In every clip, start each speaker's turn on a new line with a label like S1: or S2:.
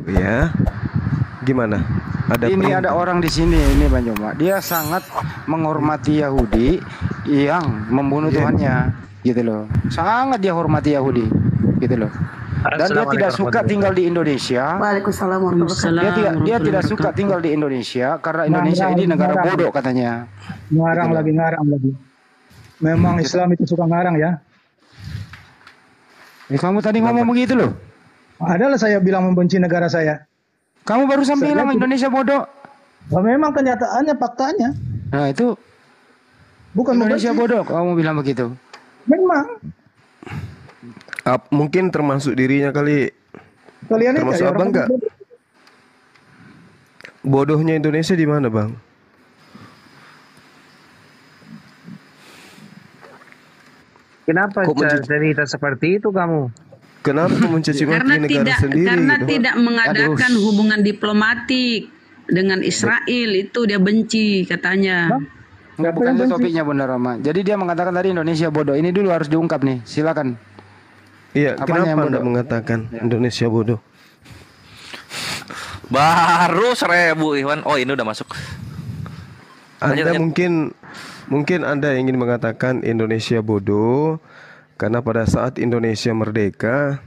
S1: Ya, gimana? Ada
S2: Ini ada
S1: perintah?
S2: orang di sini, ini Bang Joma. Dia sangat menghormati Yahudi yang membunuh
S1: Iya.
S2: Tuhannya, gitu loh. Sangat dia hormati Yahudi, gitu loh. Dan dia
S3: Assalamualaikum
S2: tidak suka
S3: warahmatullahi
S2: tinggal di
S3: wabarakatuh.
S2: Indonesia.
S4: Waalaikumsalam warahmatullahi wabarakatuh.
S2: Dia tidak suka tinggal di Indonesia karena Indonesia
S5: Ngarang
S2: ini
S5: lagi,
S2: negara
S5: ngarang.
S2: bodoh katanya. Gitu
S5: Ngarang
S2: loh.
S5: lagi, ngarang lagi. Memang Islam itu suka ngarang ya.
S2: Kamu tadi ngomong begitu loh.
S5: Adalah saya bilang membenci negara saya.
S2: Kamu barusan
S5: Saya
S2: bilang
S5: tidak-
S2: Indonesia bodoh.
S5: Memang kenyataannya, faktanya.
S2: Nah itu
S5: Bukan
S2: Indonesia
S5: membenci.
S2: bodoh. Kamu bilang begitu.
S5: Memang.
S1: Mungkin termasuk dirinya kali.
S5: Kalian itu
S1: Termasuk
S5: ya,
S1: abang nggak? Bodohnya Indonesia di mana, Bang?
S3: Kenapa
S1: Kok mencuci-
S3: cerita seperti itu kamu?
S1: Kenapa mencaci maki
S6: Karena
S1: negara
S6: tidak
S1: sendiri?
S6: karena
S1: gitu?
S6: tidak mengadakan hubungan diplomatik dengan Israel, itu dia benci katanya.
S2: Enggak,
S5: Siapa
S2: bukan
S5: yang
S2: itu
S5: benci?
S2: topiknya Bunda Roma. Jadi dia mengatakan tadi Indonesia bodoh. Ini dulu harus diungkap nih. Silakan.
S1: Iya,
S2: Apanya
S1: kenapa
S2: yang
S1: Anda
S2: bodoh?
S1: mengatakan Indonesia bodoh?
S7: Baru 1000 Iwan. Oh, ini udah masuk. Lanjut,
S1: Anda
S7: lanjut.
S1: mungkin Anda ingin mengatakan Indonesia bodoh karena pada saat Indonesia merdeka,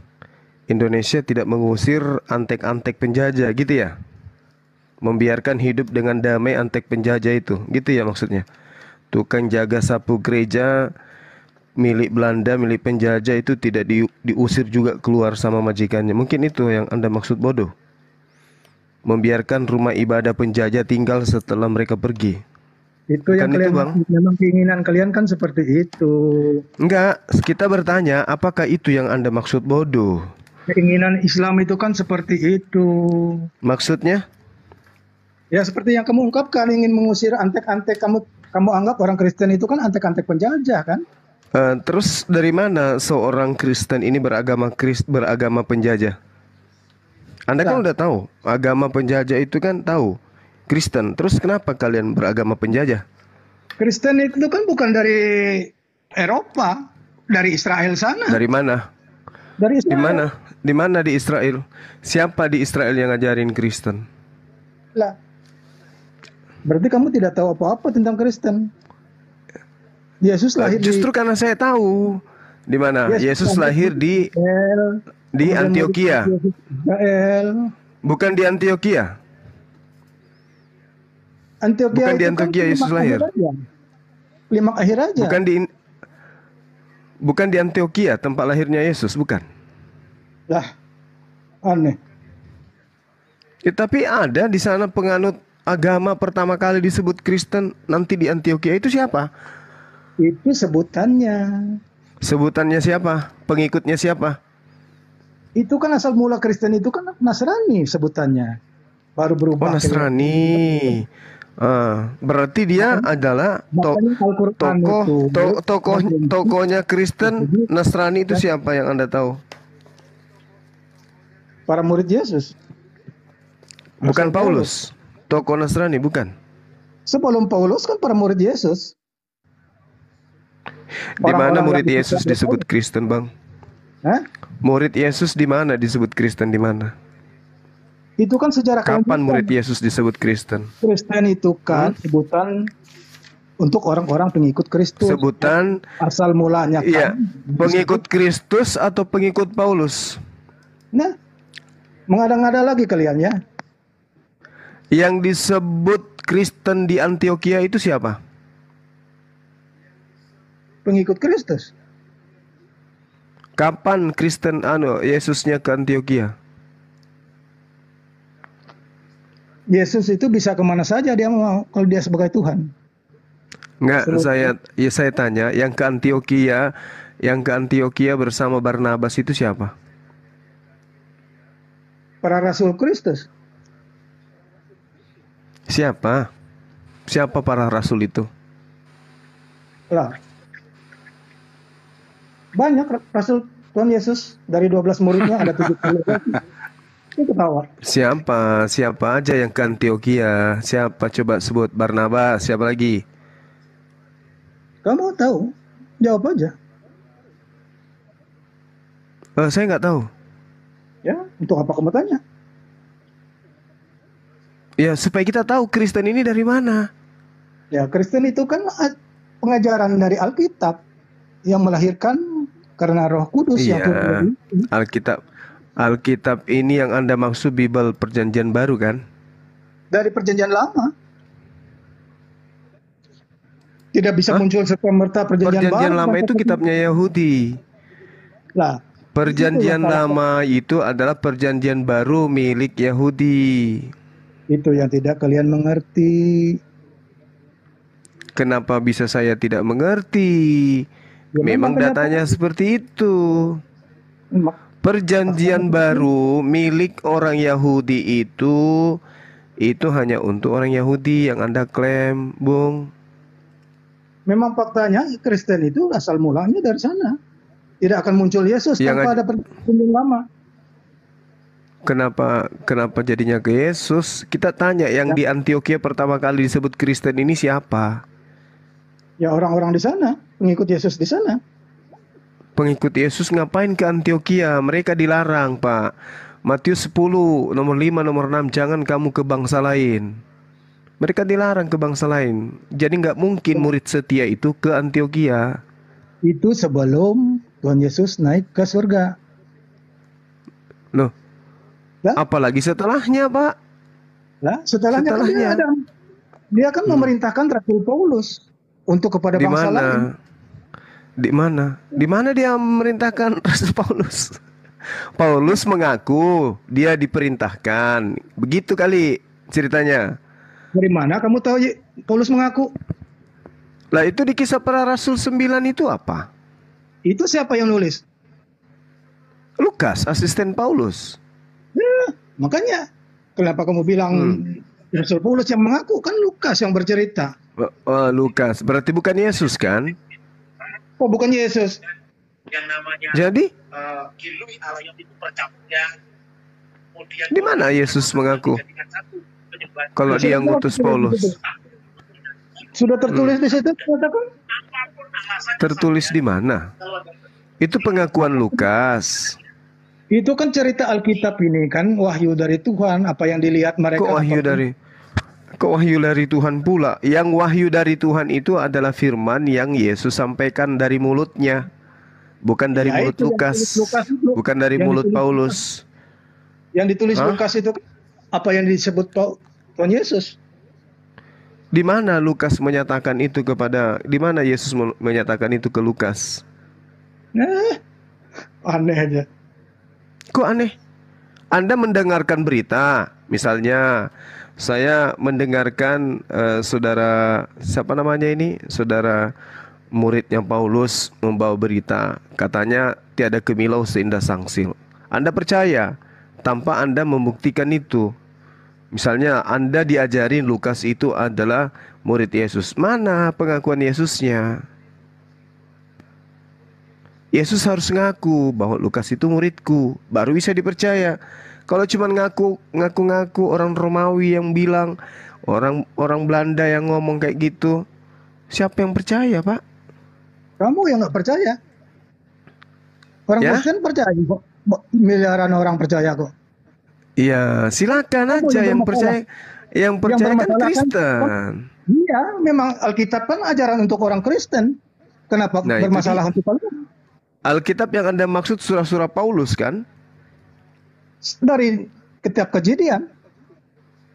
S1: Indonesia tidak mengusir antek-antek penjajah, gitu ya? Membiarkan hidup dengan damai antek penjajah itu, gitu ya maksudnya? Tukang jaga sapu gereja milik Belanda, milik penjajah itu tidak diusir juga keluar sama majikannya. Mungkin itu yang Anda maksud bodoh. Membiarkan rumah ibadah penjajah tinggal setelah mereka pergi.
S5: Itu yang
S1: Bukan itu,
S5: kalian
S1: Bang.
S5: memang keinginan kalian kan seperti itu.
S1: Enggak, kita bertanya apakah itu yang Anda maksud bodoh?
S5: Keinginan Islam itu kan seperti itu.
S1: Maksudnya?
S5: Ya seperti yang kamu ungkapkan, ingin mengusir antek-antek, kamu anggap orang Kristen itu kan antek-antek penjajah kan?
S1: Terus dari mana seorang Kristen ini beragama penjajah? Anda kan udah tahu, agama penjajah itu kan tahu Kristen. Terus kenapa kalian beragama penjajah?
S5: Kristen itu kan bukan dari Eropa, dari Israel sana.
S1: Dari mana?
S5: Dari
S1: Di
S5: Israel.
S1: mana? Di mana di Israel? Siapa di Israel yang ngajarin Kristen?
S5: Lah. Berarti kamu tidak tahu apa-apa tentang Kristen. Yesus lahir
S1: Justru karena saya tahu. Di mana? Yesus lahir di
S5: Israel.
S1: Antioquia.
S5: Israel.
S1: Bukan di Antioquia.
S5: Antioquia
S1: Bukan di
S5: itu
S1: Antioquia
S5: kan
S1: Yesus
S5: klimaks
S1: lahir.
S5: akhir aja. Klimaks akhir aja.
S1: Bukan di Antioquia tempat lahirnya Yesus, bukan.
S5: Lah, aneh.
S1: Tapi ada di sana penganut agama pertama kali disebut Kristen nanti di Antioquia itu siapa?
S5: Itu sebutannya.
S1: Sebutannya siapa? Pengikutnya siapa?
S5: Itu kan asal mula Kristen itu kan Nasrani sebutannya. Baru berubah.
S1: Oh, Nasrani. Berarti dia adalah
S5: Makanya Al-Quran itu.
S1: tokohnya Kristen. Nasrani itu siapa yang Anda tahu?
S5: Para murid Yesus.
S1: Bukan Paulus. Tokoh Nasrani bukan.
S5: Sebelum Paulus kan para murid Yesus.
S1: Di mana
S5: Orang-orang
S1: murid
S5: yang
S1: Yesus disebut Kristen, Bang?
S5: Hah?
S1: Murid Yesus di mana disebut Kristen di mana?
S5: Itu kan sejarah
S1: Kapan
S5: kelanjutan.
S1: murid Yesus disebut Kristen?
S5: Kristen itu kan sebutan untuk orang-orang pengikut Kristus.
S1: Sebutan
S5: Asal mulanya kan.
S1: iya, pengikut Kristus atau pengikut Paulus?
S5: Nah, mengada-ngada lagi kalian ya.
S1: Yang disebut Kristen di Antioquia itu siapa?
S5: Pengikut Kristus.
S1: Kapan Kristen Yesusnya ke Antioquia?
S5: Yesus itu bisa kemana saja dia mau kalau dia sebagai Tuhan.
S1: Enggak, saya tanya, yang ke Antioquia bersama Barnabas itu siapa?
S5: Para rasul Kristus.
S1: Siapa? Siapa para rasul itu?
S5: Lah. Banyak rasul Tuhan Yesus dari 12 muridnya ada 70. Itu ketawa.
S1: Siapa aja yang ke Antioquia? Siapa coba sebut? Barnabas, siapa lagi?
S5: Kamu tahu? Jawab aja.
S1: Saya nggak tahu.
S5: Ya, untuk apa kamu tanya?
S1: Ya, supaya kita tahu Kristen ini dari mana.
S5: Ya, Kristen itu kan pengajaran dari Alkitab yang melahirkan karena Roh Kudus yang turun
S1: Iya,
S5: dari
S1: Alkitab. Alkitab ini yang Anda maksud Bible Perjanjian Baru kan?
S5: dari Perjanjian Lama. Tidak bisa
S1: Hah?
S5: muncul serta-merta Perjanjian
S1: Perjanjian
S5: Baru.
S1: Lama itu kitabnya Yahudi.
S5: Lah,
S1: Perjanjian
S5: itu yang salah.
S1: Lama itu adalah Perjanjian Baru milik Yahudi.
S5: Itu yang tidak kalian mengerti.
S1: Kenapa bisa saya tidak mengerti?
S5: Ya,
S1: Memang datanya
S5: kenyataan.
S1: seperti itu.
S5: Mak-
S1: Perjanjian Baru milik orang Yahudi itu hanya untuk orang Yahudi yang Anda klaim, Bung.
S5: Memang faktanya Kristen itu asal mulanya dari sana. Tidak akan muncul Yesus
S1: Yang
S5: tanpa
S1: aj-
S5: ada Perjanjian Lama.
S1: Kenapa jadinya ke Yesus? Kita tanya yang di Antioquia pertama kali disebut Kristen ini siapa?
S5: Ya, orang-orang di sana, pengikut Yesus di sana.
S1: Pengikut Yesus ngapain ke Antioquia? Mereka dilarang, Pak. Matius 10, nomor 5, nomor 6, jangan kamu ke bangsa lain. Mereka dilarang ke bangsa lain. Jadi nggak mungkin murid setia itu ke Antioquia.
S5: Itu sebelum Tuhan Yesus naik ke surga.
S1: Loh,
S5: Lah,
S1: apalagi setelahnya, Pak?
S5: setelahnya kan
S1: Setelahnya.
S5: dia kan memerintahkan Rasul Paulus untuk kepada
S1: Di
S5: bangsa lain.
S1: mana? Di mana? Di mana dia memerintahkan Rasul Paulus? Paulus mengaku dia diperintahkan. Begitu kali ceritanya.
S5: Dari mana kamu tahu Paulus mengaku?
S1: Lah itu di Kisah Para Rasul 9 itu apa?
S5: Itu siapa yang nulis?
S1: Lukas, asisten Paulus.
S5: Makanya kenapa kamu bilang Rasul Paulus yang mengaku? Kan Lukas yang bercerita.
S1: Lukas, berarti bukan Yesus kan?
S5: Oh, bukan Yesus.
S1: Jadi di mana Yesus mengaku kalau dia ngutus Paulus?
S5: Sudah tertulis di situ katakan?
S1: Tertulis di mana? Itu pengakuan Lukas.
S5: Itu kan cerita Alkitab ini kan wahyu dari Tuhan, apa yang dilihat mereka.
S1: Kok wahyu dari Tuhan pula? Yang wahyu dari Tuhan itu adalah firman yang Yesus sampaikan dari mulutnya. Bukan dari
S5: Ya,
S1: mulut
S5: itu yang
S1: Lukas.
S5: ditulis Lukas itu.
S1: Bukan dari
S5: Yang
S1: mulut
S5: ditulis
S1: Paulus.
S5: Yang ditulis
S1: Hah?
S5: Lukas itu apa yang disebut Tuhan Yesus?
S1: Di mana Lukas menyatakan itu kepada, di mana Yesus menyatakan itu ke Lukas?
S5: Aneh aja.
S1: Kok aneh? Anda mendengarkan berita, misalnya saya mendengarkan saudara siapa namanya ini, saudara muridnya Paulus membawa berita, katanya tiada kemilau seindah sangsil. Anda percaya tanpa Anda membuktikan itu. Misalnya Anda diajarin Lukas itu adalah murid Yesus. Mana pengakuan Yesusnya? Yesus harus ngaku bahwa Lukas itu muridku, baru bisa dipercaya. Kalau cuma ngaku-ngaku orang Romawi yang bilang, orang Belanda yang ngomong kayak gitu, siapa yang percaya, Pak?
S5: Kamu yang nggak percaya. Orang
S1: Ya?
S5: Kristen percaya kok. Miliaran orang percaya kok.
S1: Iya, silakan
S5: Kamu
S1: aja
S5: yang
S1: yang
S5: bermasalah.
S1: percaya. Yang percaya kan
S5: bermasalah kan-
S1: Kristen.
S5: Iya, memang Alkitab kan ajaran untuk orang Kristen. Kenapa
S1: Nah, itu
S5: bermasalah
S1: dia.
S5: untuk kalian?
S1: Alkitab yang Anda maksud surah-surah Paulus kan?
S5: Dari kitab Kejadian.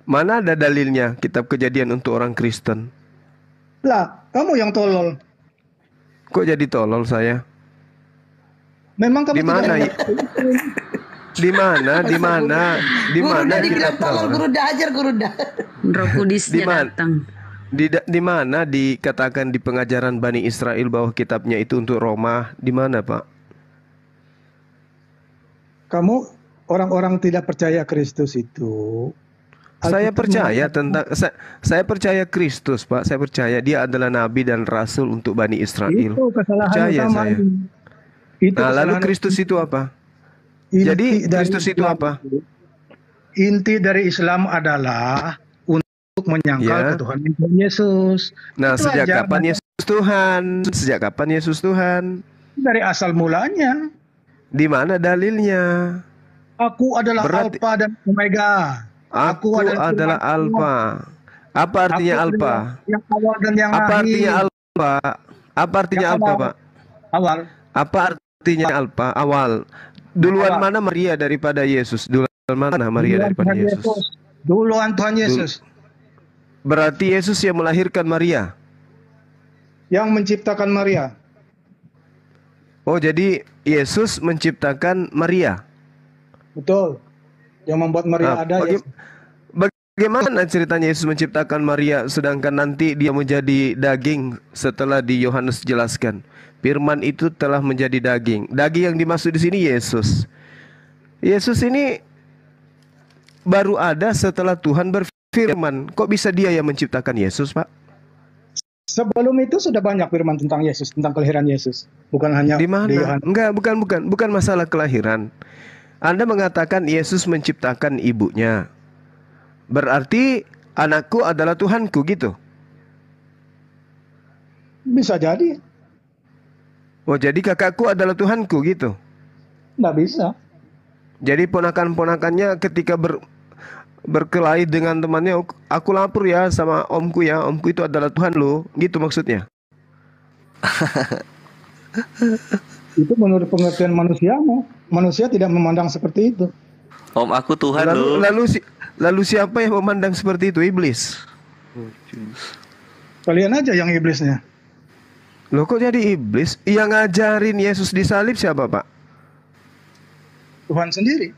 S1: Mana ada dalilnya kitab Kejadian untuk orang Kristen?
S5: Lah, kamu yang tolol.
S1: Kok jadi tolol saya?
S5: Memang kamu
S1: Di mana?
S5: tidak
S1: Di mana? Di mana? Di
S4: Guru
S1: mana
S4: udah
S1: kitab
S4: dibilang tolol,
S1: Taurat?
S4: guru udah ajar, guru udah.
S6: Roh Kudusnya
S1: Di mana?
S6: datang.
S1: Di mana dikatakan di pengajaran Bani Israel bahwa kitabnya itu untuk Roma? Di mana, Pak?
S5: kamu orang-orang tidak percaya Kristus itu.
S1: Saya
S5: Alkitab
S1: percaya
S5: mengatakan-
S1: tentang saya percaya Kristus, Pak. Saya percaya dia adalah nabi dan rasul untuk Bani Israel.
S5: Itu kesalahan
S1: Percaya
S5: utama.
S1: saya.
S5: Itu
S1: Nah, lalu
S5: kesalahan
S1: Kristus itu apa?
S5: inti
S1: Jadi
S5: dari
S1: Kristus itu
S5: Islam.
S1: apa?
S5: Inti dari Islam adalah untuk menyangkal
S1: Ya.
S5: ketuhanan Tuhan Yesus.
S1: Nah,
S5: Itu
S1: sejak
S5: aja.
S1: kapan Yesus Tuhan? Sejak kapan Yesus Tuhan?
S5: Dari asal mulanya,
S1: Di mana dalilnya?
S5: aku adalah
S1: Berarti-
S5: Alfa dan Omega.
S1: Aku adalah Alfa. Apa artinya
S5: Aku
S1: Alfa?
S5: yang awal dan yang
S1: Apa
S5: akhir.
S1: artinya Alfa? Apa artinya
S5: Yang
S1: Alfa,
S5: awal.
S1: Pak?
S5: Awal.
S1: Apa artinya Alfa? Awal. Duluan
S5: Awal.
S1: mana Maria daripada Yesus? Duluan mana Maria
S5: Duluan
S1: daripada
S5: Tuhan
S1: Yesus?
S5: Duluan Tuhan Yesus.
S1: Berarti Yesus yang melahirkan Maria.
S5: Yang menciptakan Maria.
S1: Oh, jadi Yesus menciptakan Maria.
S5: Betul. Yang membuat Maria
S1: Nah,
S5: ada ya.
S1: bagaimana ceritanya Yesus menciptakan Maria sedangkan nanti dia menjadi daging setelah di Yohanes jelaskan. Firman itu telah menjadi daging. Daging yang dimaksud di sini Yesus. Yesus ini baru ada setelah Tuhan berfirman. Kok bisa dia yang menciptakan Yesus, Pak?
S5: Sebelum itu sudah banyak firman tentang Yesus, tentang kelahiran Yesus. Bukan hanya
S1: Di mana?
S5: Yohanes.
S1: Enggak, bukan masalah kelahiran. Anda mengatakan Yesus menciptakan ibunya. Berarti anakku adalah Tuhanku gitu.
S5: Bisa jadi.
S1: Oh, jadi kakakku adalah Tuhanku gitu.
S5: Nggak bisa.
S1: Jadi ponakan-ponakannya ketika berkelahi dengan temannya, aku lapor ya sama omku ya, omku itu adalah Tuhan lo, gitu maksudnya.
S5: Itu menurut pengertian manusiamu. Manusia tidak memandang seperti itu.
S7: Om aku Tuhan lu.
S1: Lalu siapa yang memandang seperti itu? Iblis.
S5: Kalian aja yang iblisnya.
S1: Loh, kok jadi iblis? Yang ngajarin Yesus disalib siapa, Pak?
S5: Tuhan sendiri.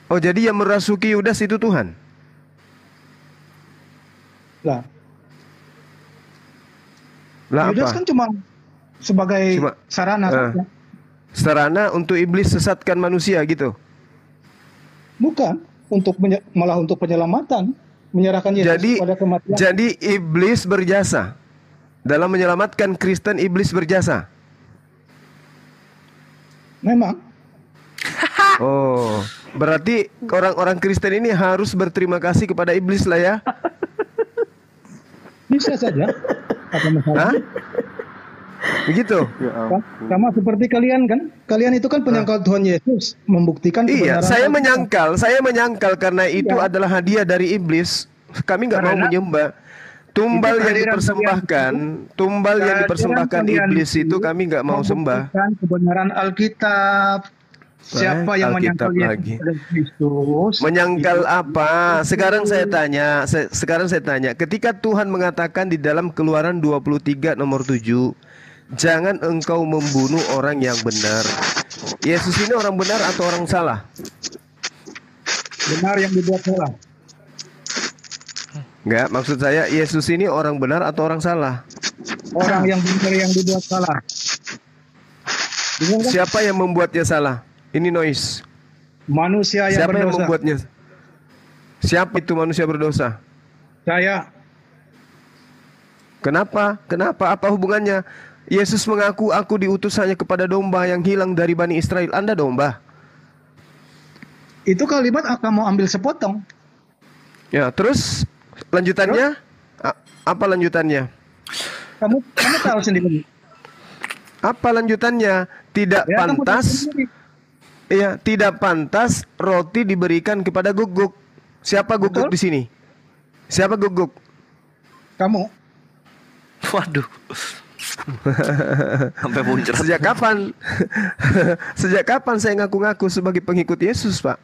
S1: Oh, jadi yang merasuki Yudas itu Tuhan?
S5: Lah,
S1: Lah
S5: Yudas
S1: apa?
S5: kan cuma sebagai sarana saja.
S1: Sarana untuk iblis sesatkan manusia gitu.
S5: Bukan malah untuk penyelamatan, menyerahkan Yesus pada kematian.
S1: Jadi iblis berjasa dalam menyelamatkan Kristen. Iblis berjasa.
S5: Memang.
S1: Oh, berarti orang-orang Kristen ini harus berterima kasih kepada iblis lah ya?
S5: Bisa saja. Apa masalah?
S1: Hah? Begitu?
S5: Sama seperti kalian kan? Kalian itu kan penyangkal Tuhan Yesus, membuktikan
S1: Iya,
S5: kebenaran.
S1: saya menyangkal karena itu adalah hadiah dari iblis. Kami nggak mau menyembah. Tumbal yang dipersembahkan iblis itu kami nggak mau sembah.
S5: Kebenaran Alkitab. Siapa yang menyangkal
S1: lagi?
S5: Kristus?
S1: Menyangkal apa? Sekarang saya tanya, ketika Tuhan mengatakan di dalam Keluaran 23 nomor 7, jangan engkau membunuh orang yang benar. Yesus ini orang benar atau orang salah?
S5: Benar yang dibuat salah.
S1: Enggak, maksud saya Yesus ini orang benar atau orang salah?
S5: Orang yang benar yang dibuat salah.
S1: Siapa yang membuatnya salah? Ini noise.
S5: Manusia yang
S1: Siapa
S5: berdosa.
S1: yang membuatnya? Siapa itu manusia berdosa?
S5: Saya.
S1: Kenapa? Apa hubungannya? Yesus mengaku, aku diutus hanya kepada domba yang hilang dari Bani Israel. Anda domba.
S5: Itu kalimat akan mau ambil sepotong.
S1: Ya, terus lanjutannya? Apa lanjutannya?
S5: Kamu tahu sendiri.
S1: Apa lanjutannya? Tidak
S5: Ya, kamu tahu
S1: pantas.
S5: sendiri.
S1: Iya, tidak pantas roti diberikan kepada guguk. Siapa guguk di sini? Siapa guguk?
S5: Kamu.
S7: Waduh. Sampai muncrat.
S1: Sejak kapan? Sejak kapan saya ngaku-ngaku sebagai pengikut Yesus, Pak?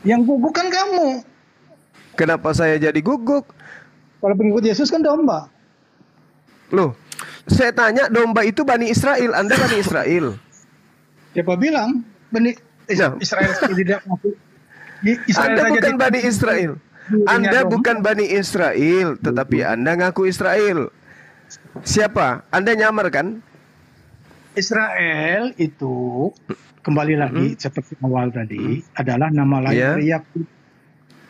S5: Yang guguk kan kamu.
S1: Kenapa saya jadi guguk?
S5: Kalau pengikut Yesus kan domba.
S1: Loh, saya tanya domba itu Bani Israel. Anda Bani Israel.
S5: Siapa bilang Israel tidak ngaku?
S1: Anda bukan Bani Israel. Anda bukan Bani Israel, tetapi Anda ngaku Israel. Siapa? Anda nyamar kan?
S5: Israel itu kembali lagi seperti awal tadi adalah nama lain dari Yakub.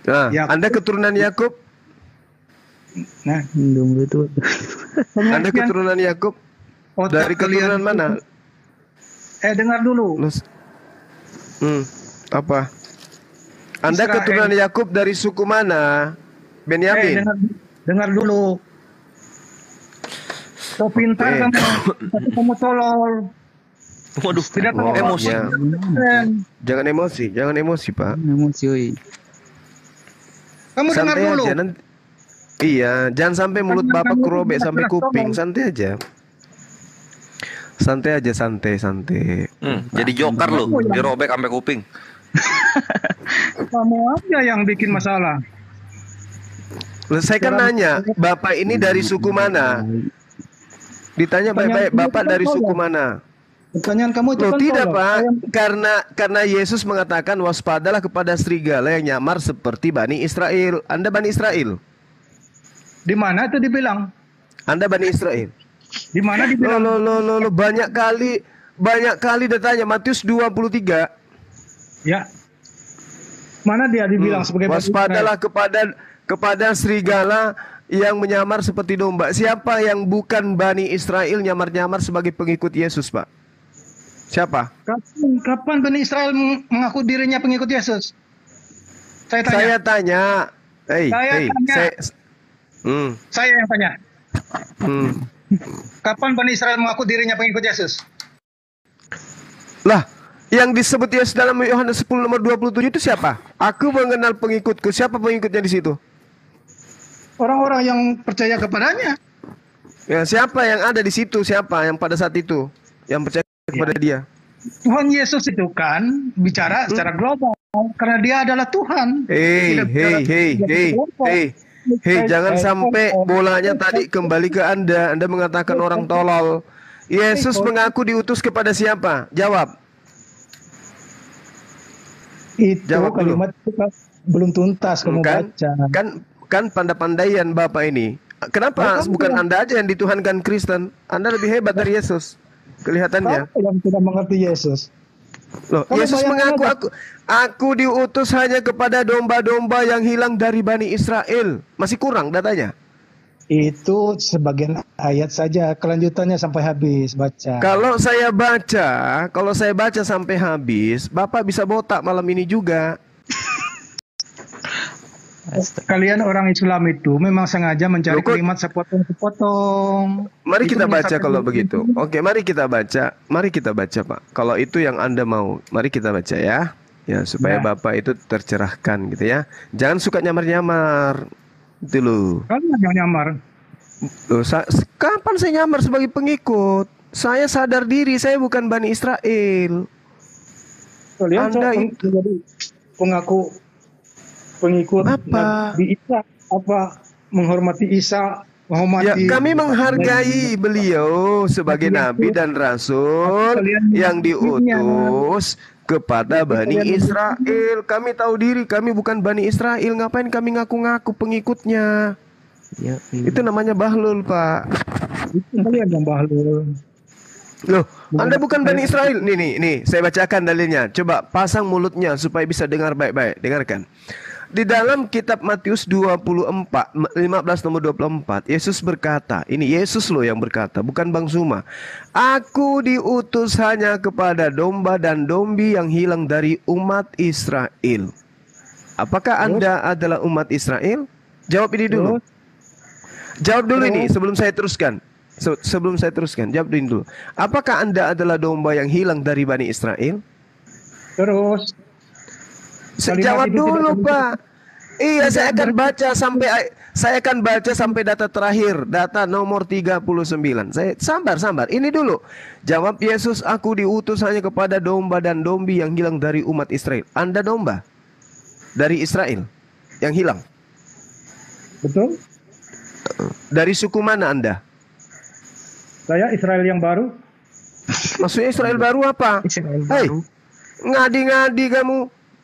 S1: Nah, Anda keturunan Yakub?
S5: Nah,
S1: Anda keturunan Yakub? Dari keturunan mana?
S5: Dengar dulu.
S1: Apa? Anda keturunan Yakub dari suku mana? Benyamin.
S5: Dengar dulu. Kau pintar kamu, tapi kamu tolol.
S7: Waduh,
S5: Tidak tahu
S7: emosi.
S1: Jangan emosi, Pak.
S4: Emosi, oi.
S5: Kamu dengar
S1: Santai
S5: dulu.
S1: aja nanti. Iya, jangan sampai mulut Bapak kerobek sampai kuping. Santai aja. Santai aja, santai.
S7: Jadi joker lu, dirobek sampai kuping.
S5: Kamu aja yang bikin masalah.
S1: Saya kan nanya, Bapak ini dari suku mana? Ditanya baik-baik, Bapak dari suku mana?
S5: Pertanyaan kamu itu
S1: Loh
S5: kan
S1: tidak
S5: tolong.
S1: Pak, karena Yesus mengatakan waspadalah kepada serigala yang nyamar seperti Bani Israel. Anda Bani Israel?
S5: Di mana itu dibilang?
S1: Anda Bani Israel?
S5: Di mana dibilang?
S1: Loh, banyak kali datanya Matius 23.
S5: Ya. Mana dia dibilang sebagai
S1: Waspadalah kepada serigala yang menyamar seperti domba. Siapa yang bukan Bani Israel nyamar-nyamar sebagai pengikut Yesus, Pak? Siapa?
S5: Kapan Bani Israel mengaku dirinya pengikut Yesus? Saya tanya.
S1: Saya tanya.
S5: Saya yang tanya.
S1: Hmm.
S5: Kapan Bani Israel mengaku dirinya pengikut Yesus?
S1: Lah, yang disebut Yesus dalam Yohanes 10 nomor 27 itu siapa? Aku mengenal pengikutku. Siapa pengikutnya di situ?
S5: Orang-orang yang percaya kepadanya.
S1: Ya, siapa yang ada di situ? Siapa yang pada saat itu yang percaya kepada dia?
S5: Tuhan Yesus itu kan bicara secara global karena dia adalah Tuhan.
S1: Jangan sampai bolanya tadi kembali ke Anda. Anda mengatakan orang tolol. Yesus mengaku diutus kepada siapa? Jawab.
S5: Itu
S1: Jawab dulu.
S5: kalimat itu kan belum tuntas kamu baca.
S1: Kan pandai-pandaian Bapak ini. Kenapa bukan Anda aja yang dituhankan Kristen? Anda lebih hebat dari Yesus. Kelihatannya.
S5: Siapa yang tidak mengerti Yesus?
S1: Loh,
S5: Kamu
S1: Yesus
S5: bayangkan
S1: mengaku aku diutus hanya kepada domba-domba yang hilang dari Bani Israel. Masih kurang datanya.
S5: Itu sebagian ayat saja, kelanjutannya sampai habis baca.
S1: Kalau saya baca sampai habis, Bapak bisa botak malam ini juga.
S5: Kalian orang Islam itu memang sengaja mencari kalimat sepotong-sepotong.
S1: Mari
S5: Itu
S1: kita baca
S5: menyesatkan
S1: kalau
S5: diri.
S1: begitu. Oke, mari kita baca Pak. Kalau itu yang Anda mau, mari kita baca ya. Ya, supaya Bapak itu tercerahkan gitu ya. Jangan suka nyamar-nyamar. Itu loh.
S5: Kalian yang nyamar.
S1: Loh, kapan saya nyamar sebagai pengikut? Saya sadar diri, saya bukan Bani Israel.
S5: Kalian
S1: Anda
S5: menjadi pengaku pengikut
S1: apa?
S5: Nabi Isa, apa menghormati Isa, menghormati.
S1: Ya, kami menghargai beliau sebagai nabi dan rasul yang diutus kepada Bani Israel. Kami tahu diri kami bukan Bani Israel. Ngapain kami ngaku-ngaku pengikutnya? Ya, itu namanya bahlul, Pak.
S5: Itu kalian yang bahlul.
S1: Loh, Anda bukan Bani Israel. Nih, saya bacakan dalilnya. Coba pasang mulutnya supaya bisa dengar baik-baik. Dengarkan. Di dalam kitab Matius 24, 15 nomor 24, Yesus berkata, ini Yesus loh yang berkata, bukan Bang Suma. Aku diutus hanya kepada domba dan dombi yang hilang dari umat Israel. Apakah Anda adalah umat Israel? Jawab ini dulu. Jawab dulu ini sebelum saya teruskan. Sebelum saya teruskan, jawab dulu. Apakah Anda adalah domba yang hilang dari Bani Israel?
S5: Terus
S1: Jawab dulu, Pak. Iya, saya akan baca sampai data terakhir, data nomor 39. Saya sabar. Ini dulu. Jawab Yesus, aku diutus hanya kepada domba dan dombi yang hilang dari umat Israel. Anda domba dari Israel yang hilang.
S5: betul?
S1: Dari suku mana Anda?
S5: Saya Israel yang baru.
S1: Maksudnya Israel baru apa? Hei, ngadi-ngadi kamu.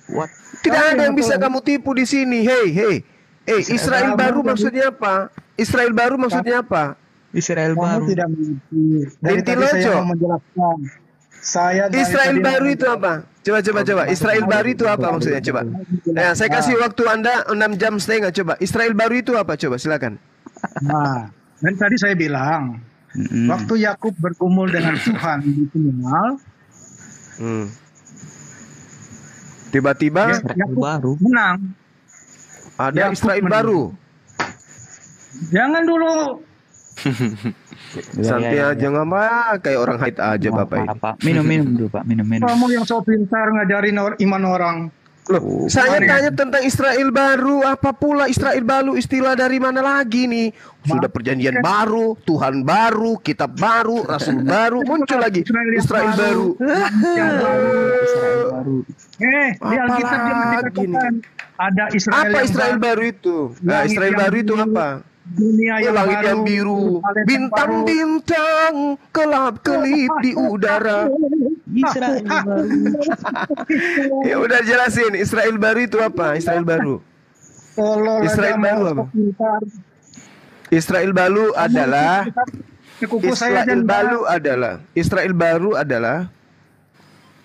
S3: What?
S1: Tidak ada yang bisa kamu tipu di sini. Hei. Israel baru maksudnya apa? Israel baru maksudnya apa?
S3: Israel baru.
S5: Kamu tidak mengerti. Dari
S1: Linti
S5: tadi saya
S1: Lojo.
S5: mau menjelaskan. Saya dari
S1: Israel
S5: tadi
S1: baru
S5: mau
S1: itu apa? Coba. Israel baru itu apa maksudnya? Coba. Nah, saya kasih waktu Anda 6 jam setengah. Coba. Israel baru itu apa? Coba, silakan.
S5: Nah, dan tadi saya bilang, waktu Yakub bergumul dengan Tuhan di Peniel,
S1: Tiba-tiba
S5: Yakub
S3: baru.
S5: menang.
S1: ada
S5: Yakub
S1: Israel
S5: menang.
S1: baru.
S5: Jangan dulu.
S1: Santai aja nggak apa, kayak orang haid aja Bapak ini.
S3: Pak. Minum dulu Pak, minum.
S5: Kamu yang so pintar ngajarin iman orang.
S1: Loh, saya tanya tentang Israel baru, apa pula Israel baru, istilah dari mana lagi nih? Sudah perjanjian baru, Tuhan baru, kitab baru, rasul baru, muncul lagi Israel baru.
S4: Yang baru.
S5: Israel baru.
S4: Di Alkitab dia
S1: lagi
S4: dikatakan ada Israel
S1: Apa
S4: yang
S1: Israel baru itu? Nah,
S4: Langit
S1: Israel
S4: yang
S1: baru itu
S4: biru,
S1: apa?
S4: dunia yang
S1: Langit
S4: baru,
S1: yang biru,
S4: Yerusalem yang baru.
S1: bintang-bintang kelap-kelip di udara.
S5: Israel baru.
S1: Ya udah jelasin, Israel baru itu apa? Israel baru.
S4: Tolol
S1: Israel
S4: aja,
S1: baru
S4: mau
S1: apa?
S4: pintar.
S1: Israel baru adalah
S4: Sekupu saya
S1: Israel
S4: aja
S1: baru adalah Israel baru adalah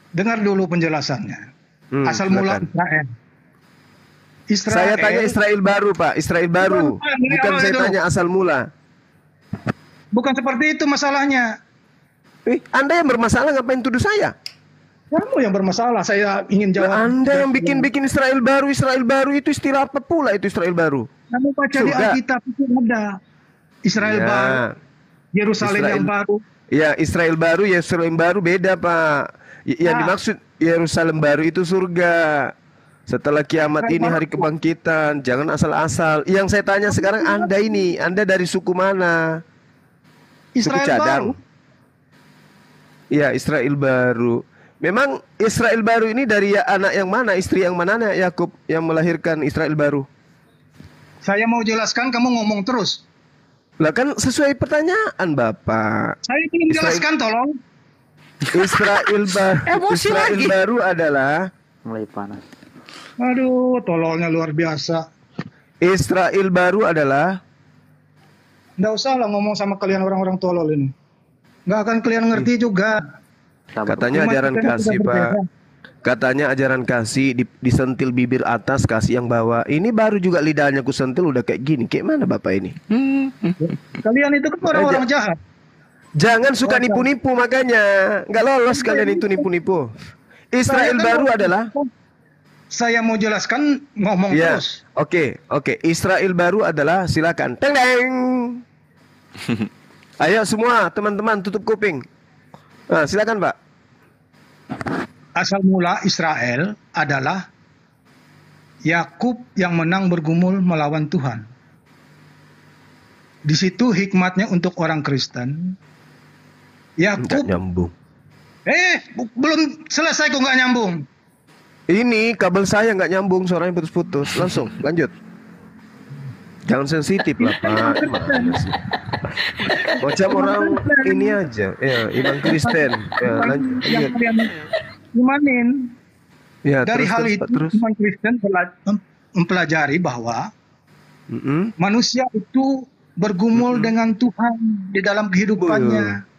S2: Dengar dulu penjelasannya. Asal mula
S1: silakan.
S2: Israel. Israel.
S1: Saya tanya Israel baru, Pak. Israel baru. Bukan
S2: Dari
S1: saya
S2: awal
S1: tanya asal mula.
S2: Bukan seperti itu masalahnya.
S1: Anda yang bermasalah ngapain tuduh saya?
S2: Kamu yang bermasalah. Saya ingin jawab.
S1: Anda yang bikin Israel baru itu istilah apa pula itu Israel baru?
S2: Kamu baca di
S1: Surga.
S2: Alkitab itu ada Israel
S1: Ya.
S2: baru, Yerusalem
S1: Israel.
S2: yang baru.
S1: Ya, Israel baru, Yerusalem baru beda, Pak. Yang
S2: Nah.
S1: dimaksud Yerusalem baru itu surga. Setelah kiamat ini hari kebangkitan, jangan asal-asal. Yang saya tanya sekarang Anda dari suku mana?
S2: Israel
S1: Suku cadang.
S2: baru.
S1: Ya, Israel baru. Memang Israel baru ini dari anak yang mana, istri yang mana Yakub yang melahirkan Israel baru?
S2: Saya mau jelaskan, kamu ngomong terus.
S1: Lah kan sesuai pertanyaan Bapak.
S2: Saya belum
S1: Israel-
S2: jelaskan, tolong.
S1: Israel baru adalah
S3: Mulai panas.
S2: Aduh, tololnya luar biasa.
S1: Israel baru adalah
S2: Nggak usah lah ngomong sama kalian orang-orang tolol ini. Nggak akan kalian ngerti juga.
S1: katanya
S2: Cuma
S1: ajaran
S2: kita
S1: kasih,
S2: sudah
S1: Pak.
S2: berbeda.
S1: Katanya ajaran kasih disentil bibir atas, kasih yang bawah. Ini baru juga lidahnya ku sentil udah kayak gini. Kayak mana Bapak ini?
S2: Kalian itu kan orang-orang jahat.
S1: Jangan suka nipu-nipu makanya. Nggak lolos kalian itu nipu-nipu. Israel
S2: Saya kan
S1: baru
S2: mau-
S1: adalah
S2: Saya mau jelaskan, ngomong
S1: ya.
S2: terus.
S1: Oke. Israel baru adalah silakan. Teng teng. Ayo semua teman-teman tutup kuping. Nah, silakan Pak.
S2: Asal mula Israel adalah Yakub yang menang bergumul melawan Tuhan. Di situ hikmatnya untuk orang Kristen.
S1: Nggak
S2: Yakub,
S1: nyambung.
S2: belum selesai kok nggak nyambung.
S1: Ini kabel saya nggak nyambung, suaranya putus-putus. Langsung lanjut. Jangan sensitif lah Pak. Gimana sih? Macam orang ini aja. Ya, iman Kristen. Ya, lanjut.
S2: Yang kalian imanin.
S1: Ya,
S2: Dari hal
S1: Pak,
S2: itu
S1: terus.
S2: iman Kristen mempelajari bahwa
S1: Mm-mm.
S2: manusia itu bergumul dengan Tuhan di dalam kehidupannya.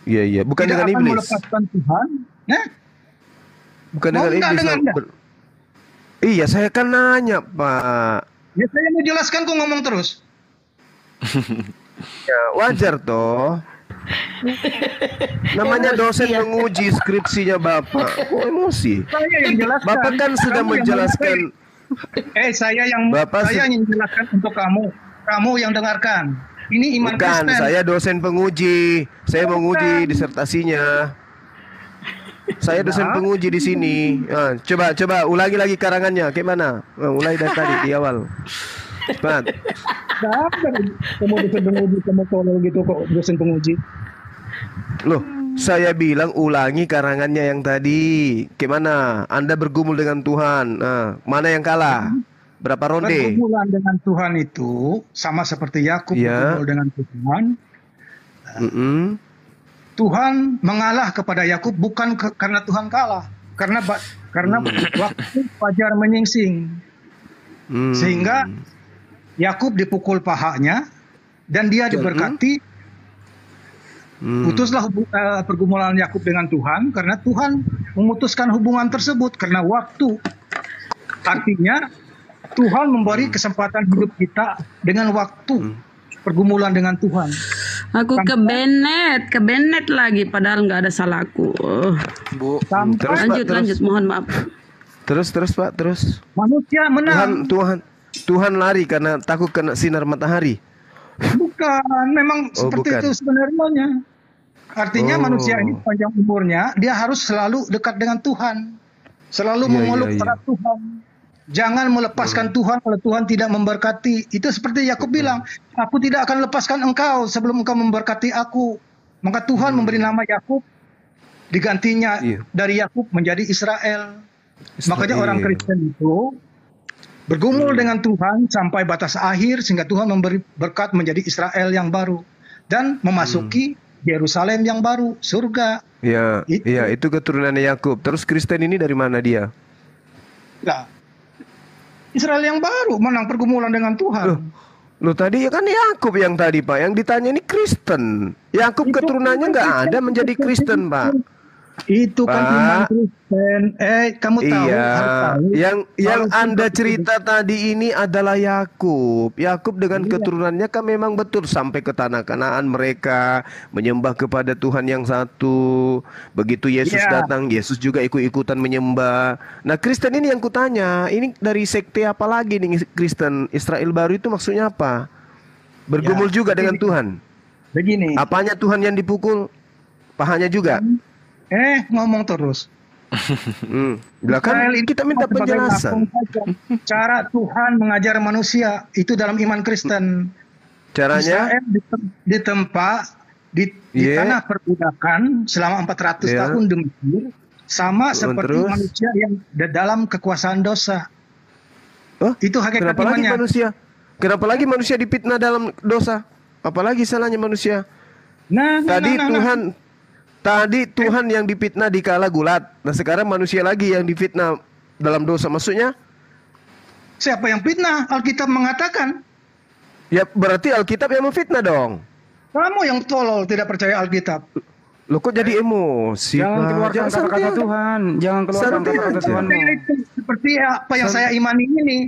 S1: Iya, bukan
S2: Tidak
S1: dengan
S2: akan
S1: iblis.
S2: melepaskan Tuhan.
S1: Bukan
S2: Mau
S1: dengan
S2: nggak
S1: iblis.
S2: dengar nggak?
S1: Iya, saya kan nanya, Pak.
S2: Ya saya mau jelaskan kok ngomong terus.
S1: Ya, wajar toh. Namanya dosen menguji skripsinya Bapak. Kok emosi?
S2: Saya yang jelaskan.
S1: Bapak kan sudah
S2: Kamu yang
S1: menjelaskan.
S2: saya yang
S1: Bapak
S2: saya yang jelaskan untuk kamu. Kamu yang dengarkan. Ini iman
S1: Bukan,
S2: Kristen.
S1: saya dosen penguji. Saya menguji disertasinya. Saya dosen penguji di sini. Nah, coba ulangi lagi karangannya. Kayak mana? Mulai dari tadi di awal. Cepat.
S2: Kamu dosen penguji, kamu tolol gitu kok dosen penguji.
S1: Loh, saya bilang ulangi karangannya yang tadi. Gimana? Anda bergumul dengan Tuhan. Nah, mana yang kalah? Berapa ronde?
S2: Pergumulan dengan Tuhan itu sama seperti Yakub
S1: Ya.
S2: bergumul dengan Tuhan.
S1: Mm-mm.
S2: Tuhan mengalah kepada Yakub bukan karena Tuhan kalah, karena waktu fajar menyingsing,
S1: Hmm.
S2: sehingga Yakub dipukul pahanya dan dia diberkati. Putuslah pergumulan Yakub dengan Tuhan karena Tuhan memutuskan hubungan tersebut karena waktu. Artinya Tuhan memberi kesempatan hidup kita dengan waktu pergumulan dengan Tuhan.
S6: Aku ke Bennett lagi padahal nggak ada salahku.
S7: Bu.
S2: Sampai
S1: Terus, Pak,
S6: Lanjut,
S1: terus.
S6: lanjut, mohon maaf.
S1: Terus Pak, terus.
S2: manusia menang.
S1: Tuhan lari karena takut kena sinar matahari.
S2: Bukan, memang
S1: Oh,
S2: seperti
S1: bukan.
S2: itu sebenarnya. Artinya
S1: Oh.
S2: manusia ini sepanjang umurnya dia harus selalu dekat dengan Tuhan. Selalu
S1: Iya,
S2: memeluk
S1: iya, iya.
S2: erat Tuhan. Jangan melepaskan Tuhan kalau Tuhan tidak memberkati. Itu seperti Yakub bilang, aku tidak akan lepaskan engkau sebelum engkau memberkati aku. Maka Tuhan memberi nama Yakub, digantinya
S1: Iya.
S2: dari Yakub menjadi Israel. Makanya
S1: Israel.
S2: orang Kristen itu bergumul dengan Tuhan sampai batas akhir sehingga Tuhan memberi berkat menjadi Israel yang baru dan memasuki Yerusalem yang baru, surga.
S1: Ya,
S2: Itu.
S1: iya, itu keturunannya Yakub. Terus Kristen ini dari mana dia?
S2: Nah, Israel yang baru menang pergumulan dengan Tuhan.
S1: Loh tadi kan Yakub yang tadi Pak, yang ditanya ini Kristen. Yakub
S2: Itu
S1: keturunannya
S2: kan
S1: nggak
S2: Kristen,
S1: ada menjadi Kristen Pak.
S2: Itu kan
S1: Pak.
S2: iman Kristen. Kamu tahu,
S1: Iya,
S2: harus tahu.
S1: yang
S2: Walaupun
S1: Anda
S2: betul-
S1: cerita tadi ini adalah Yakub. Yakub dengan
S2: Iya.
S1: keturunannya kan memang betul sampai ke tanah Kanaan mereka menyembah kepada Tuhan yang satu. Begitu Yesus
S2: Iya.
S1: datang, Yesus juga ikut-ikutan menyembah. Nah, Kristen ini yang kutanya, ini dari sekte apa lagi nih Kristen? Israel baru itu maksudnya apa? Bergumul
S2: Ya,
S1: juga dengan
S2: begini.
S1: Tuhan.
S2: Begini,
S1: Apanya Tuhan yang dipukul? Pahanya juga.
S2: ngomong terus.
S1: Belakang
S2: Israel ini
S1: kita minta
S2: sebagai
S1: penjelasan.
S2: lakon saja. Cara Tuhan mengajar manusia itu dalam iman Kristen.
S1: Caranya?
S2: Israel ditempa di
S1: Iya.
S2: tanah perbudakan selama 400
S1: Iya.
S2: tahun di Mesir, sama seperti
S1: terus?
S2: manusia yang di dalam kekuasaan dosa.
S1: Oh,
S2: Itu hakikat
S1: kenapa lagi
S2: imannya.
S1: manusia? Kenapa lagi manusia dipitnah dalam dosa? Apalagi salahnya manusia? Tadi Tuhan yang dipitnah di kala gulat. Nah sekarang manusia lagi yang difitnah dalam dosa. Maksudnya?
S2: Siapa yang fitnah? Alkitab mengatakan.
S1: Ya berarti Alkitab yang memfitnah dong.
S2: Kamu yang tolol tidak percaya Alkitab.
S1: Loh kok jadi emosi?
S3: Jangan
S1: Pak?
S3: keluarkan
S1: Jangan santai
S3: kata-kata
S1: aja.
S3: Tuhan. Jangan keluarkan
S1: Santai
S3: kata-kata
S1: aja.
S3: Tuhan.
S2: Seperti apa yang saya imani ini.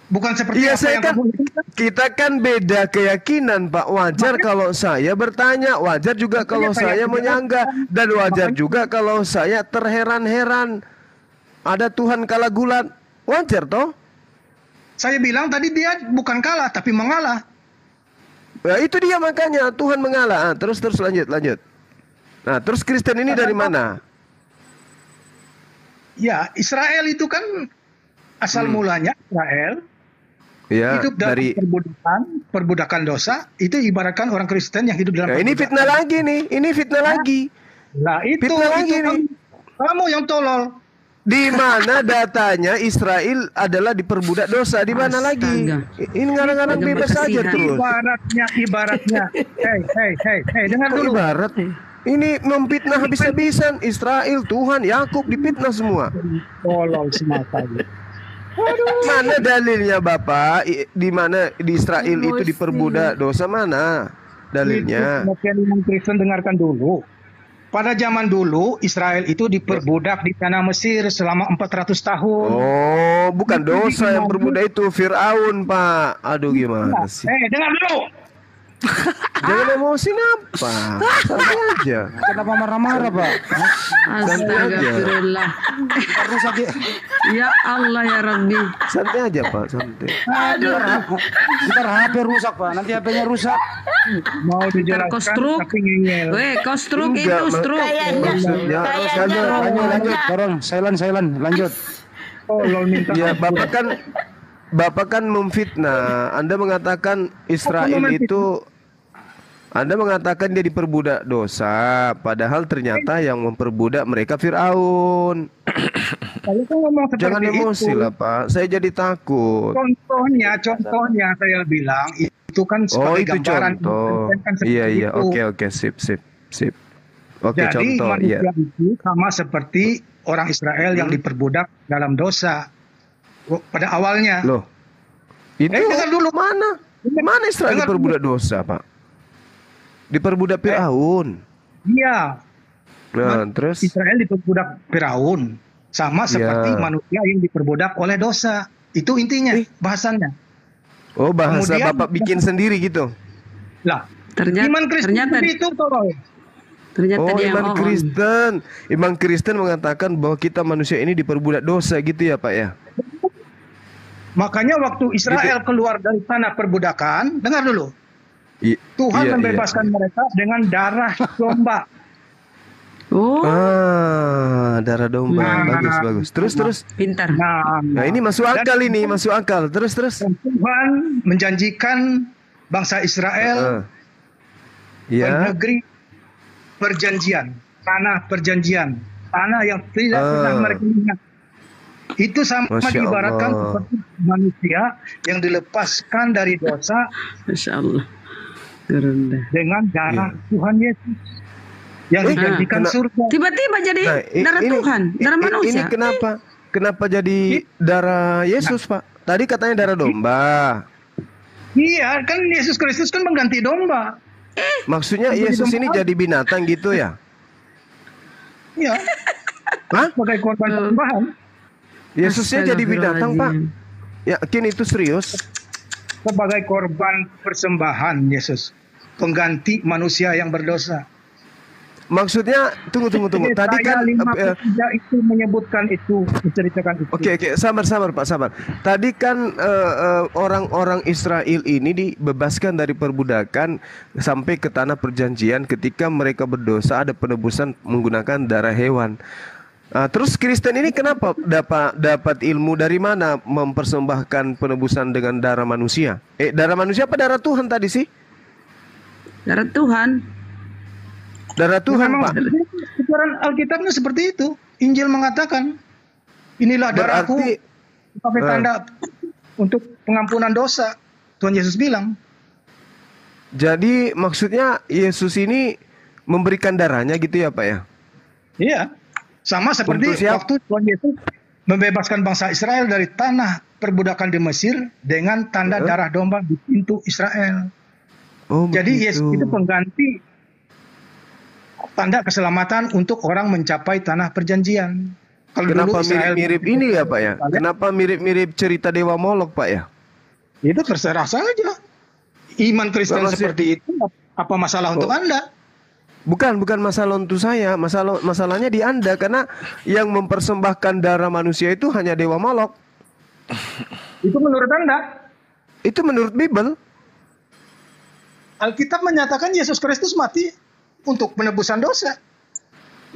S2: Bukan seperti
S1: Iya
S2: apa
S1: saya
S2: yang
S1: kan,
S2: kamu inginkan.
S1: kita kan beda keyakinan Pak. Wajar kalau saya bertanya, wajar juga kalau saya menyanggah, dan wajar juga kalau saya terheran-heran. Ada Tuhan kala gulat, wajar toh?
S2: Saya bilang tadi dia bukan kalah tapi mengalah.
S1: Ya itu dia makanya Tuhan mengalah. Terus lanjut. Nah terus Kristen ini dari mana?
S2: Ya, Israel itu kan asal mulanya Israel
S1: Ya
S2: hidup dalam
S1: dari.
S2: perbudakan dosa. Itu ibaratkan orang Kristen yang hidup dalam
S1: Nah, ini fitnah lagi nih. Ini fitnah lagi.
S2: Nah, itu
S1: Fitnah lagi nih.
S2: kamu yang tolol.
S1: Di mana datanya Israel adalah diperbudak dosa? Di mana lagi?
S6: Astaga.
S1: Ini ngarang-ngarang
S6: Astaga,
S1: bebas saja
S6: berkesihan.
S1: terus.
S2: Ibaratnya. Hey, dengar
S1: Kok
S2: dulu.
S1: ibarat? Ini memfitnah habis-habisan. Israel, Tuhan, Yakub dipitnah semua.
S2: Tolol semata.
S1: Mana dalilnya Bapak? Di mana di Israel itu diperbudak dosa mana? Dalilnya.
S2: Itu iman Kristen dengarkan dulu. Pada zaman dulu Israel itu diperbudak di tanah Mesir selama 400 tahun.
S1: Oh, bukan dosa yang perbudak itu Firaun, Pak. Aduh gimana sih?
S2: Dengar dulu.
S1: Jangan emosi apa? Santai aja.
S3: Kenapa marah-marah, Pak?
S6: Astagfirullah.
S3: Rusak ya.
S6: Ya Allah ya Rabbi.
S1: Santai aja, Pak. Santai.
S3: Ntar HP rusak, Pak. Nanti HP-nya rusak.
S2: Mau
S6: Kau
S2: dijelaskan
S6: stroke.
S2: tapi ngeyel.
S6: Weh, kau stroke
S1: Enggak,
S6: itu stroke.
S1: Maksudnya,
S3: Lanjut. Dorong. Silent. Lanjut.
S2: Tolol minta
S1: ya
S2: ampun.
S1: Bapak kan memfitnah. Anda mengatakan Israel itu, Anda mengatakan dia diperbudak dosa, padahal ternyata yang memperbudak mereka Firaun.
S2: Kalau kau ngomong seperti
S1: Jangan emosi
S2: itu,
S1: lah Pak, saya jadi takut.
S2: contohnya saya bilang itu kan
S1: Oh
S2: sebagai
S1: itu
S2: gambaran.
S1: contoh.
S2: Kan seperti
S1: Iya,
S2: itu.
S1: oke, sip. Oke,
S2: Jadi
S1: contoh,
S2: manusia
S1: iya.
S2: itu sama seperti orang Israel yang diperbudak dalam dosa pada awalnya.
S1: Loh, itu
S2: dengar dulu.
S1: Mana Israel
S2: Dengar
S1: diperbudak dosa Pak? Diperbudak Firaun.
S2: Iya,
S1: Nah, terus?
S2: Israel diperbudak Firaun sama seperti
S1: Iya.
S2: manusia yang diperbudak oleh dosa. Itu intinya bahasannya.
S1: Oh, bahasa
S2: Kemudian-
S1: Bapak bikin sendiri gitu?
S2: Lah,
S6: Ternyata
S2: iman Kristen
S6: ternyata
S2: itu tolol.
S1: Oh,
S6: dia
S1: iman
S6: bohong.
S1: Kristen. Iman Kristen mengatakan bahwa kita manusia ini diperbudak dosa gitu ya, Pak ya?
S2: Makanya waktu Israel keluar dari tanah perbudakan, dengar dulu. Tuhan
S1: Iya,
S2: membebaskan mereka dengan darah domba.
S6: Oh,
S1: Darah domba. Bagus, bagus. Terus.
S6: pintar.
S1: Nah, ini masuk akal ini, masuk akal. Terus.
S2: Tuhan menjanjikan bangsa Israel
S1: Ya.
S2: negeri perjanjian, tanah perjanjian, tanah yang tidak pernah mereka lihat. Itu sama
S1: Masya
S2: diibaratkan
S1: Allah.
S2: seperti manusia yang dilepaskan dari dosa
S6: Masya Allah. Terendah.
S2: dengan darah Tuhan Yesus yang dijanjikan
S1: kena-
S2: surga.
S6: Tiba-tiba jadi darah Tuhan, darah manusia.
S1: Ini kenapa jadi darah Yesus, Pak? Tadi katanya darah domba.
S2: Iya, kan Yesus Kristus kan mengganti domba.
S1: Maksudnya Yesus ini jadi binatang gitu ya?
S2: Iya,
S1: Hah?
S2: sebagai korban persembahan.
S1: Yesusnya jadi binatang, Pak? Yakin itu serius?
S2: Sebagai korban persembahan Yesus, pengganti manusia yang berdosa.
S1: Maksudnya tunggu. Tadi kan
S2: itu menyebutkan itu, menceritakan itu.
S1: Oke, sabar Pak, sabar. Tadi kan orang-orang Israel ini dibebaskan dari perbudakan sampai ke tanah perjanjian ketika mereka berdosa, ada penebusan menggunakan darah hewan. Terus Kristen ini kenapa dapat ilmu dari mana mempersembahkan penebusan dengan darah manusia? Darah manusia apa darah Tuhan tadi sih?
S6: Darah Tuhan.
S1: Darah Tuhan,
S2: Memang
S1: Pak.
S2: Aturan Alkitabnya seperti itu. Injil mengatakan, inilah darahku
S1: Berarti
S2: sebagai tanda untuk pengampunan dosa. Tuhan Yesus bilang.
S1: jadi maksudnya Yesus ini memberikan darahnya gitu ya, Pak ya?
S2: Iya. Sama
S1: Untuk
S2: seperti
S1: siapa?
S2: waktu Tuhan Yesus membebaskan bangsa Israel dari tanah perbudakan di Mesir dengan tanda darah domba di pintu Israel.
S1: Oh,
S2: Jadi
S1: begitu.
S2: Yesus itu pengganti tanda keselamatan untuk orang mencapai tanah perjanjian. Kalau dulu
S1: Kenapa
S2: Israel
S1: mirip-mirip ini ya, Pak ya? Kenapa mirip-mirip cerita Dewa Molok, Pak ya?
S2: itu terserah saja. Iman Kristen
S1: Kalau
S2: seperti itu apa masalah untuk Anda?
S1: Bukan masalah untuk saya. Masalahnya di Anda karena yang mempersembahkan darah manusia itu hanya Dewa Molok.
S2: Itu menurut Anda?
S1: Itu menurut Bible.
S2: Alkitab menyatakan Yesus Kristus mati untuk penebusan dosa.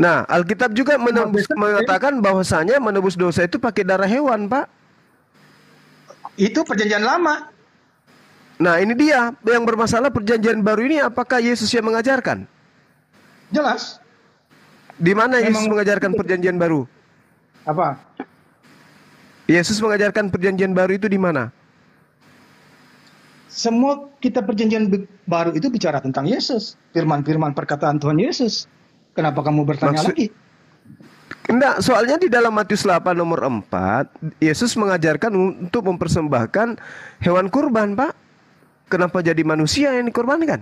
S1: Nah, Alkitab juga mengatakan bahwasanya menebus dosa itu pakai darah hewan, Pak.
S2: Itu perjanjian lama.
S1: Nah, ini dia yang bermasalah perjanjian baru ini apakah Yesus yang mengajarkan?
S2: Jelas.
S1: Di mana Yesus
S2: Memang-
S1: mengajarkan perjanjian baru?
S2: Apa?
S1: Yesus mengajarkan perjanjian baru itu di mana?
S2: Semua kitab perjanjian baru itu bicara tentang Yesus. Firman-firman perkataan Tuhan Yesus. Kenapa kamu bertanya
S1: Maksud-
S2: lagi?
S1: Enggak, soalnya di dalam Matius 8 nomor 4, Yesus mengajarkan untuk mempersembahkan hewan kurban, Pak. Kenapa jadi manusia yang dikorbankan?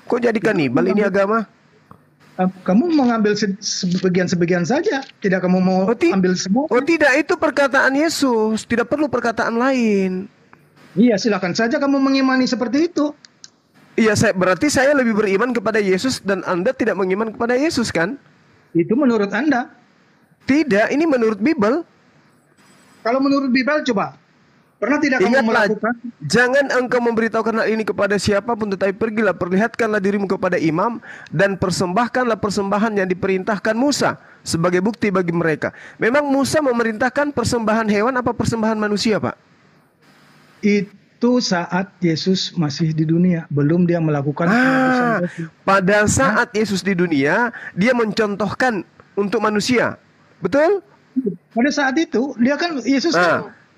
S1: Kok jadi kanibal ini agama?
S2: Kamu mengambil sebagian-sebagian saja. Tidak kamu mau ambil semua.
S1: Oh tidak, itu perkataan Yesus. Tidak perlu perkataan lain.
S2: Iya, silakan saja kamu mengimani seperti itu.
S1: Iya, berarti saya lebih beriman kepada Yesus dan Anda tidak mengiman kepada Yesus kan?
S2: Itu menurut Anda.
S1: Tidak, ini menurut Bible.
S2: Kalau menurut Bible coba. Pernah tidak kamu
S1: Ingatlah,
S2: melakukan?
S1: jangan engkau memberitahukan hal ini kepada siapapun, tetapi pergilah, perlihatkanlah dirimu kepada imam dan persembahkanlah persembahan yang diperintahkan Musa sebagai bukti bagi mereka. Memang Musa memerintahkan persembahan hewan apa persembahan manusia, Pak?
S2: Itu saat Yesus masih di dunia, belum dia melakukan penebusan dosa.
S1: Pada saat Yesus di dunia, dia mencontohkan untuk manusia. Betul?
S2: Pada saat itu, dia kan Yesus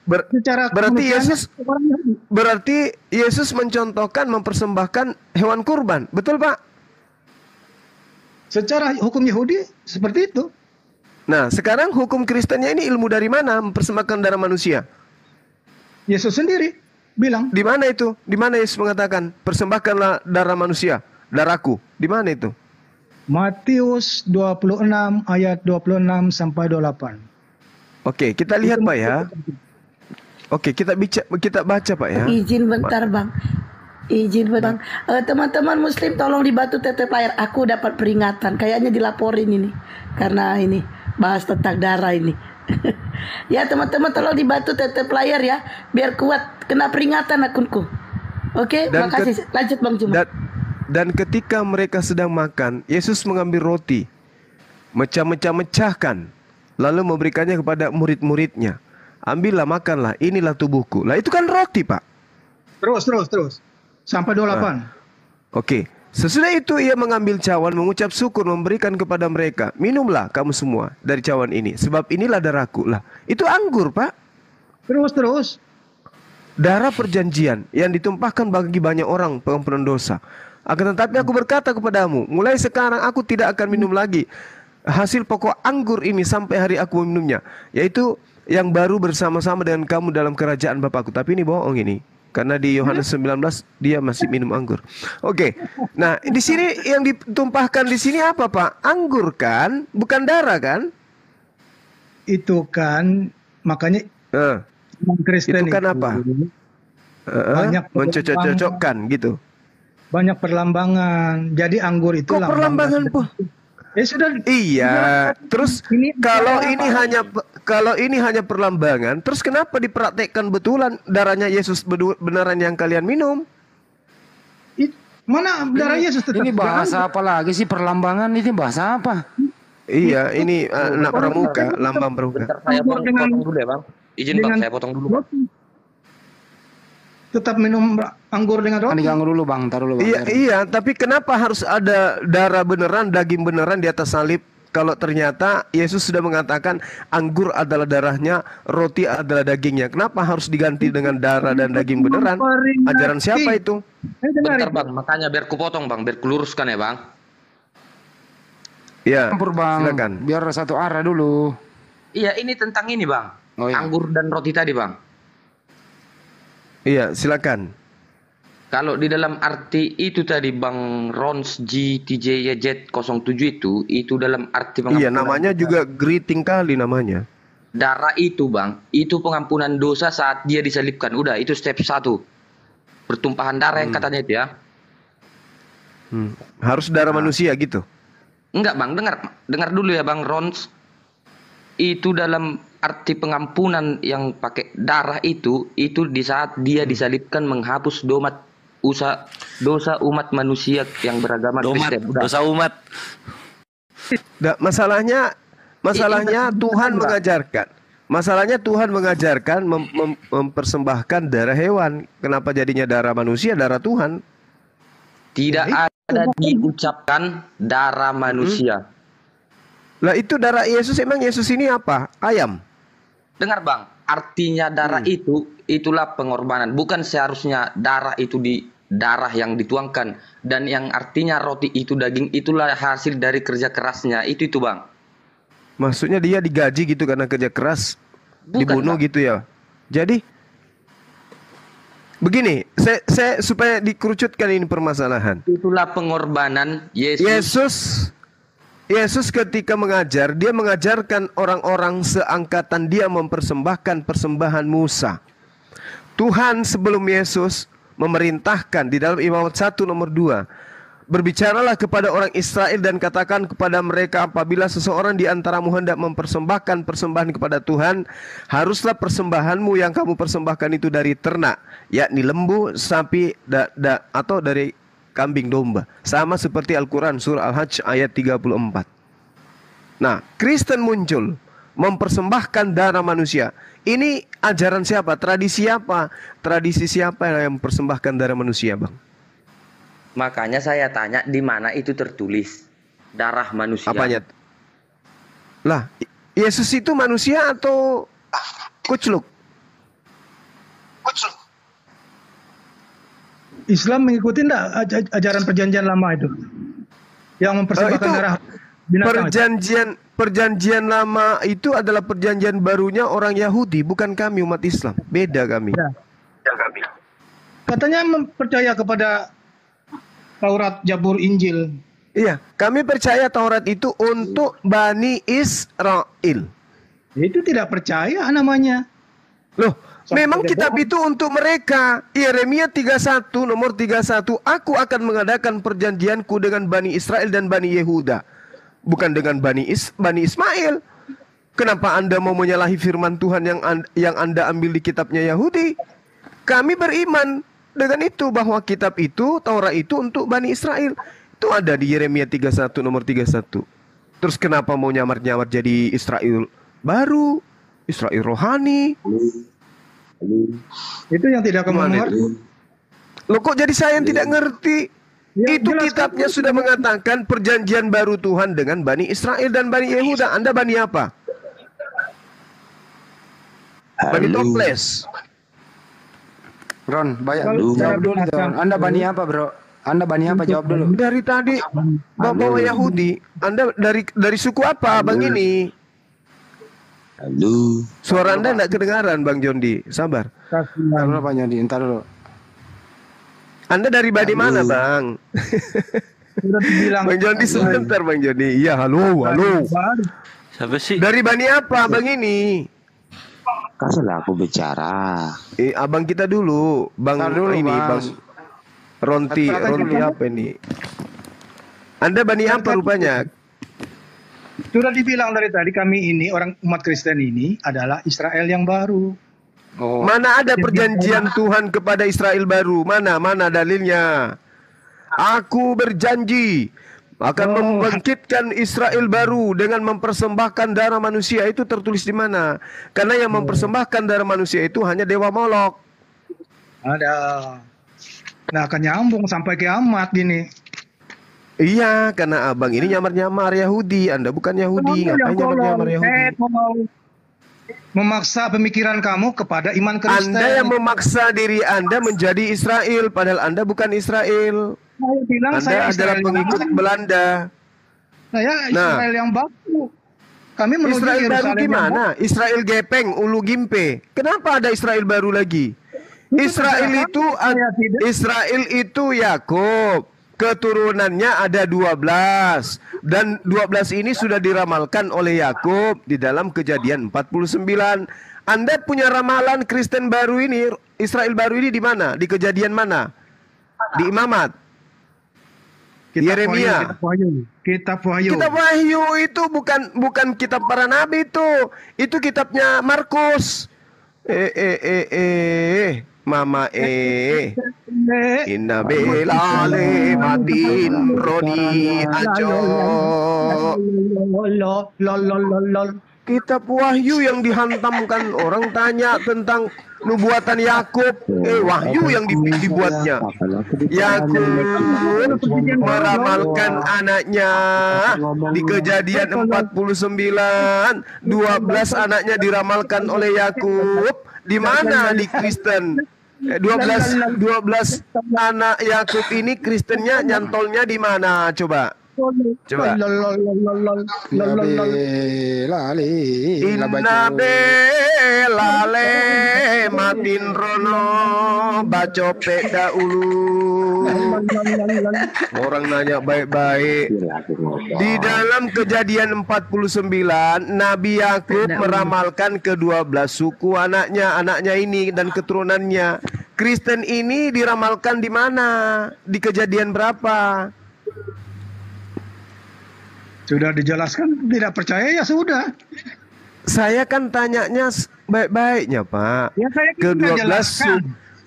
S2: secara
S1: berarti
S2: kemanusiaan
S1: Yesus
S2: orang Yahudi.
S1: berarti Yesus mencontohkan mempersembahkan hewan kurban. Betul, Pak?
S2: Secara hukum Yahudi seperti itu.
S1: Nah, sekarang hukum Kristennya ini ilmu dari mana mempersembahkan darah manusia?
S2: Yesus sendiri bilang,
S1: Di mana itu? Di mana Yesus mengatakan persembahkanlah darah manusia, darahku? Di mana itu?
S2: Matius 26 ayat 26 sampai 28.
S1: Oke, kita lihat Pak ya. Oke, kita baca Pak ya.
S8: Izin bentar Bang. Izin bentar. Teman-teman muslim tolong di Batu Tetep Layar. Aku dapat peringatan. Kayaknya dilaporin ini. Karena ini bahas tentang darah ini. Ya teman-teman tolong di Batu Tetep Layar ya. Biar kuat. Kena peringatan akunku. Oke,
S1: Dan
S8: makasih. Lanjut Bang Juma.
S1: Dan ketika mereka sedang makan, Yesus mengambil roti, mecahkan, lalu memberikannya kepada murid-muridnya. Ambillah, makanlah, inilah tubuhku. Lah itu kan roti, Pak.
S2: Terus. Sampai 28.
S1: Oke. Sesudah itu ia mengambil cawan, mengucap syukur, memberikan kepada mereka. Minumlah kamu semua dari cawan ini, sebab inilah darahku. Lah, itu anggur, Pak.
S2: Terus.
S1: Darah perjanjian yang ditumpahkan bagi banyak orang pengampunan dosa. Akan tetapi aku berkata kepadamu, mulai sekarang aku tidak akan minum lagi hasil pokok anggur ini sampai hari aku meminumnya, yaitu yang baru bersama-sama dengan kamu dalam kerajaan Bapakku. Tapi ini bohong ini. Karena di Yohanes 19 dia masih minum anggur. Oke. Nah, di sini yang ditumpahkan di sini apa, Pak? Anggur kan, bukan darah kan?
S2: Itu kan makanya Kristen
S1: itu kan apa?
S2: Banyak
S1: mencocok-cocokkan gitu.
S2: Banyak perlambangan. Jadi anggur itu
S1: Kok perlambangan, Po?
S2: Sudah.
S1: Iya. Terus kalau ini hanya perlambangan, terus kenapa dipraktekkan betulan darahnya Yesus benaran yang kalian minum?
S2: Mana darah Yesus tetap?
S3: Ini bahasa apa lagi sih perlambangan? Ini bahasa apa?
S1: Iya, ini anak pramuka, lambang pramuka.
S7: Bentar, saya potong dulu ya, Bang. Izin Bang, saya potong dulu, Bang.
S2: Tetap minum anggur dengan roti.
S3: Anggur dulu, Bang. Taruh dulu, Bang.
S1: Iya, tapi kenapa harus ada darah beneran, daging beneran di atas salib? Kalau ternyata Yesus sudah mengatakan anggur adalah darahnya, roti adalah dagingnya. Kenapa harus diganti dengan darah dan daging beneran? Ajaran siapa itu?
S7: Bentar, Bang. Makanya biar kupotong, Bang. Biar kuluruskan ya, Bang.
S1: Ya,
S3: Campur, Bang.
S1: silakan.
S3: Biar satu arah dulu.
S7: Iya, ini tentang ini, Bang.
S3: Oh, iya.
S7: Anggur dan roti tadi, Bang.
S1: Iya, silakan.
S7: Kalau di dalam arti itu tadi Bang Rons GTJZ07 itu dalam arti pengampunan.
S1: Iya, namanya juga greeting kali namanya.
S7: Darah itu, Bang, itu pengampunan dosa saat dia disalibkan. Udah, itu step 1. Pertumpahan darah yang katanya itu ya.
S1: Harus darah manusia gitu.
S7: Enggak, Bang, dengar dulu ya, Bang Rons. Itu dalam arti pengampunan yang pakai darah itu di saat dia disalibkan menghapus dosa umat manusia yang beragama Kristen.
S9: Dosa umat.
S1: Masalahnya Tuhan mengajarkan. Masalahnya Tuhan mengajarkan mempersembahkan darah hewan. Kenapa jadinya darah manusia, darah Tuhan?
S7: Tidak ada diucapkan darah manusia.
S1: Lah itu darah Yesus, emang Yesus ini apa? Ayam?
S7: Dengar, Bang, artinya darah itulah pengorbanan. Bukan seharusnya darah itu darah yang dituangkan. Dan yang artinya roti itu daging, itulah hasil dari kerja kerasnya. Itu Bang.
S1: Maksudnya dia digaji gitu karena kerja keras,
S7: Bukan,
S1: dibunuh
S7: Bang.
S1: gitu ya. Jadi begini, saya supaya dikerucutkan ini permasalahan.
S7: Itulah pengorbanan
S1: Yesus ketika mengajar, dia mengajarkan orang-orang seangkatan dia mempersembahkan persembahan Musa. Tuhan sebelum Yesus memerintahkan di dalam Imamat 1 nomor 2. Berbicaralah kepada orang Israel dan katakan kepada mereka, apabila seseorang di antaramu hendak mempersembahkan persembahan kepada Tuhan, haruslah persembahanmu yang kamu persembahkan itu dari ternak, yakni lembu, sapi, atau dari kambing domba. Sama seperti Al-Quran surah Al-Hajj ayat 34. Nah, Kristen muncul mempersembahkan darah manusia. Ini ajaran siapa? Tradisi apa? Tradisi siapa yang mempersembahkan darah manusia, Bang?
S7: Makanya saya tanya di mana itu tertulis darah manusia.
S1: Apanya? Lah, Yesus itu manusia atau kucluk?
S2: Islam mengikuti enggak ajaran perjanjian lama itu? Yang mempersembahkan darah binatang.
S1: Perjanjian lama itu adalah perjanjian barunya orang Yahudi, bukan kami umat Islam. Beda kami.
S2: Ya. Katanya percaya kepada Taurat, Zabur, Injil.
S1: Iya, kami percaya Taurat itu untuk Bani Israel.
S2: Itu tidak percaya namanya.
S1: Loh, memang kitab itu untuk mereka. Yeremia 31 nomor 31, aku akan mengadakan perjanjianku dengan Bani Israel dan Bani Yehuda, bukan dengan Bani Ismail. Kenapa Anda mau menyalahi firman Tuhan yang Anda ambil di kitabnya Yahudi? Kami beriman dengan itu, bahwa kitab itu, Taurat itu untuk Bani Israel. Itu ada di Yeremia 31 nomor 31. Terus kenapa mau nyamar-nyamar jadi Israel baru, Israel rohani?
S2: Itu yang tidak kamu
S1: Gimana
S2: mengerti.
S1: itu? Loh kok jadi saya yang tidak ngerti?
S2: Ya,
S1: Itu
S2: jelaskan
S1: kitabnya
S2: dulu.
S1: sudah mengatakan perjanjian baru Tuhan dengan Bani Israel dan Bani Yehuda. Anda Bani apa? Bani Toples.
S3: Ron, banyak
S2: Kalau
S3: jawab dulu
S2: secara
S3: Ron. Anda Bani apa, Bro? Anda Bani apa? Jawab dulu.
S1: Dari tadi bawa Yahudi. Anda dari suku apa Bang ini?
S9: Halo.
S1: Suara Anda tidak kedengaran Bang Jondi. Sabar.
S3: Entar dulu Pak Nyadi, entar dulu.
S1: Anda dari Bani mana Bang?
S2: Sudah dibilang
S1: Bang Jondi sebentar Bang Jondi. Iya halo.
S9: Siapa sih?
S1: Dari Bani apa Bang ini?
S9: Kasihlah aku bicara.
S1: Abang kita dulu, Bang
S3: Bentar dulu,
S1: ini,
S3: Bang.
S1: Bang Ronti apa ini? Anda Bani apa rupanya?
S2: Sudah dibilang dari tadi, kami ini orang umat Kristen ini adalah Israel yang baru.
S3: Oh,
S1: Mana ada perjanjian Tuhan kepada Israel baru? Mana dalilnya? Aku berjanji akan membangkitkan Israel baru dengan mempersembahkan darah manusia. Itu tertulis di mana? Karena yang mempersembahkan darah manusia itu hanya dewa Molok.
S2: Ada. Nah, akan nyambung sampai kiamat gini.
S1: Iya, karena abang ini nyamar-nyamar Yahudi. Anda bukan Yahudi. Ngapain nyamar-nyamar Yahudi?
S2: Memaksa pemikiran kamu kepada iman Kristen.
S1: Anda yang memaksa diri Anda menjadi Israel, padahal Anda bukan Israel.
S2: Saya bilang
S1: Anda
S2: saya
S1: adalah
S2: Israel
S1: pengikut
S2: yang baru.
S1: Belanda.
S2: Saya Israel yang baru. Kami menuju
S1: Israel baru
S2: Yerusalem yang
S1: gimana? Israel gepeng, ulu gimpe. Kenapa ada Israel baru lagi? Israel itu Israel itu Yakub. Keturunannya ada 12 dan 12 ini sudah diramalkan oleh Yakub di dalam Kejadian 49. Anda punya ramalan Kristen baru ini, Israel baru ini di mana? Di Kejadian mana? Di Imamat. Yeremia.
S2: Kitab Wahyu.
S1: Kitab Wahyu itu bukan kitab para nabi itu. Itu kitabnya Markus. Mama Inna belale matin rodi ajo. Kitab Wahyu yang dihantamkan, orang tanya tentang nubuatan Yakub, Wahyu yang dibuatnya. Yakub meramalkan anaknya di Kejadian 49, 12 anaknya diramalkan oleh Yakub. Di mana di Kristen? 12 anak Yakub ini Kristennya nyantolnya di mana? Coba. Inna belale matin rono bacopek dahulu. Orang nanya baik-baik. Di dalam Kejadian 49, Nabi Yakub meramalkan ke-12 suku anaknya ini dan keturunannya. Kristen ini diramalkan di mana? Di Kejadian berapa?
S2: Sudah dijelaskan, tidak percaya ya sudah.
S1: Saya kan tanyanya baik-baiknya, Pak.
S2: Ya, saya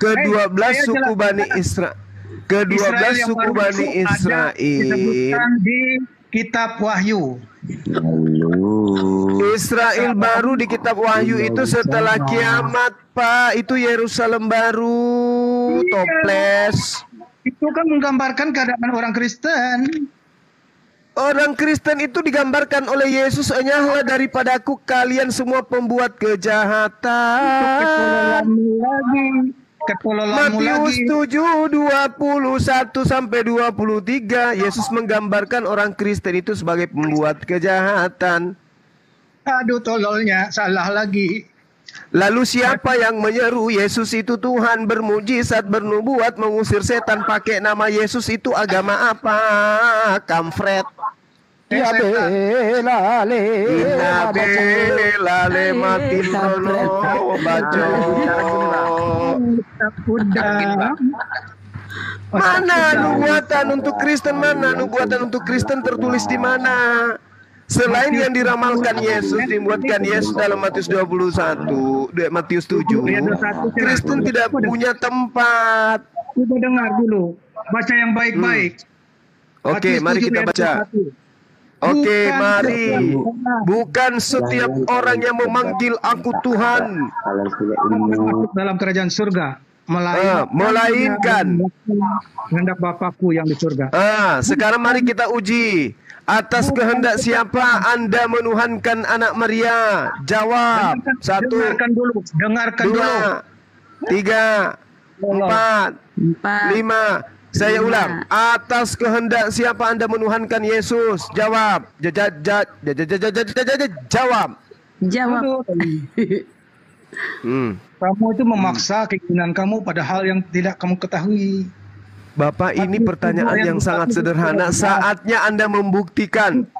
S1: Ke-12 suku Bani Israel. Ke-12 suku Bani Israel.
S2: Disebutkan di Kitab Wahyu.
S1: Israel baru di Kitab Wahyu itu setelah kiamat, Pak. Itu Yerusalem baru, toples.
S2: Itu kan menggambarkan keadaan orang Kristen.
S1: Orang Kristen itu digambarkan oleh Yesus, enyahlah daripadaku kalian semua pembuat kejahatan. Matius 7:21 sampai 23. Yesus menggambarkan orang Kristen itu sebagai pembuat kejahatan.
S2: Aduh, tololnya salah lagi.
S1: Lalu siapa yang menyeru Yesus itu Tuhan, bermujizat, bernubuat, mengusir setan pakai nama Yesus, itu agama apa? Kampret.
S3: ya belale.
S1: Inna belale matin rono baco. Mana nubuatan untuk Kristen? Mana nubuatan untuk Kristen tertulis di mana? Selain yang diramalkan Yesus, dibuatkan Yesus dalam Matius 21, Matius 7. Kristen tidak punya tempat.
S2: Coba dengar dulu. Baca yang baik-baik.
S1: Oke,
S2: Matius
S1: mari
S2: 7
S1: kita
S2: ayat
S1: baca.
S2: 21.
S1: Oke,
S2: Bukan
S1: mari.
S2: setiap orang
S1: Bukan setiap orang yang memanggil aku Tuhan.
S9: Kalau tidak
S2: masuk dalam kerajaan surga,
S1: Melainkan.
S2: kehendak Bapakku yang di surga.
S1: Sekarang mari kita uji. Atas kehendak siapa Anda menuhankan anak Maria? Jawab. 1,
S2: Dengarkan dulu, dengarkan dulu.
S1: 2, 3, 4, 5. Saya ulang. Atas kehendak siapa Anda menuhankan Yesus? Jawab. Jawab.
S6: Jawab.
S2: Kamu itu memaksa keinginan kamu pada hal yang tidak kamu ketahui.
S1: Bapak, ini pertanyaan yang sangat sederhana. Saatnya Anda membuktikan.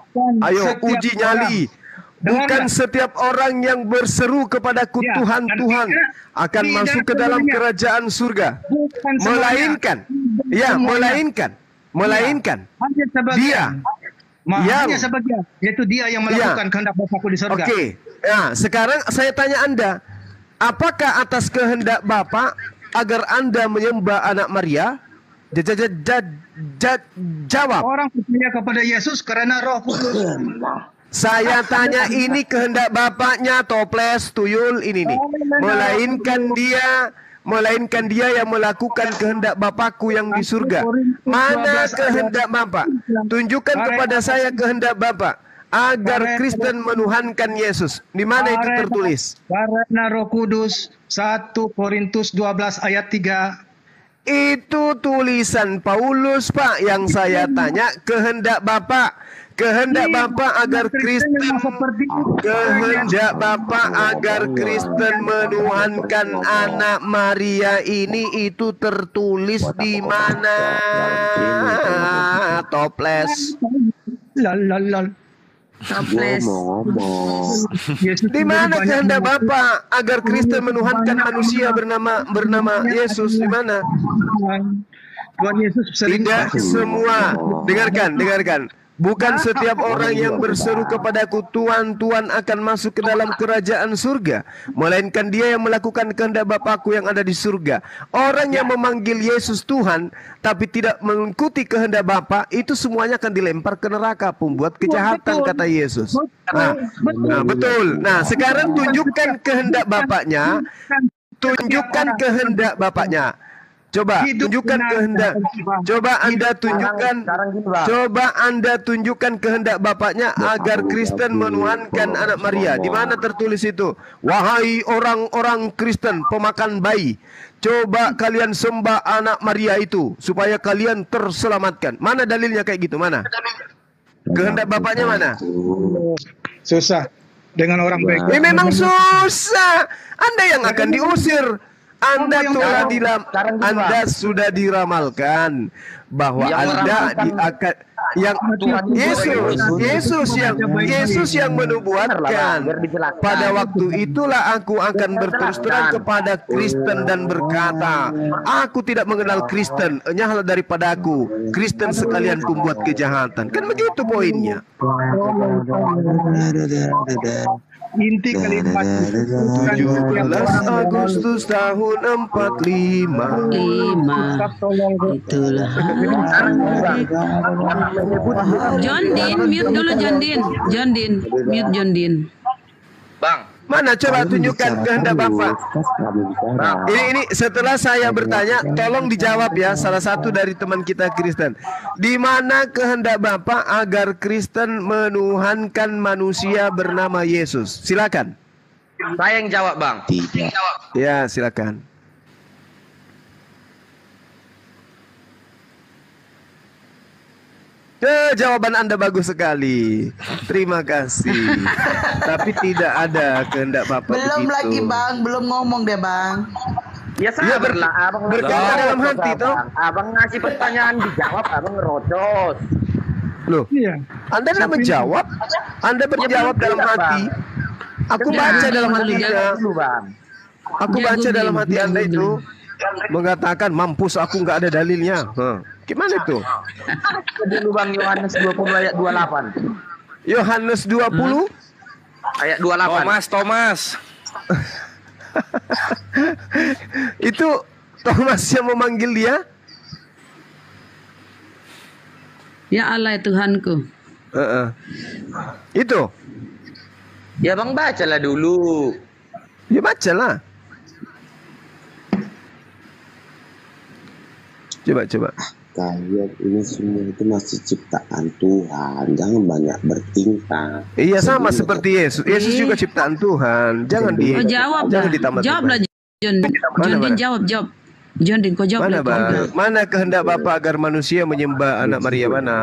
S1: Ayo, uji nyali. Bukan setiap orang yang berseru kepadaku Tuhan, Tuhan akan masuk ke dalam kerajaan surga. Melainkan, melainkan
S2: Hanya sebagian. Hanya sebagian. Yaitu dia yang melakukan kehendak Bapakku di surga.
S1: Oke. Nah, sekarang saya tanya Anda, apakah atas kehendak Bapak agar Anda menyembah anak Maria? Jawab.
S2: Orang percaya kepada Yesus karena Roh Kudus.
S1: Saya tanya, ini kehendak Bapaknya, toples, tuyul, ini nih. Melainkan dia yang melakukan kehendak Bapakku yang di surga. Mana kehendak Bapak? Tunjukkan kepada saya kehendak Bapak agar Kristen menuhankan Yesus. Di mana itu tertulis?
S2: Karena Roh Kudus, 1 Korintus 12 ayat 3.
S1: Itu tulisan Paulus, Pak. Yang saya tanya kehendak Bapak. Kehendak Bapak agar Kristen menuhankan anak Maria ini itu tertulis di mana? Toples.
S6: Toples.
S1: Di mana kehendak Bapak agar Kristen menuhankan manusia bernama Yesus? Di mana?
S2: Tuhan Yesus
S1: tidak semua. Dengarkan. Bukan setiap orang yang berseru kepadaku Tuhan, Tuhan akan masuk ke dalam kerajaan surga. Melainkan dia yang melakukan kehendak Bapakku yang ada di surga. Orang yang memanggil Yesus Tuhan, tapi tidak mengikuti kehendak Bapa, itu semuanya akan dilempar ke neraka, pembuat kejahatan, kata Yesus. Betul. Nah, sekarang tunjukkan kehendak Bapaknya. Tunjukkan kehendak Bapaknya. Coba tunjukkan kehendak. Coba Anda tunjukkan kehendak Bapaknya agar Kristen menuhankan anak Maria. Di mana tertulis itu? Wahai orang-orang Kristen pemakan bayi, coba kalian sembah anak Maria itu supaya kalian terselamatkan. Mana dalilnya kayak gitu? Mana? Kehendak Bapaknya mana?
S2: Susah dengan orang baik.
S1: Ini memang susah. Anda yang akan diusir. Anda sudah diramalkan bahwa Anda akan Yesus yang menubuatkan. Pada waktu itulah aku akan berterus terang kepada Kristen dan berkata, aku tidak mengenal Kristen, enyahlah daripada aku. Kristen sekalian pembuat kejahatan. Kan begitu poinnya.
S2: Inti kalimat
S1: 17 Agustus tahun 45.
S6: Itulah. John Din, mute dulu John Din, mute John Din.
S7: Bang,
S1: mana coba tunjukkan kehendak Bapak. Ini setelah saya bertanya, tolong dijawab ya salah satu dari teman kita Kristen. Di mana kehendak Bapak agar Kristen menuhankan manusia bernama Yesus? Silakan.
S7: Saya yang jawab, Bang.
S1: Ya, silakan. Jawaban Anda bagus sekali. Terima kasih. Tapi tidak ada kehendak Bapak
S8: Belum
S1: begitu.
S8: lagi Bang, belum ngomong deh Bang.
S7: Ya sabarlah, abang
S1: berkata dalam hati toh.
S7: Abang ngasih pertanyaan dijawab, abang ngerocos.
S1: Loh, Anda tidak menjawab. Anda berjawab dalam hati. Aku baca dalam hatinya. Aku baca dalam hati Anda itu mengatakan mampus aku nggak ada dalilnya. Gimana itu?
S7: Dulu Bang, Yohanes 20 ayat 28.
S1: Yohanes 20
S7: ayat 28. Thomas.
S1: Itu Thomas yang memanggil dia.
S6: Ya Allah Tuhanku.
S1: Itu.
S7: Ya bang bacalah dulu.
S1: Ya bacalah. Coba.
S9: Kalian ini semua itu masih ciptaan Tuhan. Jangan banyak bertingkah.
S1: Iya sama seperti Yesus. Yesus juga ciptaan Tuhan. Jangan
S6: Oh, jawab
S1: jangan
S6: lah.
S1: ditambah.
S6: Jawab lah John. John Din jawab. John Din kau jawab.
S1: Mana bang? Mana kehendak Bapa agar manusia menyembah anak Maria mana?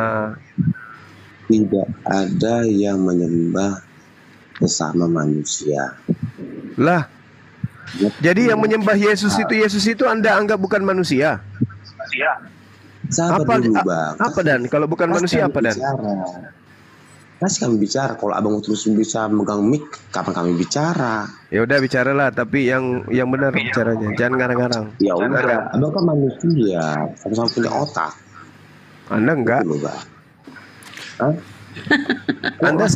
S9: Tidak ada yang menyembah sesama manusia.
S1: Lah. Jadi yang menyembah Yesus itu Anda anggap bukan manusia?
S9: Sabar dulu bang.
S1: Apa dan? Kalau bukan manusia apa dan?
S9: Masih kami bicara. Kalau abang terus bisa megang mic, kapan kami bicara?
S1: Ya udah bicaralah, tapi yang benar bicaranya. Jangan ngarang-ngarang.
S9: Ya udah, abang kan manusia, sama-sama punya otak.
S1: Anda enggak?
S9: Betul, bang. Hah?
S1: Anda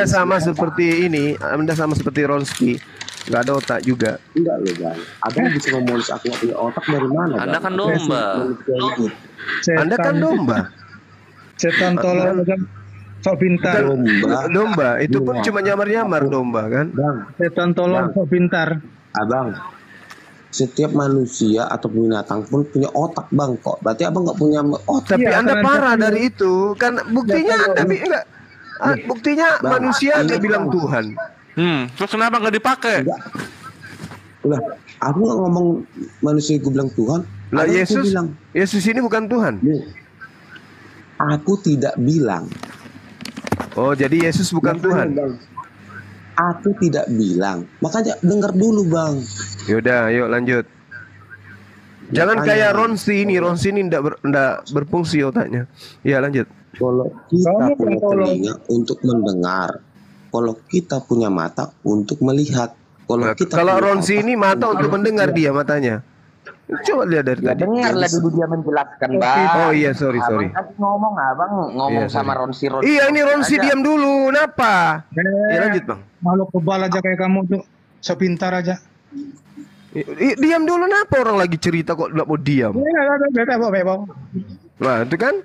S1: sama seperti ini. Anda sama seperti Ronski. Nggak ada otak juga.
S9: Enggak loh bang. Abang bisa ngomong aku nggak punya otak dari mana?
S7: Anda kan domba.
S1: Anda kan domba.
S2: Setan tolol sok pintar.
S1: Domba itu pun cuma nyamar-nyamar domba kan?
S9: Bang.
S2: Setan tolol sok pintar.
S9: Abang, setiap manusia atau binatang pun punya otak bang. Kok berarti abang nggak punya otak?
S1: Tapi Anda parah dari itu. Kan buktinya Anda enggak. Buktinya manusia nggak bilang Tuhan.
S10: Terus kenapa nggak dipakai?
S9: Udah, aku nggak ngomong manusia gue bilang Tuhan.
S1: Lah Yesus ini bukan Tuhan.
S9: Aku tidak bilang.
S1: Oh, jadi Yesus bukan Tuhan.
S9: Bang. Aku tidak bilang. Makanya dengar dulu bang.
S1: Yaudah, yuk lanjut. Jangan kayak Ronsi ini ndak berfungsi otaknya. Ya lanjut.
S9: Kalau kita punya telinga untuk mendengar. Kalau kita punya mata untuk melihat.
S1: Kalau Ronsi ini mata untuk mendengar dia matanya. Coba lihat dari tadi.
S7: Dengarlah dulu dia menjelaskan bang.
S1: Oh iya sorry.
S7: Abang ngomong sama Ronsi.
S1: Iya ini Ronsi diam dulu. Kenapa? Ya lanjut bang.
S2: Malu kebal aja kayak kamu tuh. Sepintar aja.
S1: Diam dulu. Kenapa orang lagi cerita kok nggak mau diam? Nah itu kan.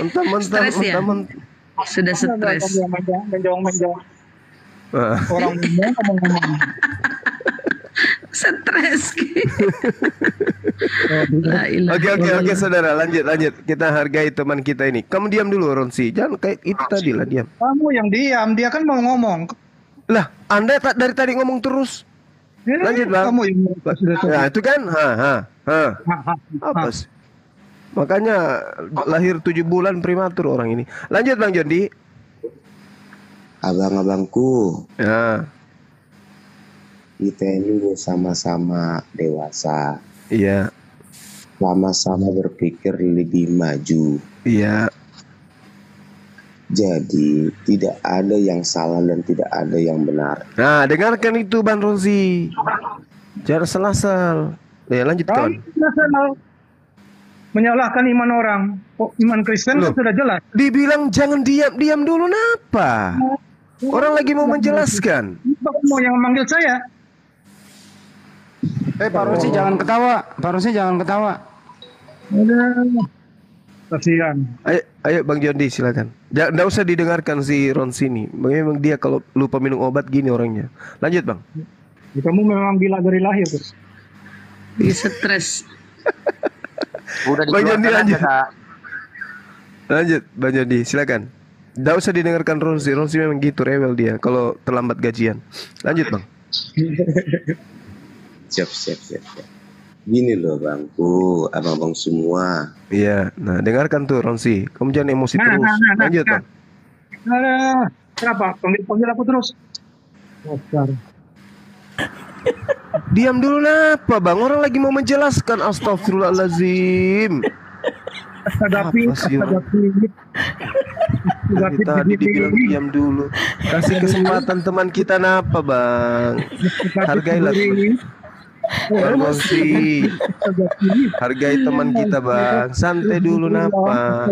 S1: Mentah-mentah.
S6: Sudah stres.
S2: Menjong. Orang ngomong.
S6: Stres.
S1: Oke saudara lanjut. Kita hargai teman kita ini. Kamu diam dulu Ronsi. Jangan kayak itu tadi lah diam.
S2: Kamu yang diam. Dia kan mau ngomong.
S1: Lah Anda dari tadi ngomong terus. Lanjut bang.
S2: Kamu yang
S1: nah itu kan. Apa sih? Makanya lahir 7 bulan prematur orang ini. Lanjut Bang Jondi.
S9: Abang-abangku.
S1: Ya.
S9: Kita ini sama-sama dewasa.
S1: Iya.
S9: Sama-sama berpikir lebih maju.
S1: Iya.
S9: Jadi tidak ada yang salah dan tidak ada yang benar.
S1: Nah dengarkan itu Bang Rozi. Jangan selasal. Ya lanjutkan.
S2: Menyalahkan iman orang. Iman Kristen kan sudah jelas.
S1: Dibilang jangan diam dulu kenapa? Orang lagi mau menjelaskan.
S2: Mau yang memanggil saya.
S3: Pak Rosi jangan ketawa. Pak Rosi jangan ketawa.
S2: Kasihan.
S1: Ayo Bang Jondi silakan. Nggak usah didengarkan si Ronsi ini. Memang dia kalau lupa minum obat gini orangnya. Lanjut Bang.
S2: Kamu memang gila dari lahir tuh.
S6: Stres.
S7: Udah
S1: Bang Jondi lanjut.
S7: Kak.
S1: Lanjut Bang Jondi silakan. Nggak usah didengarkan Ronsi. Ronsi memang gitu rewel dia kalau terlambat gajian. Lanjut Bang.
S9: Siap. Gini loh bangku, abang-abang semua.
S1: Iya, nah dengarkan tuh Ronsi. Kamu jangan emosi terus. Lanjut Bang.
S2: Kenapa? Panggil aku terus.
S1: Diam dulu kenapa Bang? Orang lagi mau menjelaskan. Astagfirullahaladzim.
S2: Hadapi.
S1: Tadi dibilang diam dulu. Kasih kesempatan teman kita napa Bang? Hargailah Bang Ronsi. Hargai teman kita Bang. Santai dulu napa?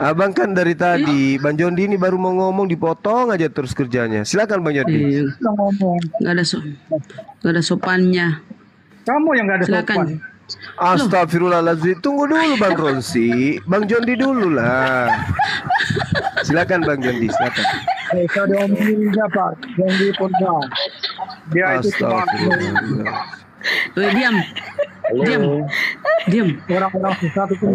S1: Abang kan dari tadi Bang Jondi ini baru mau ngomong dipotong aja terus kerjanya. Silakan Bang Jondi.
S6: Gak ada sopannya.
S2: Kamu yang gak ada
S6: Silakan.
S2: sopan.
S1: Astagfirullahaladzim. Tunggu dulu Bang Ronsi. Bang Jondi dulu lah. Silakan Bang Jondi, silakan.
S2: Saya diomongin siapa? Yang di Pondok. Dia itu cuma
S6: Weh, diam. Diam.
S2: orang-orang susah itu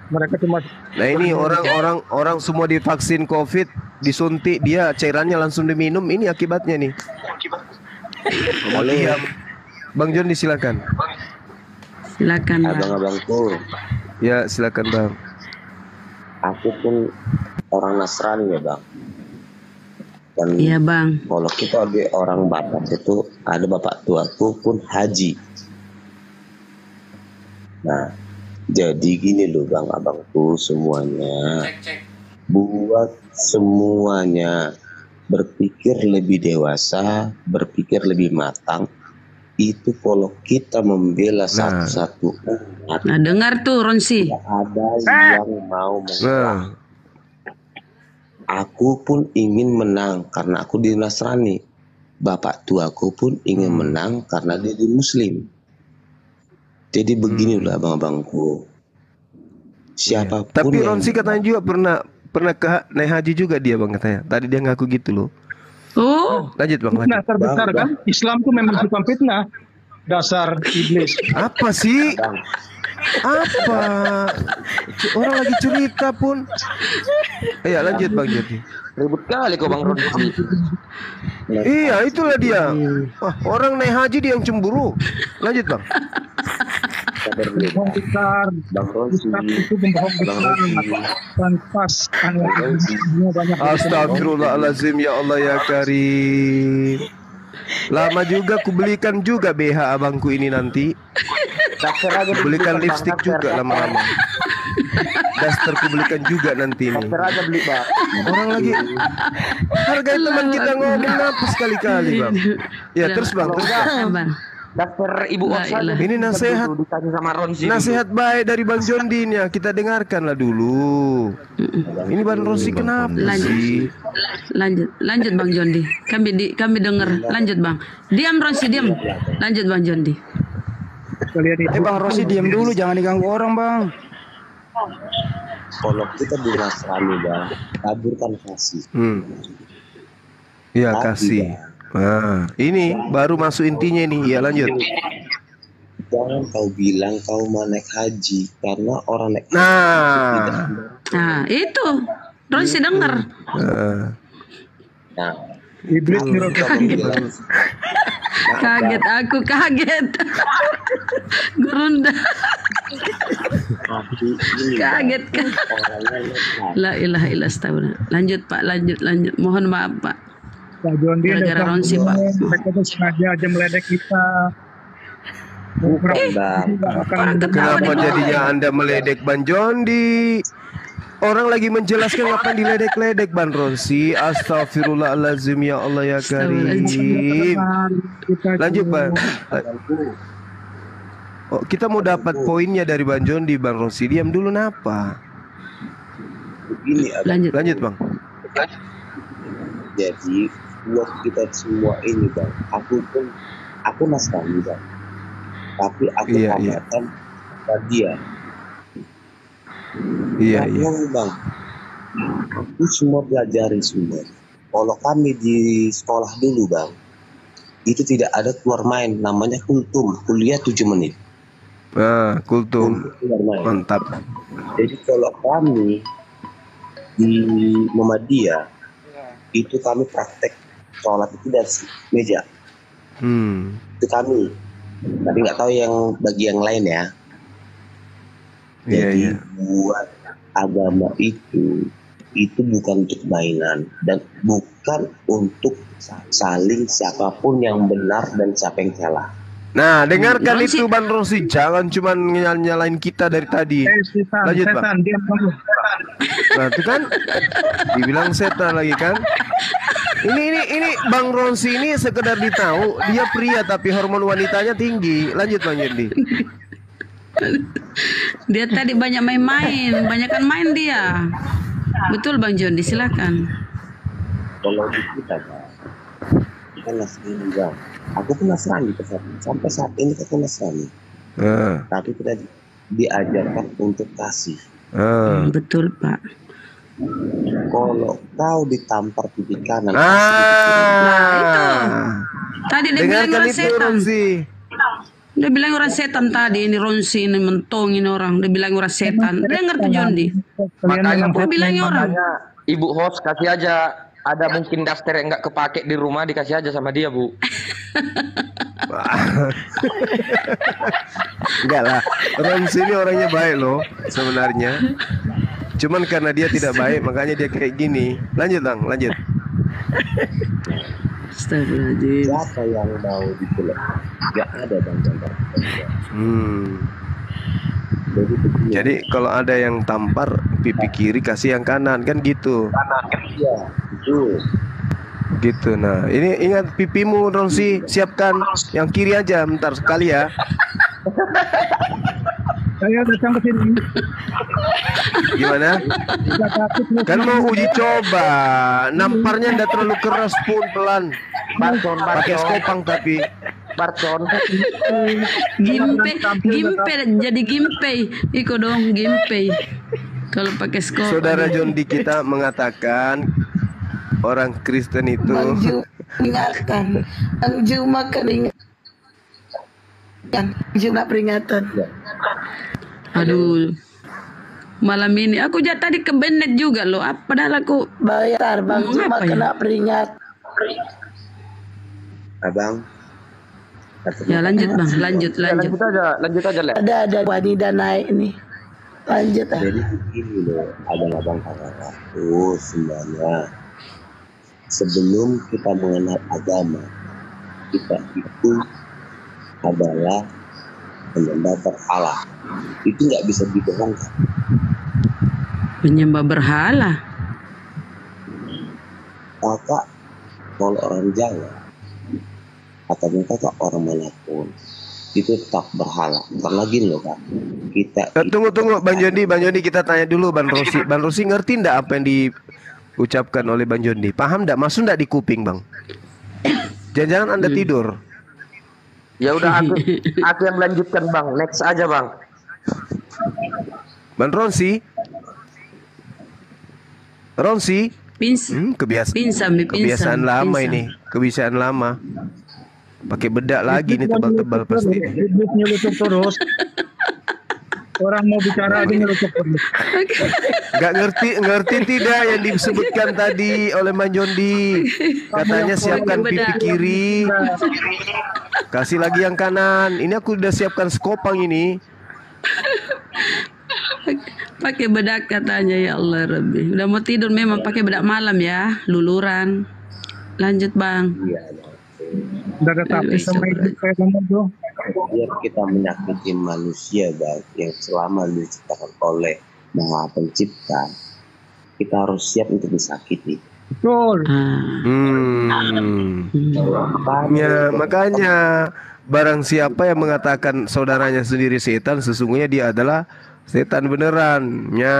S2: mereka cuma.
S1: Nah ini orang semua divaksin COVID, disuntik, dia cairannya langsung diminum. Ini akibatnya nih. Boleh. Bang Jondi silakan.
S6: Silakan, Bang.
S9: Abang-abangku,
S1: Ya silakan Bang.
S9: aku pun orang Nasrani ya Bang. Dan
S6: Iya, Bang.
S9: kalau kita di orang Batak itu ada bapak tuaku pun haji. Nah, jadi gini loh Bang abangku semuanya. Buat semuanya berpikir lebih dewasa, berpikir lebih matang. Itu kalau kita membela satu-satu umat,
S6: Nah, dengar tuh Ronsi.
S9: ada yang mau menang. Aku pun ingin menang karena aku di Nasrani. Bapak tuaku pun ingin menang karena dia di Muslim. Jadi beginilah abang-abangku. Siapapun
S1: Tapi
S9: yang
S1: Ronsi katanya juga pernah ke naik haji juga dia Bang katanya. Tadi dia ngaku gitu loh.
S6: Oh,
S1: Lanjut Bang,
S2: Fitnah
S1: lanjut.
S2: terbesar kan? Islam tuh memang bukan fitnah. Dasar iblis.
S1: Apa sih? Apa? Orang lagi cerita pun. Ya lanjut Bang Jondi.
S7: Ribut kali kau Bang Ronsi.
S1: Iya itulah dia. Orang naik haji dia yang cemburu. Lanjut Bang.
S2: Bohong besar.
S9: Bang Ronsi,
S2: Islam itu bohong besar. Pantas banyak.
S1: Astagfirullahaladzim ya Allah ya Karim. Lama juga ku belikan juga BH abangku ini nanti. Belikan lipstick juga lama-lama. Daster ku belikan juga nanti ini. Orang lagi harga teman kita ngomong apa sekali-kali Bang. Ya terus Bang, terus Bang.
S6: Bang.
S7: Daftar Ibu Oksa
S1: Ini nasihat,
S7: ditanya sama Ronsi.
S1: nasihat baik dari Bang Jondi nih ya. Kita dengarkanlah dulu. Ini Bang Ronsi kenapa sih?
S6: Lanjut Bang Jondi. Kami dengar. Lanjut Bang. Diam Ronsi, diam. Lanjut Bang Jondi.
S3: Bang Rosi diam dulu, jangan diganggu orang Bang.
S9: kalau kita di Nasrani Bang, taburkan kasih.
S1: Iya kasih. Nah, ini baru masuk intinya ini. Ya lanjut.
S9: Jangan kau bilang kau mau naik haji karena orang naik haji
S6: Nah, itu. Ronsi dengar.
S9: Nah,
S2: Iblis
S6: Kaget aku, kaget. Gerunda. Kaget kan. La ilaha illallah, astagfirullah. Lanjut Pak, lanjut. Mohon maaf Pak.
S2: Pak Jondi
S6: Gara-gara Ronsi Pak.
S2: mereka tuh sengaja aja meledek kita.
S1: Kenapa jadinya Anda meledek Bang Jondi? Orang lagi menjelaskan apa diledek-ledek Bang Ronsi. Astagfirullahaladzim ya Allah ya Karim. Lanjut Bang. Oh, kita mau dapat poinnya dari Bang Jondi, Bang Ronsi. Diam dulu napa?
S9: begini
S6: Lanjut.
S1: Lanjut Bang.
S9: jadi buat kita semua ini Bang, aku Nasrani Bang, tapi aku paham dia.
S1: Iya.
S9: Bang, itu semua pelajari semua. Kalau kami di sekolah dulu Bang, itu tidak ada keluar main, namanya kultum, kuliah 7 menit.
S1: Kultum. Mantap.
S9: Jadi kalau kami di Muhammadiyah itu kami praktek sholat itu dari meja. Itu kami. Tapi nggak tahu yang bagi yang lain ya. Jadi buat agama itu bukan untuk mainan dan bukan untuk saling siapapun yang benar dan siapa yang salah.
S1: Nah, dengarkan itu Bang Ronsi, jangan cuma nyalain kita dari tadi. Lanjut Bang. Nah, itu kan dibilang setan lagi kan? Ini Bang Ronsi ini sekedar ditahu dia pria tapi hormon wanitanya tinggi. Lanjut Bang Jondi.
S6: Dia tadi banyak banyakkan main dia. Betul Bang Jondi, silakan.
S9: Kalau di kita Nasrani Bang, aku pun Nasrani sampai saat ini aku Nasrani. Tapi kita diajarkan untuk kasih.
S6: Betul Pak.
S9: Kalau kau ditampar pipi kanan,
S6: Nah itu tadi dia bilang
S1: Dengarkan
S6: orang
S1: itu
S6: setan.
S1: Ronsi.
S6: Dia bilang orang setan tadi, ini Ronsi ini mentong ini orang. Dia bilang orang setan. Dengar tuh Jondi.
S7: Makanya
S6: Aku bilangnya orang.
S7: makanya ibu host kasih aja, ada mungkin daftar yang nggak kepake di rumah, dikasih aja sama dia Bu.
S1: Enggak lah, Ronsi ini orangnya baik loh sebenarnya. Cuman karena dia tidak baik makanya dia kayak gini. Lanjut Bang, lanjut.
S6: Astagfirullahaladzim.
S9: siapa yang mau dipeluk? Gak ada Bang gambar. Jadi begini.
S1: Jadi kalau ada yang tampar pipi kiri kasih yang kanan kan gitu.
S9: Iya, betul.
S1: Gitu. Nah, ini ingat pipimu Ronsi, siapkan yang kiri aja bentar sekali ya.
S2: Saya datang ke sini.
S1: Gimana? Kan mau uji coba. Namparnya enggak terlalu keras pun, pelan. Pakai skopang tapi
S7: Barton.
S6: Gimpe jadi gimpe. Iko dong gimpe. Kalau pakai skop.
S1: Saudara Jondi kita mengatakan orang Kristen itu
S8: Bang Ju peringatan. Bang Ju makan Jumat peringatan.
S6: Aduh. Malam ini aku tadi ke Bennett juga loh. Padahal aku
S8: Bayar Bang
S6: Ngomong
S8: Ju
S6: apa ya?
S8: kena peringat.
S9: Abang.
S6: ya lanjut Bang, lanjut.
S7: Lanjut aja Le.
S8: Ada wanita naik nih. Lanjut ah.
S9: Jadi begini loh, abang-abang kakak-kakakku semuanya. Sebelum kita mengenal agama, kita itu adalah menyembah berhala. Itu nggak bisa dibohongkan.
S6: Menyembah berhala.
S9: Kakak, kalau orang Jawa atau kakak orang manapun itu tetap berhala. Karena gini loh Kak, kita
S1: tunggu Bang Jondi kita tanya dulu Bang Rosi. Bang Rosi ngerti ndak apa yang diucapkan oleh Bang Jondi? Paham ndak? Masuk ndak di kuping Bang? Jangan-jangan Anda tidur.
S7: Ya udah aku yang melanjutkan Bang. Next aja Bang.
S1: Bang Ronsi. Kebiasaan lama ini. Kebiasaan lama. Pakai bedak lagi nih tebal-tebal pasti.
S2: Iblis nyelutup terus. Orang mau bicara aja nyelutup terus.
S1: Gak ngerti tidak yang disebutkan tadi oleh Bang Jondi. Katanya siapkan pipi kiri, kasih lagi yang kanan. Ini aku udah siapkan skopang ini.
S6: Pakai bedak katanya, ya Allah Rabbi. Udah mau tidur memang pakai bedak malam ya, luluran. Lanjut Bang.
S2: Udah ada tapi sama itu saya ngomong tuh.
S9: biar kita menyakiti manusia Bang yang selama diciptakan oleh Maha Pencipta, kita harus siap untuk disakiti.
S2: Betul.
S1: Ya, makanya barang siapa yang mengatakan saudaranya sendiri setan, sesungguhnya dia adalah setan beneran. Ya.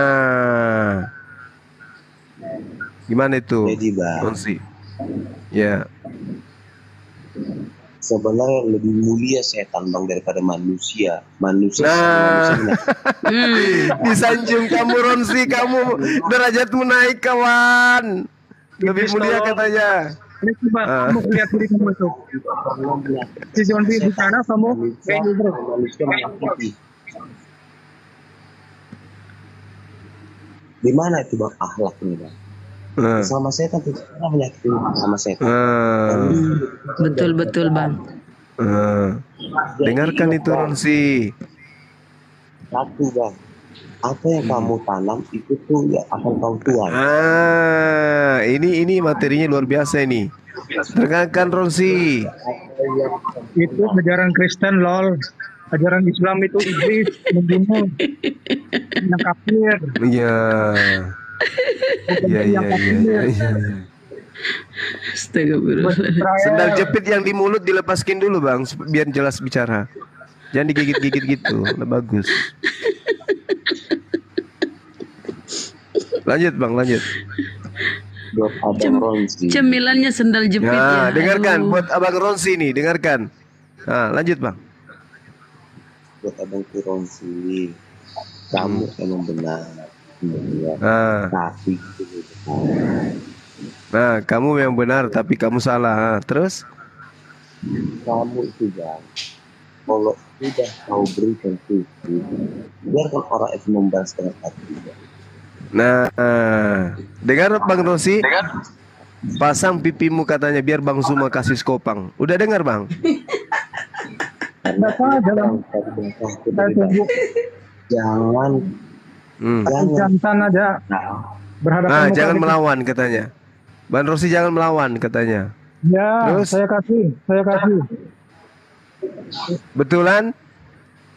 S1: Gimana itu?
S9: Jadi Bang,
S1: ya.
S9: Sebenarnya lebih mulia setan Bang daripada manusia. Manusia
S1: disanjung kamu Ronsi, kamu derajatmu naik kawan. Lebih mulia katanya.
S2: Ini coba kamu lihat diri kamu itu. Si Jondi bicara kamu kayak gitu.
S9: Di mana itu Bang akhlak ini Bang? Sama setan tidak pernah menyakiti sama setan.
S6: Betul Bang.
S1: Dengarkan itu Ronsi.
S9: Satu Bang, apa yang kamu tanam itu tuh ya akan kau tuai.
S1: Ini materinya luar biasa ini. Dengarkan Ronsi.
S2: Itu ajaran Kristen lol. Ajaran Islam itu iblis membunuh yang kafir.
S1: Iya. Iya.
S6: Astagfirullah.
S1: Sendal jepit yang di mulut dilepaskin dulu Bang, biar jelas bicara. Jangan digigit-gigit gitu, udah bagus. Lanjut Bang, lanjut.
S9: Buat Abang Ronsi.
S6: Cemilannya sendal jepit ya.
S1: Dengarkan buat Abang Ronsi nih, dengarkan. Nah, lanjut Bang.
S9: buat Abang Ronsi, kamu emang benar. Ya. Tapi
S1: Nah, kamu yang benar tapi kamu salah. Terus?
S9: kamu itu Bang, kalau sudah kau berikan susu, biarkan orang itu membahas dengan hati.
S1: Nah, dengar Bang Rosi? Pasang pipimu katanya biar Bang Suma kasih skopang. Udah dengar Bang?
S2: Kenapa dalam
S9: Jangan
S2: jantan ada berhadapan muka
S1: jangan
S2: gitu.
S1: melawan katanya. Bang Rosi jangan melawan katanya.
S2: Ya,
S1: Terus?
S2: saya kasih.
S1: Betulan?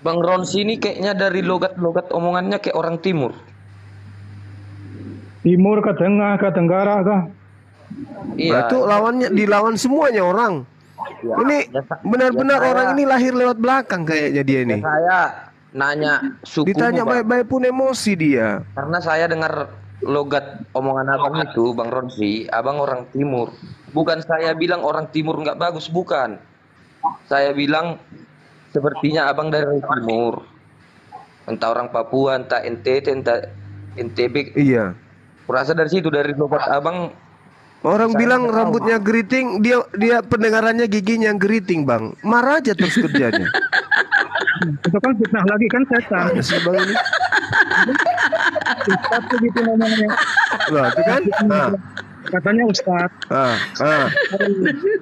S7: Bang Ronsi ini kayaknya dari logat-logat omongannya kayak orang timur.
S2: Timur ke tengah ke tenggara kah?
S7: Iya.
S1: Itu lawannya dilawan semuanya orang. Ini benar-benar orang ini lahir lewat belakang kayaknya dia ini.
S7: Saya nanya suku.
S1: Ditanya baik-baik pun emosi dia.
S7: Karena saya dengar logat omongan abang itu, Bang Ronsi, abang orang timur. Bukan saya bilang orang timur nggak bagus, bukan. Saya bilang sepertinya abang dari timur. Entah orang Papua, entah NTT, entah NTB.
S1: Iya.
S7: Kurasa dari situ, dari logat abang.
S1: Orang bilang rambutnya geriting, dia pendengarannya giginya geriting Bang. Marah aja terus kerjanya.
S2: Itu kan fitnah lagi kan setan.
S1: Ada sih Bang ini.
S2: Ustaz tuh gitu namanya.
S1: Wah, itu kan?
S2: Katanya Ustaz.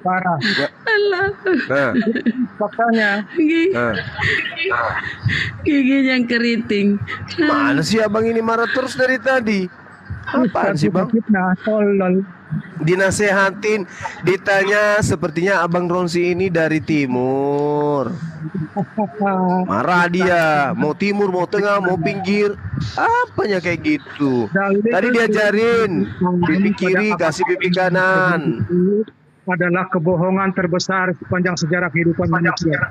S2: Parah. Faktanya.
S6: Giginya yang keriting.
S1: Mana sih abang ini marah terus dari tadi? Apaan sih Bang?
S2: Fitnah, tolol.
S1: Dinasehatin, ditanya sepertinya Abang Ronsi ini dari timur. Marah dia, mau timur, mau tengah, mau pinggir. Apanya kayak gitu? Tadi diajarin, pipi kiri kasih pipi kanan.
S2: Adalah kebohongan terbesar sepanjang sejarah kehidupan manusia.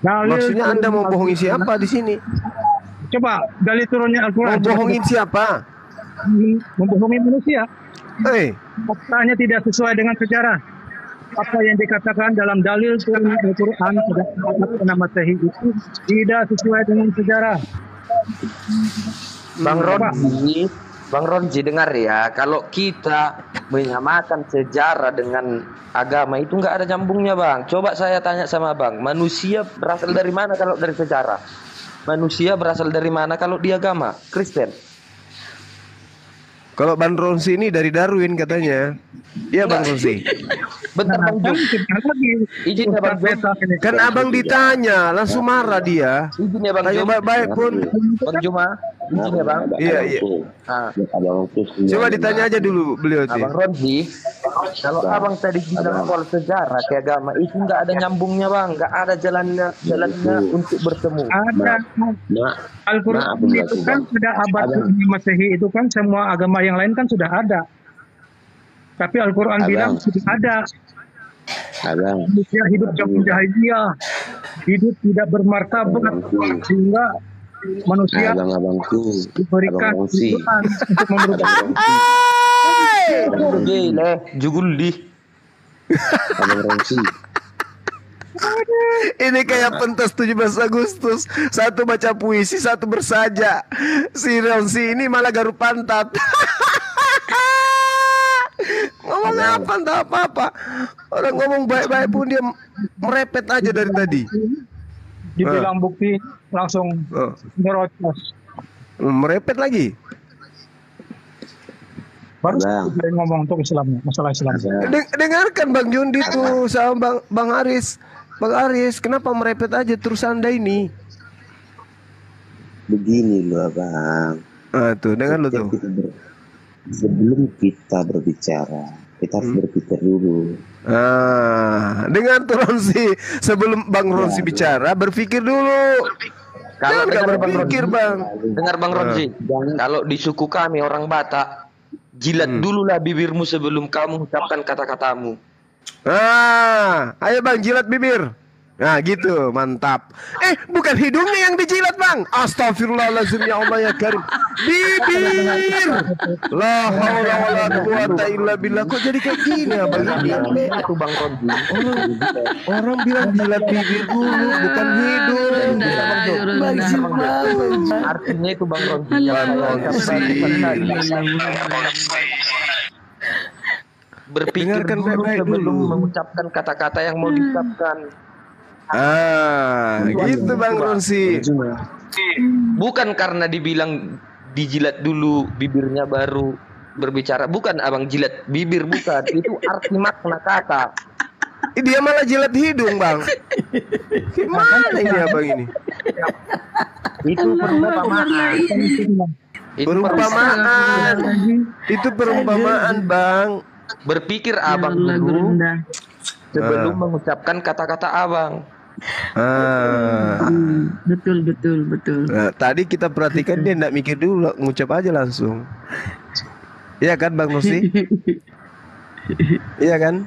S1: Maksudnya Anda mau bohongi siapa di sini?
S2: Coba dalil turunnya Al-Quran.
S1: Mau bohongin siapa?
S2: Membohongi manusia. Faktanya tidak sesuai dengan sejarah. Apa yang dikatakan dalam dalil turunnya Al-Quran pada abad ke-6 Masehi itu tidak sesuai dengan sejarah.
S7: Bang Ronji dengar ya, kalau kita menyamakan sejarah dengan agama itu nggak ada nyambungnya Bang. Coba saya tanya sama Bang, manusia berasal dari mana kalau dari sejarah? Manusia berasal dari mana kalau di agama Kristen?
S1: Kalau Bang Ronsi ini dari Darwin katanya. Iya Bang Ronsi.
S7: Bentar Bang Jum. Izin ya Bang Jum.
S1: Kan abang ditanya, langsung marah dia.
S7: Izin ya Bang
S1: Tanya
S7: Jum.
S1: baik-baik pun.
S7: Bang Juma. Izin ya Bang.
S1: Iya. Coba ditanya aja dulu beliau itu.
S7: Abang Ronji, kalau abang tadi bilang soal sejarah ke agama itu nggak ada nyambungnya Bang, nggak ada jalannya untuk bertemu.
S2: Ada. Al-Quran itu kan pada abad ke-6 Masehi itu kan semua agama yang lain kan sudah ada. Tapi Al-Quran bilang sudah ada. Manusia hidup zaman jahiliyah, hidup tidak bermartabat, sehingga manusia diberikan kehidupan untuk memerubah.
S7: Juguldi.
S1: Ini kayak pentas 17 Agustus. Satu baca puisi, satu bersaja. Si Ronsi ini malah garuk pantat. Ngomong apa entah apa-apa. Orang ngomong baik-baik pun dia merepet aja dari tadi.
S2: Dibilang bukti langsung merocos.
S1: Merepet lagi.
S2: Baru ngomong untuk Islamnya, masalah Islam.
S1: Dengarkan Bang Jundi tuh sama Bang Aris. Bang Aris, kenapa merepet aja terus Anda ini?
S9: Begini loh Bang.
S1: Tuh, dengar lo tuh.
S9: Sebelum kita berbicara, kita harus berpikir dulu.
S1: Dengar tuh Ronsi. Sebelum Bang Ronsi bicara, berpikir dulu.
S7: Kalau dengar
S1: berpikir Bang.
S7: Dengar Bang Ronsi. Kalau di suku kami orang Batak, jilat dululah bibirmu sebelum kamu ucapkan kata-katamu.
S1: Ayo Bang, jilat bibir. Nah gitu, mantap. Bukan hidungnya yang dijilat bang. Astagfirullahaladzim ya Allah ya Karim. Bibir. La haula wala quwata illa billah. Kok jadi kayak gini abang?
S7: Itu Bang Ronji.
S1: Orang bilang jilat bibir dulu, bukan hidung.
S7: Artinya itu Bang Ronji. Berpikir
S1: Dengarkan
S7: dulu
S1: baik-baik
S7: sebelum
S1: dulu.
S7: mengucapkan kata-kata yang mau diucapkan.
S1: Gitu Bang Ronsi.
S7: Bukan karena dibilang dijilat dulu bibirnya baru berbicara. Bukan abang jilat bibir, bukan. Itu arti makna kata.
S1: Dia malah jilat hidung bang. Gimana ini abang ini?
S7: Itu perumpamaan.
S1: Perumpamaan. Itu perumpamaan bang.
S7: Berpikir abang dulu sebelum mengucapkan kata-kata abang.
S6: Betul.
S1: Nah, tadi kita perhatikan dia enggak mikir dulu, ngucap aja langsung. Iya kan Bang Nusi? Iya kan?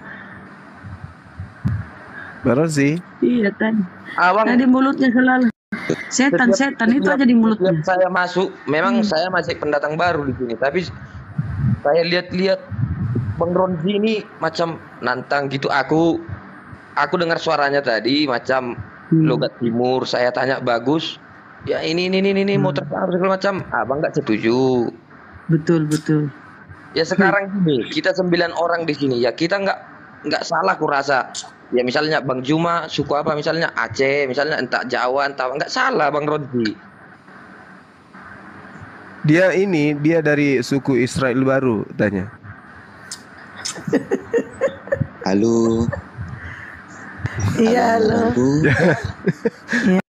S1: Bang Nusi?
S6: Iya tadi.
S7: Abang
S6: Tadi mulutnya selalu setan itu aja di mulutnya.
S7: Setiap saya masuk, memang saya masih pendatang baru di sini, tapi saya lihat-lihat Bang Ronzi ini macam nantang gitu. Aku dengar suaranya tadi macam logat timur. Saya tanya bagus. Ya ini mau terpengaruh segala macam. Abang nggak setuju.
S6: Betul.
S7: Ya sekarang gini, kita 9 orang di sini. Ya kita nggak salah kurasa. Ya misalnya Bang Juma suku apa, misalnya Aceh, misalnya entah Jawa, entah nggak salah Bang Ronzi.
S1: Dia dari suku Israel baru tanya.
S9: Halo.
S8: Iya halo.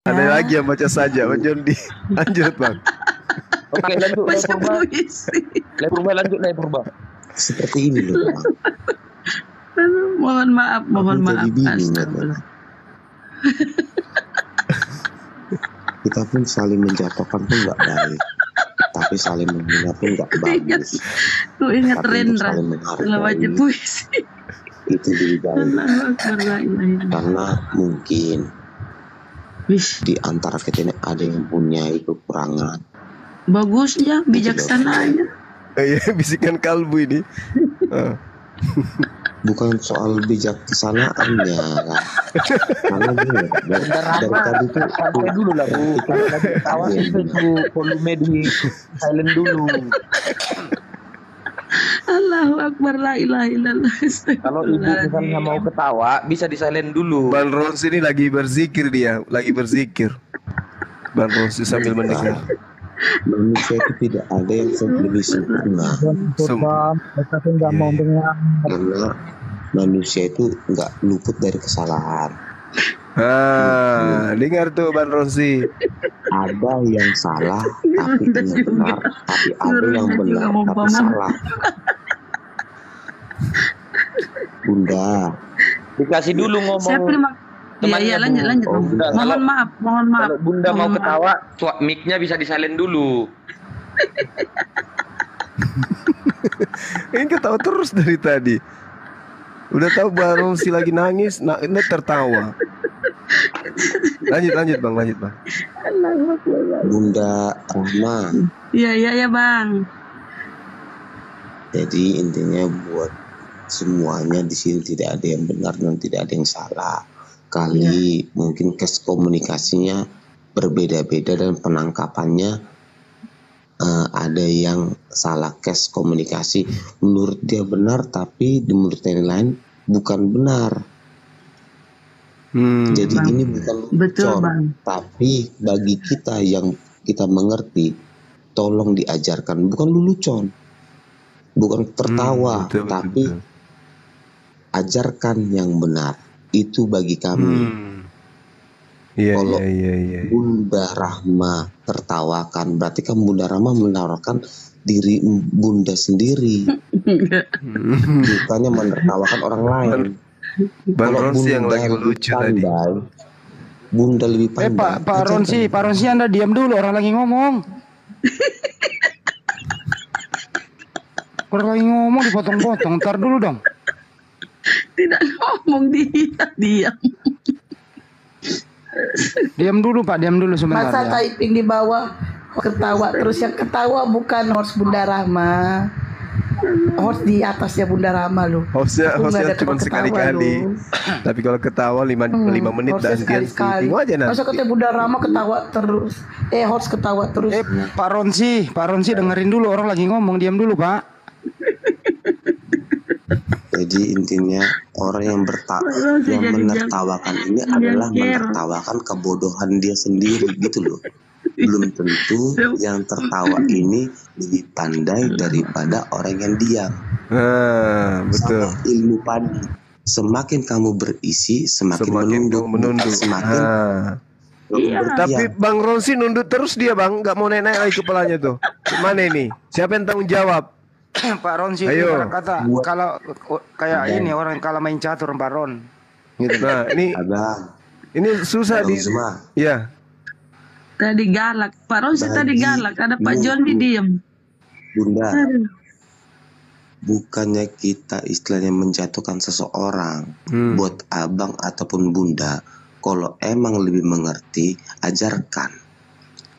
S1: Ada lagi yang baca saja, Bang Jondi. Lanjut Bang.
S7: Oke lanjut. Lanjut Purba.
S9: Seperti ini loh.
S6: Mohon maaf.
S9: Jadi bingung, kita pun saling menjatuhkan pun nggak baik, tapi saling menghina pun nggak bagus.
S6: Tuh ingat
S9: Tapi untuk
S6: Rendra
S9: saling
S6: kalau baca
S9: menghargai
S6: puisi.
S9: itu lebih baik, karena mungkin di antara kita ini ada yang punya kekurangan.
S6: Bagusnya, bijaksananya.
S1: Iya, bisikan kalbu ini.
S9: Bukan soal bijaksanaannya kan. Karena gini, dari tadi tuh
S7: Santai dulu lah Bu. Kalau lagi ketawa itu volume di silent dulu.
S6: Allahu Akbar, la ilaha illallah.
S7: Kalau ibu misalnya mau ketawa bisa di silent dulu.
S1: Bang Ronsi ini lagi berzikir dia, Bang Ronsi sambil mendengar.
S9: manusia itu tidak ada yang lebih sempurna.
S2: Tapi nggak mau dengar.
S9: Karena manusia itu nggak luput dari kesalahan.
S1: Dengar tuh Bang Ronsi.
S9: Ada yang salah tapi benar, tapi ada yang benar tapi salah. Bunda,
S7: Dikasih dulu ngomong.
S6: Iya, lanjut. Mohon maaf.
S7: Kalau Bunda mau ketawa, mic-nya bisa di silent dulu.
S1: Ini ketawa terus dari tadi. Udah tahu Bang Ronsi lagi nangis, tertawa. Lanjut Bang.
S9: Bunda Rahma.
S6: Iya Bang.
S9: Jadi intinya buat semuanya di sini tidak ada yang benar dan tidak ada yang salah. Kali mungkin case komunikasinya berbeda-beda dan penangkapannya ada yang salah case komunikasi. Menurut dia benar tapi menurut yang lain bukan benar. Jadi
S6: Bang.
S9: ini bukan
S6: Betul,
S9: lelucon,
S6: Bang.
S9: tapi bagi kita yang kita mengerti, tolong diajarkan, bukan lelucon, bukan tertawa,
S1: betul,
S9: tapi
S1: betul.
S9: Ajarkan yang benar. Itu bagi kami. Kalau Bunda Rahma tertawakan, berarti kan Bunda Rahma menawarkan diri Bunda sendiri, bukannya menertawakan orang lain.
S1: Bang Ronsi yang lagi lucu tadi.
S9: Bunda lebih pandai.
S3: Pak Ronsi Anda diam dulu, orang lagi ngomong. Orang lagi ngomong dipotong-potong, ntar dulu dong.
S6: Tidak ngomong, dia diam.
S3: Diam dulu Pak, diam dulu sebentar
S8: Masa
S3: ya.
S8: typing di bawah ketawa terus, yang ketawa bukan host Bunda Rahma. Host di atasnya Bunda Rahma loh.
S1: Hostnya
S8: Aku nggak ada
S1: cuma
S8: tempat ketawa
S1: sekali-kali.
S8: loh.
S1: Tapi kalau ketawa 5 menit
S8: Hostnya
S1: dan ganti.
S8: sekali-sekali.
S1: Tengok aja nanti.
S8: Masa katanya Bunda Rahma ketawa terus. Host ketawa terus.
S3: Pak Ronsi dengerin dulu, orang lagi ngomong, diam dulu Pak.
S9: Jadi intinya orang yang yang menertawakan ini adalah menertawakan kebodohan dia sendiri gitu loh. Belum tentu yang tertawa ini lebih pandai daripada orang yang diam.
S1: Betul.
S9: Sama ilmu padi. Semakin kamu berisi, semakin menunduk. Semakin
S1: Tapi Bang Ronsi nunduk terus dia Bang, nggak mau naik lagi kepalanya tuh. Gimana ini? Siapa yang tanggung jawab?
S3: Pak Ronsi itu
S1: Ayo.
S3: kata kalau kayak ini orang kalau main catur Pak Ron.
S1: Gitu. Nah, ini susah di. Ya.
S6: Tadi galak, Pak Ronsi tadi galak, ada Pak Jondi diem.
S9: Bunda, bukannya kita istilahnya menjatuhkan seseorang. Buat abang ataupun bunda, kalau emang lebih mengerti, ajarkan.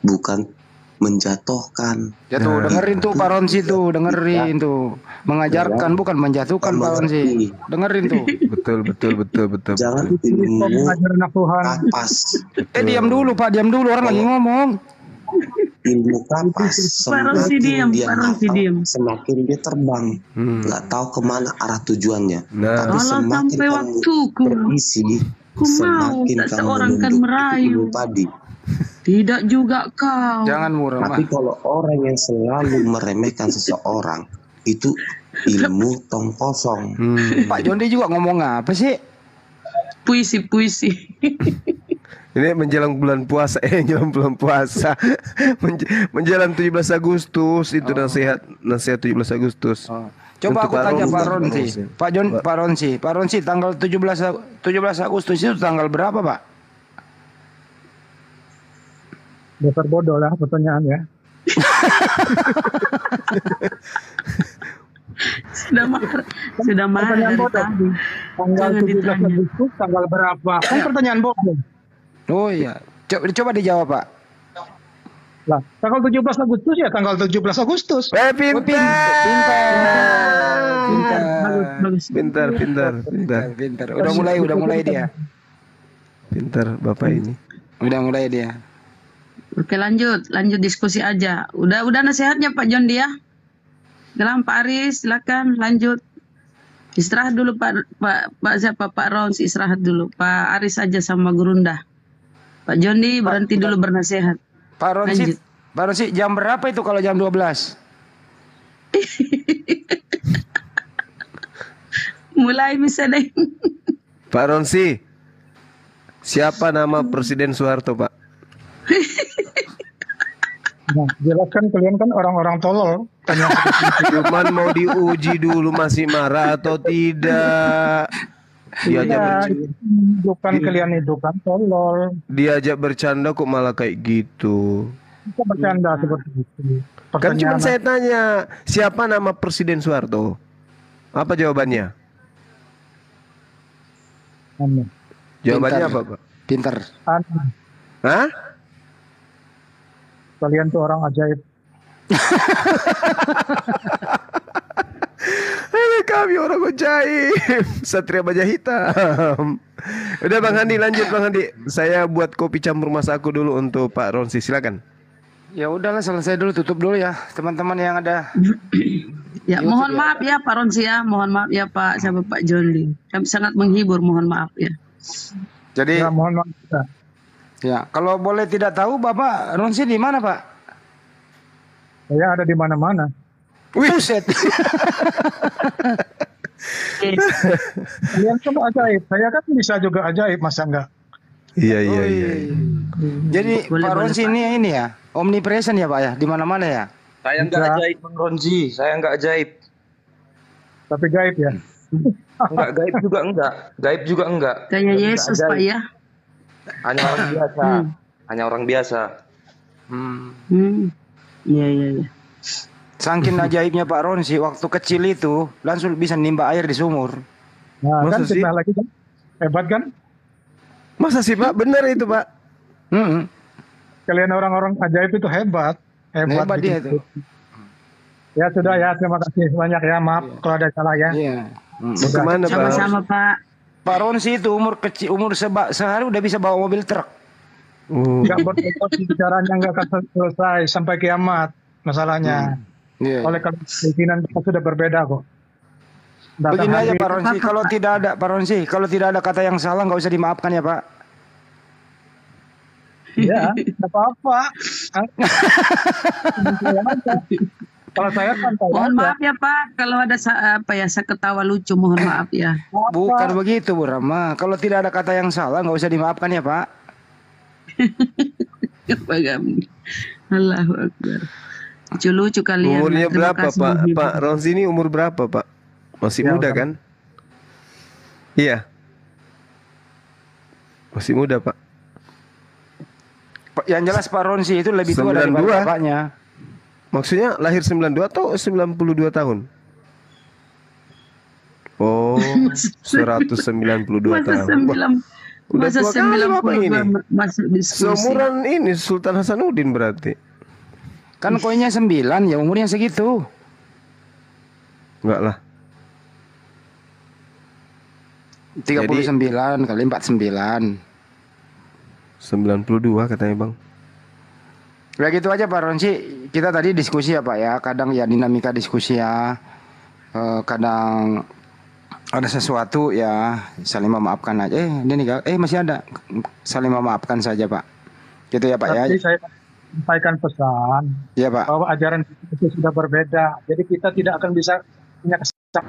S9: Bukan menjatuhkan.
S3: Ya tuh dengerin tuh Pak Ronsi tuh, dengerin tuh. Mengajarkan bukan menjatuhkan Pak Ronsi. Dengerin tuh.
S1: Betul.
S9: Jangan ilmu kapas.
S3: Diam dulu Pak, diam dulu, orang lagi ngomong.
S9: Ilmu kapas
S6: Ronsi diam, Pak Ronsi diam.
S9: semakin dia terbang, nggak tahu kemana arah tujuannya. Tapi
S6: Kalau
S9: semakin
S6: sampai
S9: kamu
S6: waktuku,
S9: berisi,
S6: ku mau
S9: semakin
S6: tak
S9: kamu
S6: seorang kan
S9: menunduk
S6: merayu.
S9: ilmu padi.
S6: Tidak juga kau.
S3: Jangan murah.
S9: Tapi kalau orang yang selalu meremehkan seseorang, itu ilmu tong kosong.
S3: Pak Jondi juga ngomong apa sih?
S6: Puisi.
S1: Ini menjelang bulan puasa, menjelang 17 Agustus itu nasihat 17 Agustus.
S3: Coba
S1: Untuk
S3: aku tanya
S1: Ronsi.
S3: Pak Ronsi, tanggal 17 Agustus itu tanggal berapa Pak?
S2: Dasar bodoh lah pertanyaannya.
S6: Sudah marah
S2: Pertanyaan
S6: dari
S2: bodoh.
S6: tadi.
S2: Tanggal
S6: Jangan
S2: 17
S6: ditanya.
S2: Agustus tanggal berapa? Kan pertanyaan bodoh.
S3: Oh iya, coba dijawab Pak.
S2: Lah, tanggal 17 Agustus ya tanggal 17 Agustus.
S1: Pintar.
S3: Udah mulai dia.
S1: Pintar Bapak ini.
S3: Udah mulai dia.
S6: Oke, lanjut diskusi aja. Udah nasihatnya Pak Jondi ya. Gelam Pak Aris, silakan lanjut. Istirahat dulu Pak Rons, istirahat dulu. Pak Aris aja sama Gurunda. Pak Jondi berhenti dulu bernasihat.
S3: Pak Ronsi, jam berapa itu kalau jam 12?
S6: Mulai misalnya.
S1: Pak Ronsi, siapa nama Presiden Soeharto Pak?
S2: Nah, jelaskan kalian kan orang-orang tolol.
S1: Cuman mau diuji dulu masih marah atau tidak.
S2: Bukan kalian itu kan tolol.
S1: Diajak bercanda kok malah kayak gitu.
S2: Kita bercanda seperti itu.
S1: Kan cuma saya tanya, siapa nama Presiden Soeharto? Apa jawabannya? Jawabannya apa, Pak?
S3: Pinter.
S1: Hah?
S2: Kalian tuh orang ajaib.
S1: Kami orang ajaib. Satria Baja Hitam. Udah Bang Handi, lanjut Bang Handi. Saya buat kopi campur masaku dulu untuk Pak Ronsi, silakan.
S3: Ya udahlah, selesai dulu, tutup dulu ya teman-teman yang ada.
S6: Ya, mohon maaf ya Pak Ronsi ya, mohon maaf ya Pak Jondi. Kami sangat menghibur, mohon maaf ya.
S3: Jadi
S2: Ya, mohon maaf.
S3: ya, kalau boleh tidak tahu Bapak Ronsi di mana Pak?
S2: Saya ada di mana-mana.
S3: Buset.
S2: Kalian kan ajaib. Saya kan bisa juga ajaib, masa enggak?
S1: Iya.
S3: Jadi
S6: Boleh,
S3: Pak Ronsi
S6: boleh,
S3: ini ya, omnipresent ya Pak ya, di mana-mana ya.
S7: Saya nggak ajaib Bang Ronzi, saya nggak ajaib.
S2: Tapi gaib ya.
S7: Enggak, gaib juga enggak. Gaib juga enggak.
S6: Kayak Yesus Pak ya.
S7: Hanya orang biasa. Hanya orang biasa.
S6: Iya.
S3: Saking ajaibnya Pak Ronsi, waktu kecil itu langsung bisa nimba air di sumur.
S2: Nah,
S1: Masa
S2: kan
S1: sih?
S2: kita lagi kan. Hebat kan?
S1: Masa sih Pak? Benar itu Pak?
S3: Mm-mm.
S2: Kalian orang-orang ajaib itu hebat.
S3: Hebat dia
S2: begitu.
S3: itu.
S2: Ya sudah ya, terima kasih banyak ya. Maaf kalau ada salah ya.
S3: Iya.
S1: Mau kemana, Bang?
S6: Sama-sama Pak.
S3: Pak Ronsi itu umur kecil, sehari udah bisa bawa mobil truk.
S2: Nggak bertobat bicaranya nggak akan selesai sampai kiamat masalahnya.
S3: Iya.
S2: Oleh karena keinginan kita sudah berbeda kok. Datang
S3: Begini aja
S2: hari-
S3: Pak Ronsi, kalau tidak ada kata yang salah nggak usah dimaafkan ya Pak.
S2: Ya, nggak apa-apa. Kalau saya santai
S6: Mohon
S2: aja.
S6: maaf ya Pak, kalau ada saya ketawa lucu, mohon maaf ya.
S3: Bukan begitu Bu Rama. Kalau tidak ada kata yang salah nggak usah dimaafkan ya Pak.
S6: Allahu Akbar. Lucu-lucu kalian.
S1: Umurnya
S6: Terima
S1: berapa,
S6: kasih,
S1: Pak?
S6: Ibu.
S1: Pak Ronzi ini umur berapa, Pak? Masih
S2: Ya,
S1: muda
S2: Pak.
S1: kan? Iya. Masih muda, Pak.
S3: Yang jelas Pak Ronsi itu lebih tua dari
S1: 92.
S3: bapaknya.
S1: Maksudnya lahir 92 atau 92 tahun? Oh, 192
S6: Masa
S1: tahun. Wah,
S6: 9
S1: udah
S6: masa
S1: tua kali Bapak ini.
S6: 92 masuk diskusi.
S1: Seumuran ini Sultan Hasanuddin berarti.
S3: Kan koinnya 9, ya umurnya segitu.
S1: Enggak lah.
S3: 39 kali 49.
S1: 92 katanya, Bang.
S3: Ya gitu aja Pak Ronsi. Kita tadi diskusi ya Pak ya. Kadang ya dinamika diskusi ya. Kadang ada sesuatu ya saling memaafkan aja. Ini nih masih ada. Saling memaafkan saja Pak. Gitu ya Pak ya.
S2: Tapi saya sampaikan pesan
S3: Iya Pak.
S2: bahwa ajaran itu sudah berbeda. Jadi kita tidak akan bisa punya kesempatan.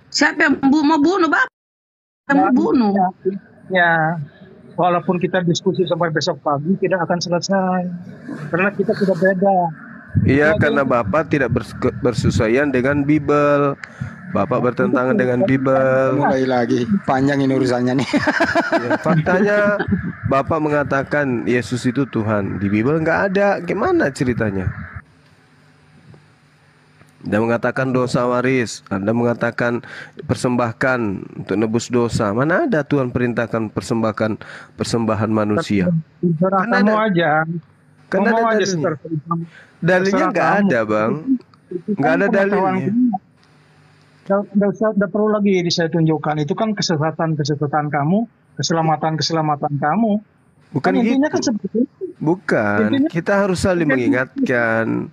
S6: Siapa yang mau bunuh Bapak? Yang mau bunuh.
S2: Ya, walaupun kita diskusi sampai besok pagi tidak akan selesai karena kita sudah beda.
S1: Iya, karena Bapak tidak bersesuaian dengan Bible. Bapak bertentangan dengan Bible.
S3: Mulai lagi panjang ini urusannya nih.
S1: Ya, faktanya Bapak mengatakan Yesus itu Tuhan. Di Bible nggak ada. Gimana ceritanya? Anda mengatakan dosa waris, Anda mengatakan persembahkan untuk nebus dosa. Mana ada Tuhan perintahkan persembahan manusia?
S2: Terserah
S1: Kan
S2: kamu
S1: ada.
S2: aja.
S1: Kan
S2: Ngomong
S1: ada
S2: aja,
S1: dalilnya.
S2: Sister.
S1: Dalilnya
S2: Terserah
S1: nggak
S2: kamu.
S1: ada, Bang.
S2: Itu
S1: Nggak ada
S2: pengetahuan
S1: dalilnya.
S2: kita. Nggak perlu lagi saya tunjukkan. Itu kan kesesatan kamu, keselamatan kamu.
S1: Bukan
S2: Kan intinya
S1: gitu.
S2: kan seperti itu.
S1: Bukan,
S2: Intinya-
S1: kita harus saling mengingatkan.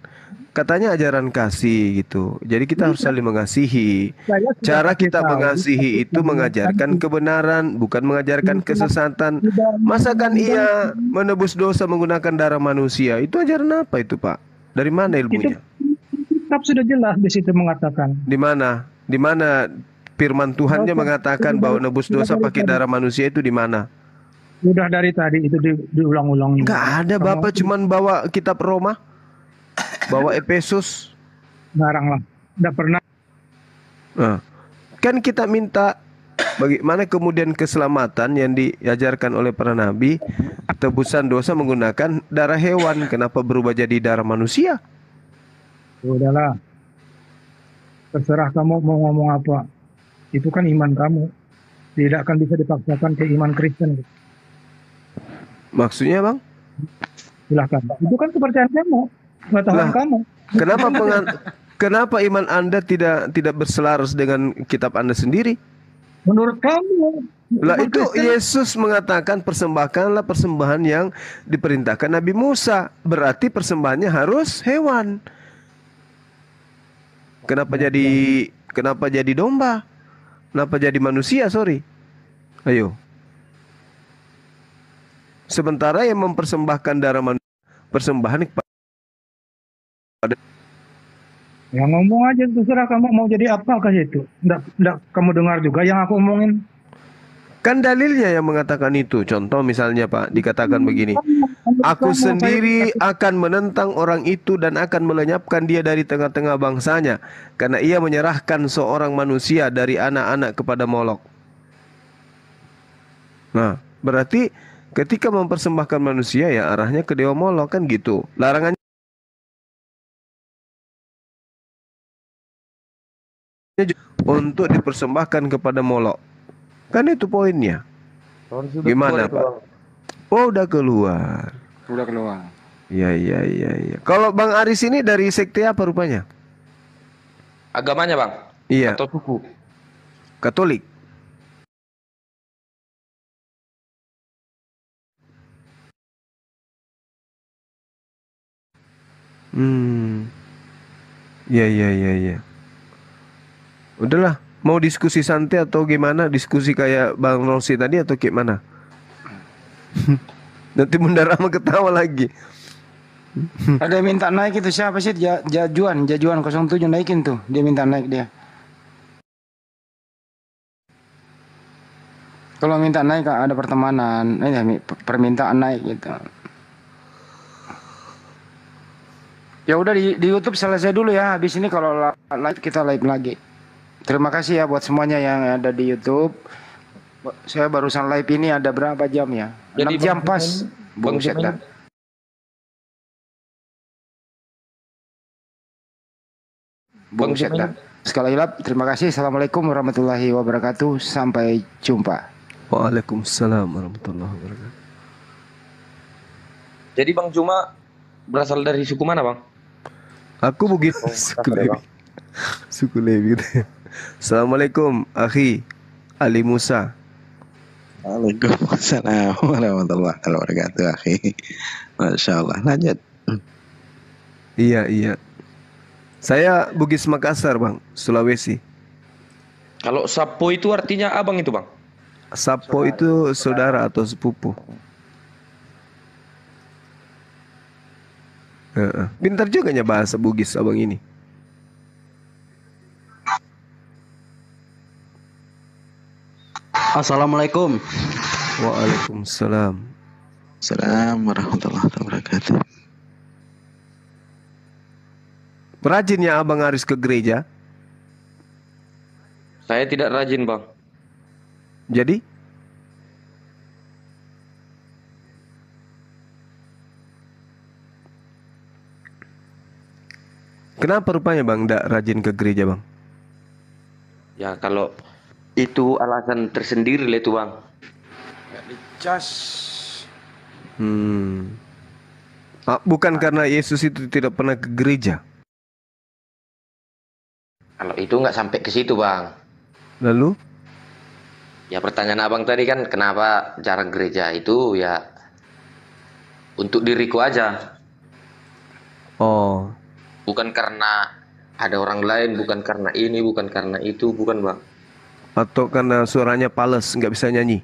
S1: Katanya ajaran kasih gitu. Jadi kita harus saling mengasihi.
S2: Saya sudah
S1: Cara
S2: kasih
S1: kita
S2: tahu.
S1: mengasihi itu mengajarkan kebenaran, bukan mengajarkan kesesatan. Masakan ia menebus dosa menggunakan darah manusia? Itu ajaran apa itu, Pak? Dari mana ilmunya?
S2: Kitab sudah jelas di situ mengatakan.
S1: Di mana? Di mana firman Tuhannya mengatakan bahwa nebus dosa pakai darah manusia itu di mana?
S2: Sudah dari tadi itu diulang-ulang.
S1: Enggak ada, Bapak cuman bawa kitab Roma. Bawa Efesus.
S2: Garang lah. Tidak pernah.
S1: Nah, kan kita minta bagaimana kemudian keselamatan yang diajarkan oleh para nabi, tebusan dosa menggunakan darah hewan, kenapa berubah jadi darah manusia?
S2: Udahlah. Terserah kamu mau ngomong apa. Itu kan iman kamu. Tidak akan bisa dipaksakan ke iman Kristen.
S1: Maksudnya, Bang?
S2: Silahkan. Itu kan kepercayaan kamu. Pengetahuan
S1: Lah,
S2: kamu.
S1: Kenapa iman Anda tidak berselaras dengan kitab Anda sendiri?
S2: Menurut kamu.
S1: Lah
S2: iman
S1: itu
S2: Kristen-
S1: Yesus mengatakan persembahanlah persembahan yang diperintahkan Nabi Musa. Berarti persembahannya harus hewan. Kenapa jadi domba? Kenapa jadi manusia? Sorry. Ayo. Sementara yang mempersembahkan darah manusia persembahan kepada
S2: Ya ngomong aja, terserah kamu mau jadi apakah itu. Nggak kamu dengar juga yang aku omongin.
S1: kan dalilnya yang mengatakan itu. Contoh misalnya Pak, dikatakan begini. Aku sendiri akan menentang orang itu dan akan melenyapkan dia dari tengah-tengah bangsanya, karena ia menyerahkan seorang manusia dari anak-anak kepada Molok. Nah, berarti ketika mempersembahkan manusia ya arahnya ke dewa Molok kan gitu. Larangannya untuk dipersembahkan kepada Molok. Kan itu poinnya. Gimana Pak? Oh udah keluar.
S3: Udah keluar.
S1: Iya. Kalau Bang Aris ini dari sekte apa rupanya?
S7: Agamanya bang?
S1: Iya.
S7: Atau suku?
S1: Katolik. Iya. Udahlah, mau diskusi santai atau gimana? Diskusi kayak Bang Rosi tadi atau kayak mana? Nanti Bunda Rama ketawa lagi.
S3: Ada yang minta naik itu siapa sih? Jajuan 07 naikin tuh. Dia minta naik dia. Kalau minta naik ada pertemanan, permintaan naik gitu. Ya udah di YouTube selesai dulu ya. Habis ini kalau live kita live lagi. Terima kasih ya buat semuanya yang ada di YouTube. Saya barusan live ini ada berapa jam ya? 6 jam pas. Buset dah. Buset dah. Sekali lagi terima kasih. Assalamualaikum warahmatullahi wabarakatuh. Sampai jumpa.
S1: Waalaikumsalam warahmatullahi wabarakatuh.
S7: Jadi Bang Juma berasal dari suku mana bang?
S1: Aku begitu suku Lewi. Suku Lewi gitu. Assalamualaikum akhi Ali Musa.
S11: Waalaikumsalam warahmatullahi wabarakatuh akhi. Masya Allah. Lanjut.
S1: Iya. Saya Bugis Makassar bang, Sulawesi.
S7: Kalau Sapo itu artinya abang itu bang?
S1: Sapo itu saudara atau sepupu. Pintar juga nya bahasa Bugis abang ini.
S12: Assalamualaikum.
S1: Waalaikumsalam.
S11: Assalamualaikum warahmatullahi wabarakatuh.
S1: Rajin ya abang Aris ke gereja?
S7: Saya tidak rajin bang.
S1: Jadi? Kenapa rupanya bang tidak rajin ke gereja bang?
S7: Ya kalau itu alasan tersendiri lah itu bang.
S1: Bukan karena Yesus itu tidak pernah ke gereja.
S7: Kalau itu nggak sampai ke situ bang.
S1: Lalu?
S7: Ya pertanyaan abang tadi kan kenapa jarang gereja itu ya untuk diriku aja.
S1: Oh.
S7: Bukan karena ada orang lain, bukan karena ini, bukan karena itu, bukan bang.
S1: Atau karena suaranya pales, nggak bisa nyanyi?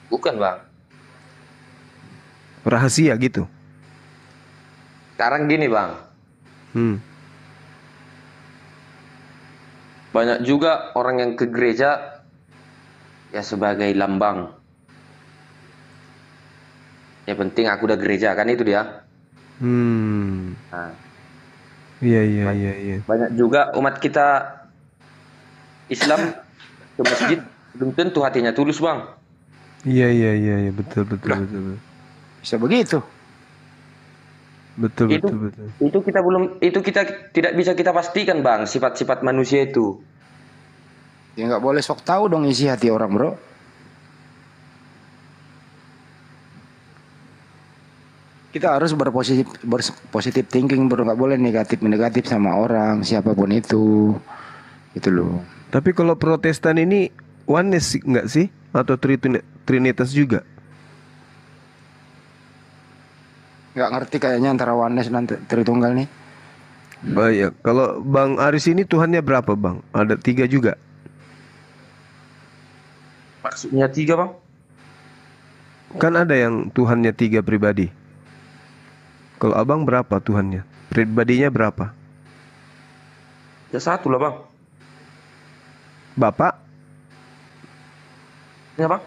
S7: Bukan bang.
S1: Rahasia gitu?
S7: Sekarang gini bang. Banyak juga orang yang ke gereja ya sebagai lambang. Ya penting aku udah gereja kan itu dia. Nah. Iya. Banyak juga umat kita Islam ke masjid belum tentu hatinya tulus bang.
S1: Iya betul.
S3: Bisa begitu.
S1: Betul.
S7: Itu kita tidak bisa kita pastikan bang sifat-sifat manusia itu.
S3: Ya nggak boleh sok tahu dong isi hati orang bro. Kita harus berpositif thinking bro, nggak boleh negatif sama orang siapapun itu, gitu loh.
S1: Tapi kalau Protestan ini oneness nggak sih atau Trinitas juga?
S3: Nggak ngerti kayaknya antara oneness dan Tritunggal nih.
S1: Oh iya, kalau Bang Aris ini Tuhannya berapa bang? Ada 3 juga?
S7: Maksudnya 3 bang?
S1: Kan ada yang Tuhannya 3 pribadi. Kalau abang berapa Tuhannya? Pribadinya berapa?
S7: Ya 1 lah bang.
S1: Bapak?
S7: Ya bang.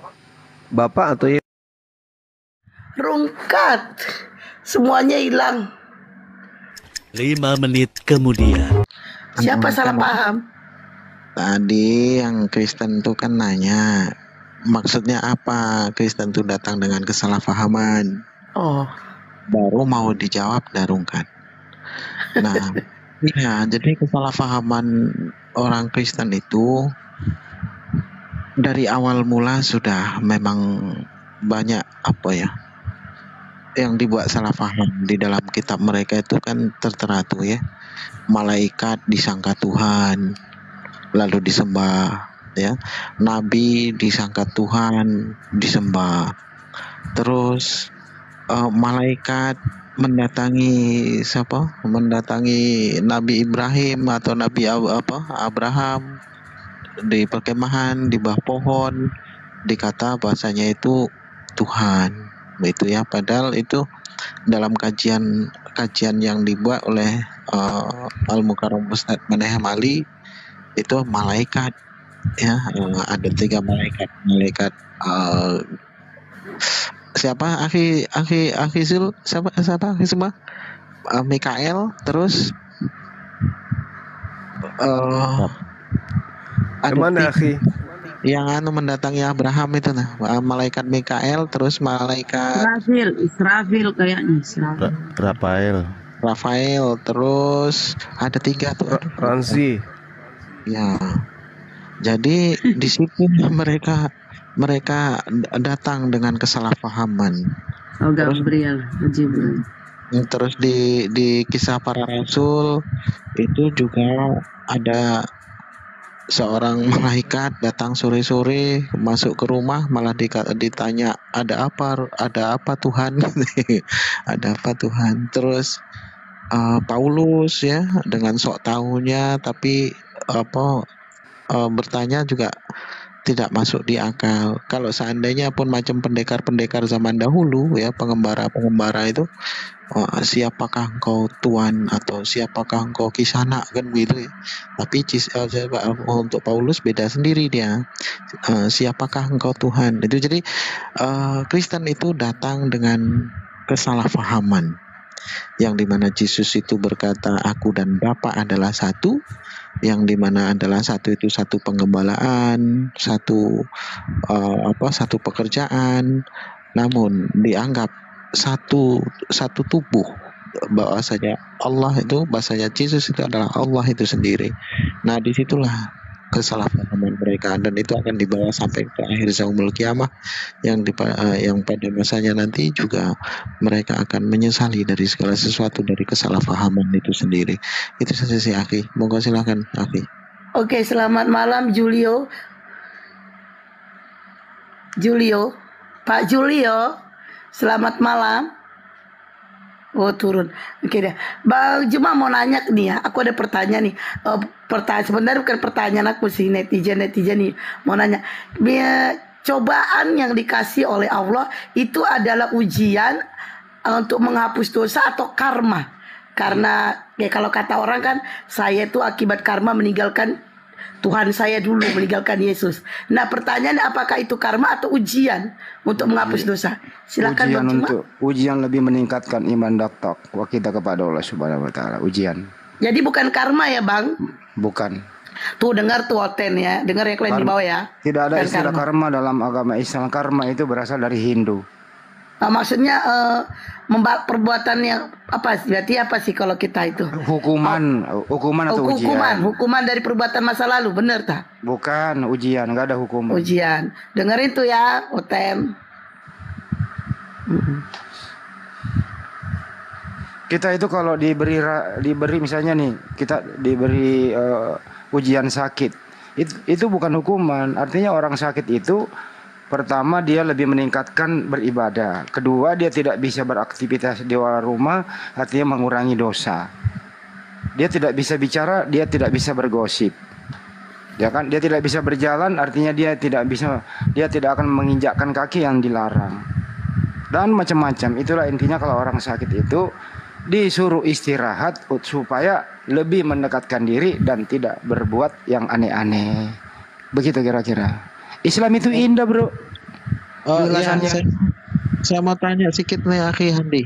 S1: Bapak atau ya?
S8: Rungkat. Semuanya hilang.
S12: 5 menit kemudian.
S8: Siapa salah paham?
S11: Tadi yang Kristen tuh kan nanya maksudnya apa Kristen tuh datang dengan kesalahpahaman.
S8: Oh.
S11: Baru mau dijawab Darungkan. Nah, iya, jadi kesalahpahaman orang Kristen itu dari awal mula sudah memang banyak apa ya yang dibuat salah paham di dalam kitab mereka itu kan tertera tuh ya, malaikat disangka Tuhan lalu disembah ya, nabi disangka Tuhan disembah, terus malaikat mendatangi Nabi Ibrahim atau Nabi Abraham di perkemahan di bawah pohon, dikata bahasanya itu Tuhan, itu ya, padahal itu dalam kajian yang dibuat oleh Al Mukarram Ustadz Menahem Ali itu malaikat ya, ada 3 malaikat siapa akhi Zul, siapa akhi semua, Mikael, terus ada
S1: Mana akhi?
S11: yang mendatangi Abraham itu malaikat Mikael, terus malaikat
S6: Israfil kayaknya.
S11: Rafael, terus ada 3 tuh.
S1: Ranzi.
S11: Ya. Jadi di situ mereka datang dengan kesalahpahaman.
S6: Oh, Gabriel, Jibril.
S11: Terus di kisah para rasul itu juga ada seorang malaikat datang sore-sore masuk ke rumah, malah ditanya ada apa Tuhan ada apa Tuhan. Terus Paulus ya dengan sok tahunya tapi bertanya juga tidak masuk di akal. Kalau seandainya pun macam pendekar-pendekar zaman dahulu ya, pengembara itu, siapakah engkau Tuhan atau siapakah engkau Kisana, kan begitu ya. Tapi untuk Paulus beda sendiri dia, siapakah engkau Tuhan itu. Jadi Kristen itu datang dengan kesalahpahaman, yang dimana Yesus itu berkata aku dan Bapa adalah satu, yang dimana adalah satu itu satu penggembalaan, satu pekerjaan, namun dianggap satu tubuh, bahwasanya Allah itu, bahwasanya Yesus itu adalah Allah itu sendiri. Nah disitulah kesalahpahaman mereka, dan itu akan dibawa sampai ke akhir zaumul kiamah yang pada masanya nanti juga mereka akan menyesali dari segala sesuatu dari kesalahpahaman itu sendiri. Itu saja sih akhi. Monggo silakan akhi.
S8: Oke, selamat malam Julio. Pak Julio, selamat malam. Oh turun. Oke deh. Bang Juma mau nanya nih ya. Aku ada pertanyaan nih. Pertanyaan sebenarnya bukan pertanyaan aku sih, netizen nih mau nanya. Cobaan yang dikasih oleh Allah itu adalah ujian untuk menghapus dosa atau karma? Karena ya kalau kata orang kan, saya itu akibat karma meninggalkan Tuhan saya dulu, meninggalkan Yesus. Nah pertanyaannya, apakah itu karma atau ujian untuk menghapus dosa? Silakan
S3: ujian
S8: Bang Juma.
S3: Untuk ujian lebih meningkatkan iman dan takwa kita kepada Allah Subhanahu wa taala. Ujian.
S8: Jadi bukan karma ya Bang?
S3: Bukan.
S8: Tuh dengar tuh Oten ya, dengar yang lain di bawah ya.
S3: Tidak ada
S8: Bukan
S3: istilah karma dalam agama Islam. Karma itu berasal dari Hindu.
S8: Maksudnya perbuatan yang apa? Berarti apa sih kalau kita itu?
S3: Hukuman atau ujian.
S8: Hukuman dari perbuatan masa lalu, bener tak?
S3: Bukan ujian, nggak ada hukuman.
S8: Ujian. Dengerin tuh ya, Oten.
S3: Kita itu kalau diberi misalnya nih, kita diberi ujian sakit, itu bukan hukuman. Artinya orang sakit itu, pertama dia lebih meningkatkan beribadah. Kedua dia tidak bisa beraktivitas di luar rumah, artinya mengurangi dosa. Dia tidak bisa bicara, dia tidak bisa bergosip. Ya kan? Dia tidak bisa berjalan, artinya dia tidak akan menginjakkan kaki yang dilarang. Dan macam-macam. Itulah intinya kalau orang sakit itu disuruh istirahat supaya lebih mendekatkan diri dan tidak berbuat yang aneh-aneh. Begitu kira-kira. Islam itu indah bro.
S11: Ya, saya mau tanya sedikit nih akhi Handi.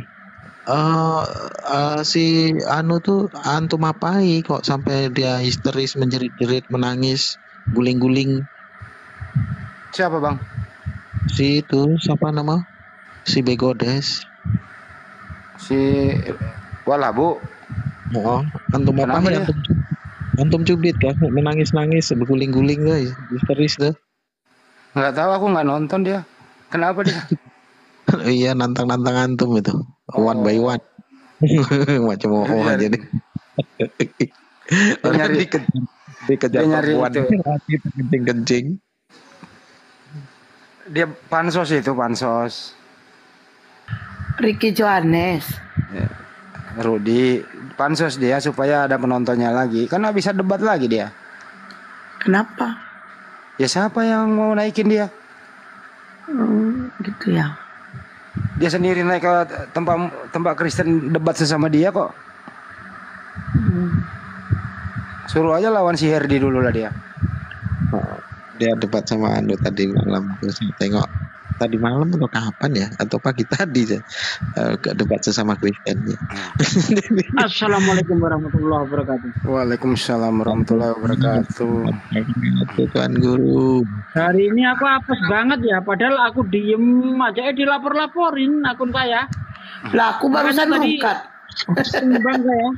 S11: Si Anu tuh antum apai kok sampai dia histeris, menjerit-jerit, menangis, guling-guling?
S3: Siapa bang?
S11: Si itu siapa nama? Si Begodes.
S3: Si Walabu.
S11: Oh, antum apai? Antum cubit kan, menangis-nangis, berguling-guling tuh, histeris tuh.
S3: Nggak tahu, aku nggak nonton dia. Kenapa dia?
S11: Iya, nantang-nantang antum itu. One by one. Macam oh aja deh. Orang
S3: nyari-
S11: dikejar
S3: dia nyari
S11: perempuan.
S3: itu.
S11: Kencing-kencing.
S3: Dia pansos itu, pansos.
S8: Ricky Johannes.
S3: Rudi pansos dia supaya ada penontonnya lagi. Kan nggak bisa debat lagi dia.
S8: Kenapa?
S3: Ya siapa yang mau naikin dia?
S8: Gitu ya.
S3: Dia sendiri naik ke tempat Kristen debat sesama dia kok. Suruh aja lawan si Herdi dulu lah dia.
S11: Dia debat sama Ando tadi malam. Terus saya tengok tadi malam atau kapan ya? Atau pagi tadi ya. Debat sesama Kristen ya.
S13: Assalamualaikum warahmatullahi wabarakatuh.
S3: Waalaikumsalam warahmatullahi wabarakatuh.
S11: Tuan Guru.
S13: Hari ini aku apes banget ya, padahal aku diem aja dilapor-laporin akun saya.
S8: Lah aku barusan
S13: Makanya tadi
S8: rukat.
S13: Sembang saya.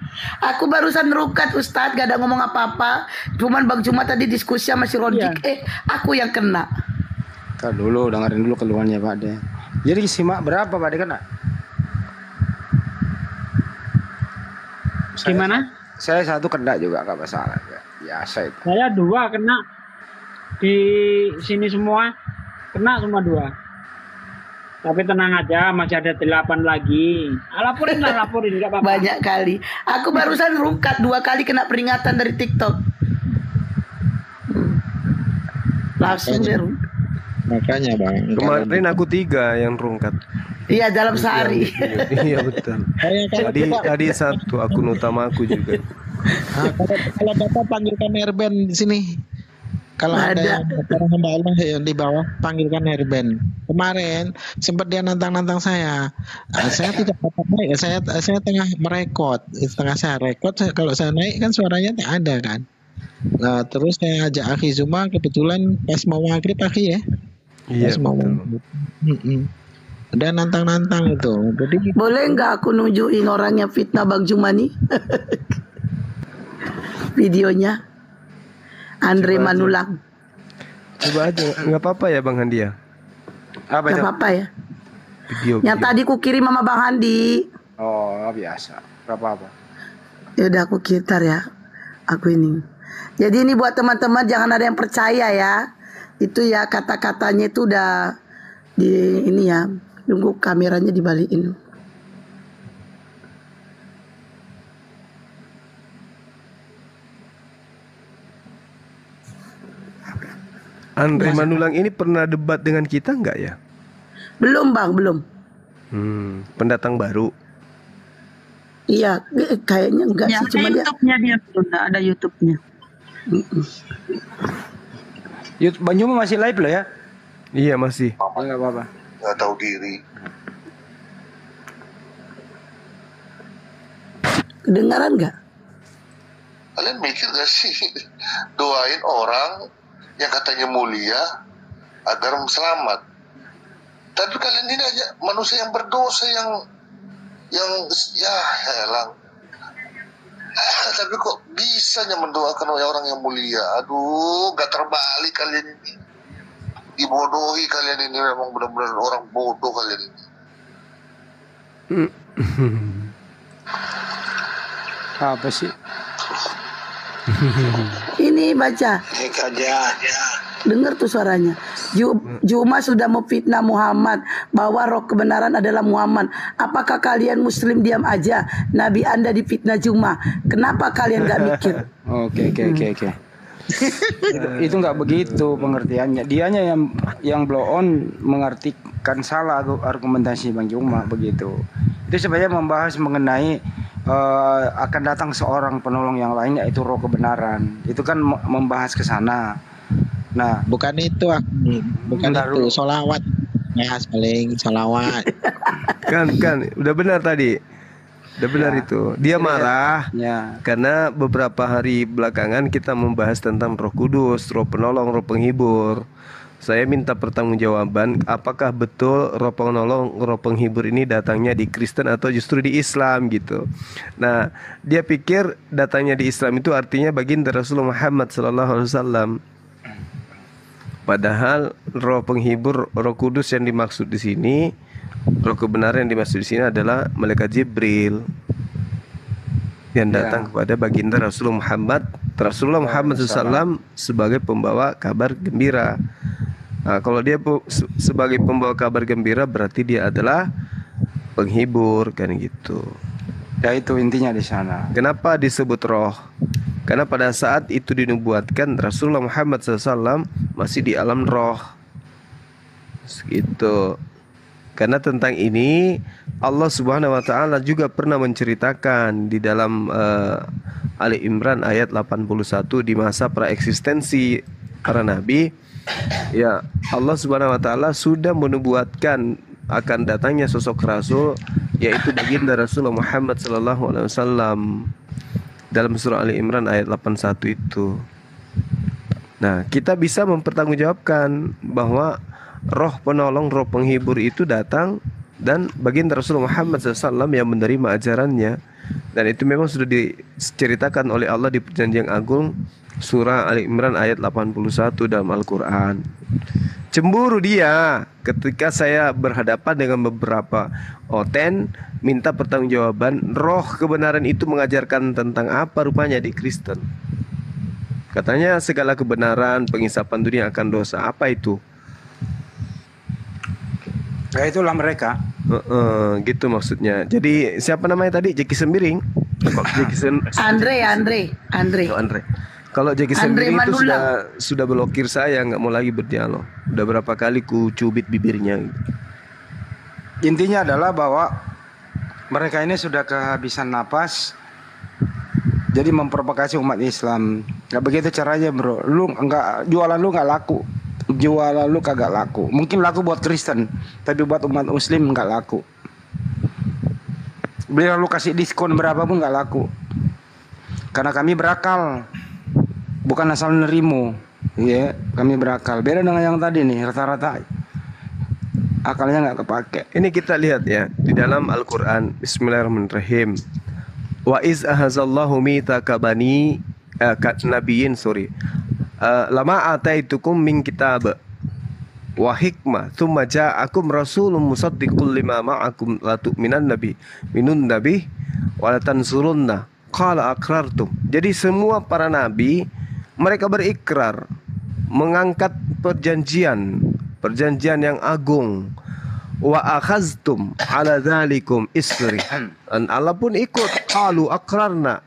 S8: Aku barusan rukat Ustadz, gak ada ngomong apa-apa. Cuman Bang Cuma tadi diskusi sama si Rodik. Aku yang kena.
S3: Kalau dulu dengerin dulu keluhannya Pak De. Jadi simak berapa Pak De kena?
S13: Gimana?
S3: Saya satu kena juga nggak masalah. Biasa itu.
S13: Saya 2 kena di sini semua, kena semua 2. Tapi tenang aja, masih ada 8 lagi. Laporin lah, laporin nggak apa-apa.
S8: Banyak kali. Aku barusan rukat 2 kali kena peringatan dari TikTok. Langsung deh rukat.
S11: Makanya Bang.
S1: Kemarin aku 3 yang rungkat.
S8: Iya dalam sehari.
S1: Iya betul. Tadi satu akun utama aku juga.
S11: Kalau Bapak panggilkan Herben di sini. Kalau ada yang orang hamba Allah yang di bawah, panggilkan Herben. Kemarin sempat dia nantang-nantang saya. Saya tidak dapat naik. Saya tengah merekod. Setengah saya rekod. Kalau saya naik kan suaranya tak ada kan. Nah terus saya ajak Akhi Zuma, kebetulan pas mau maghrib Akhi ya.
S1: Iya.
S11: Pas mau maghrib. Dan nantang-nantang itu. Jadi
S8: Boleh nggak aku nunjukin orang yang fitnah Bang Juma nih? Videonya Andre
S1: Coba aja.
S8: Manulang.
S1: Coba aja, nggak apa-apa ya Bang Handi ya.
S3: Apa
S8: Nggak
S3: itu?
S8: apa-apa ya.
S1: Video.
S8: Yang tadi ku kirim sama Bang Handi.
S3: Oh biasa. Gak apa-apa.
S8: Ya udah aku kitar ya. Aku ini. Jadi ini buat teman-teman jangan ada yang percaya ya. Itu ya kata-katanya itu udah di ini ya. Tunggu kameranya dibalikin.
S1: Andre Manulang ini pernah debat dengan kita nggak ya?
S8: Belum Bang, belum.
S1: Pendatang baru.
S8: Iya, kayaknya enggak
S6: Ya,
S8: sih,
S6: ada
S8: cuma dia
S6: YouTube-nya dia udah ada YouTube-nya.
S3: Bang Juma masih live loh ya?
S1: Iya masih.
S3: Enggak apa-apa.
S9: Nggak tahu diri.
S8: kedengaran nggak?
S9: Kalian mikir gak sih doain orang yang katanya mulia agar selamat? Tapi kalian ini aja manusia yang berdosa yang ya helang. Tapi kok bisanya mendoakan orang yang mulia? Aduh, gak terbalik kalian ini. Dibodohi kalian ini, memang benar-benar orang bodoh kalian ini.
S3: Apa sih?
S8: Ini baca. Dengar tuh suaranya. Juma sudah memfitnah Muhammad bahwa roh kebenaran adalah Muhammad. Apakah kalian Muslim diam aja? Nabi Anda difitnah Juma. Kenapa kalian gak mikir?
S3: Oke. Itu nggak begitu pengertiannya. Dianya yang blow on mengartikan salah argumentasi Bang Juma begitu. Itu sebenarnya membahas mengenai akan datang seorang penolong yang lain, yaitu roh kebenaran. Itu kan membahas ke sana. Nah,
S11: bukan itu, bukan itu. Sholawat, ya paling sholawat.
S1: kan, udah benar tadi. Udah benar itu. Dia marah karena beberapa hari belakangan kita membahas tentang Roh Kudus, Roh Penolong, Roh Penghibur. Saya minta pertanggungjawaban, apakah betul Roh Penolong, Roh Penghibur ini datangnya di Kristen atau justru di Islam gitu. Nah, dia pikir datangnya di Islam itu artinya baginda Rasulullah Muhammad SAW. Padahal roh penghibur, roh kudus yang dimaksud di sini, roh kebenaran yang dimaksud di sini adalah malaikat Jibril yang datang kepada baginda Rasulullah Muhammad SAW sebagai pembawa kabar gembira. Nah, kalau dia sebagai pembawa kabar gembira berarti dia adalah penghibur kan gitu.
S3: Ya itu intinya di sana.
S1: Kenapa disebut roh? Karena pada saat itu dinubuatkan Rasulullah Muhammad SAW masih di alam roh. Gitu. Karena tentang ini Allah Subhanahu wa taala juga pernah menceritakan di dalam Ali Imran ayat 81 di masa praeksistensi para nabi. Ya, Allah Subhanahu wa taala sudah menubuatkan akan datangnya sosok rasul yaitu baginda Rasulullah Muhammad sallallahu alaihi wasallam dalam surah Ali Imran ayat 81 itu. Nah, kita bisa mempertanggungjawabkan bahwa roh penolong, roh penghibur itu datang dan baginda Rasulullah Muhammad SAW yang menerima ajarannya, dan itu memang sudah diceritakan oleh Allah di perjanjian agung surah Ali Imran ayat 81 dalam Al-Quran. Cemburu dia ketika saya berhadapan dengan beberapa oten minta pertanggungjawaban roh kebenaran itu mengajarkan tentang apa rupanya di Kristen. Katanya segala kebenaran, pengisapan dunia akan dosa. Apa itu?
S3: Ya itulah mereka.
S1: Gitu maksudnya. Jadi siapa namanya tadi? Jeki Sembiring. Andre. Kalau Jeki Sembiring itu sudah blokir saya, nggak mau lagi berdialog. Udah berapa kali ku cubit bibirnya.
S3: Intinya adalah bahwa mereka ini sudah kehabisan napas, jadi memprovokasi umat Islam. Gak begitu caranya bro. Lu nggak jualan lu nggak laku, jualan lu kagak laku. Mungkin laku buat Kristen, tapi buat umat Muslim nggak laku. Beli lu kasih diskon berapapun nggak laku. Karena kami berakal, bukan asal nerimo. Ya, kami berakal. Beda dengan yang tadi nih, rata-rata akalnya nggak kepake.
S1: Ini kita lihat ya di dalam Al-Quran. Bismillahirrahmanirrahim. Wa iz ahazallahu mitaka bani nabiyyin lama ataitukum min kitab wa hikmah thumma ja'akum rasulun musaddiqul lima ma'akum la tu'minan nabi minun nabi wa la tansurunna qala aqrartum. Jadi semua para nabi mereka berikrar mengangkat perjanjian yang agung. Wa akhaztum ala dzalikum isri. Dan Allah pun ikut. Qalu aqrarna.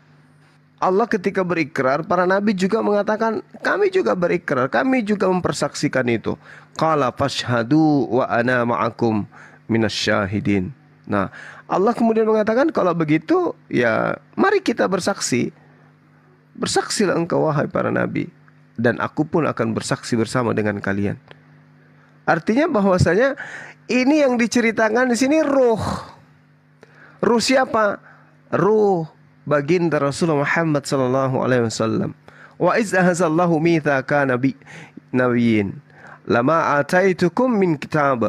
S1: Allah ketika berikrar, para nabi juga mengatakan, kami juga berikrar, kami juga mempersaksikan itu. Qala fashhadu wa ana ma'akum minasyahidin. Nah, Allah kemudian mengatakan, kalau begitu ya mari kita bersaksi. Bersaksilah engkau wahai para nabi, dan aku pun akan bersaksi bersama dengan kalian. Artinya bahwasanya ini yang diceritakan di sini ruh. Ruh siapa? Ruh baginda Rasulullah Muhammad sallallahu alaihi wasallam. Wa iz ahazallahu mitsaka nabiyyin lama ataitukum min kitab.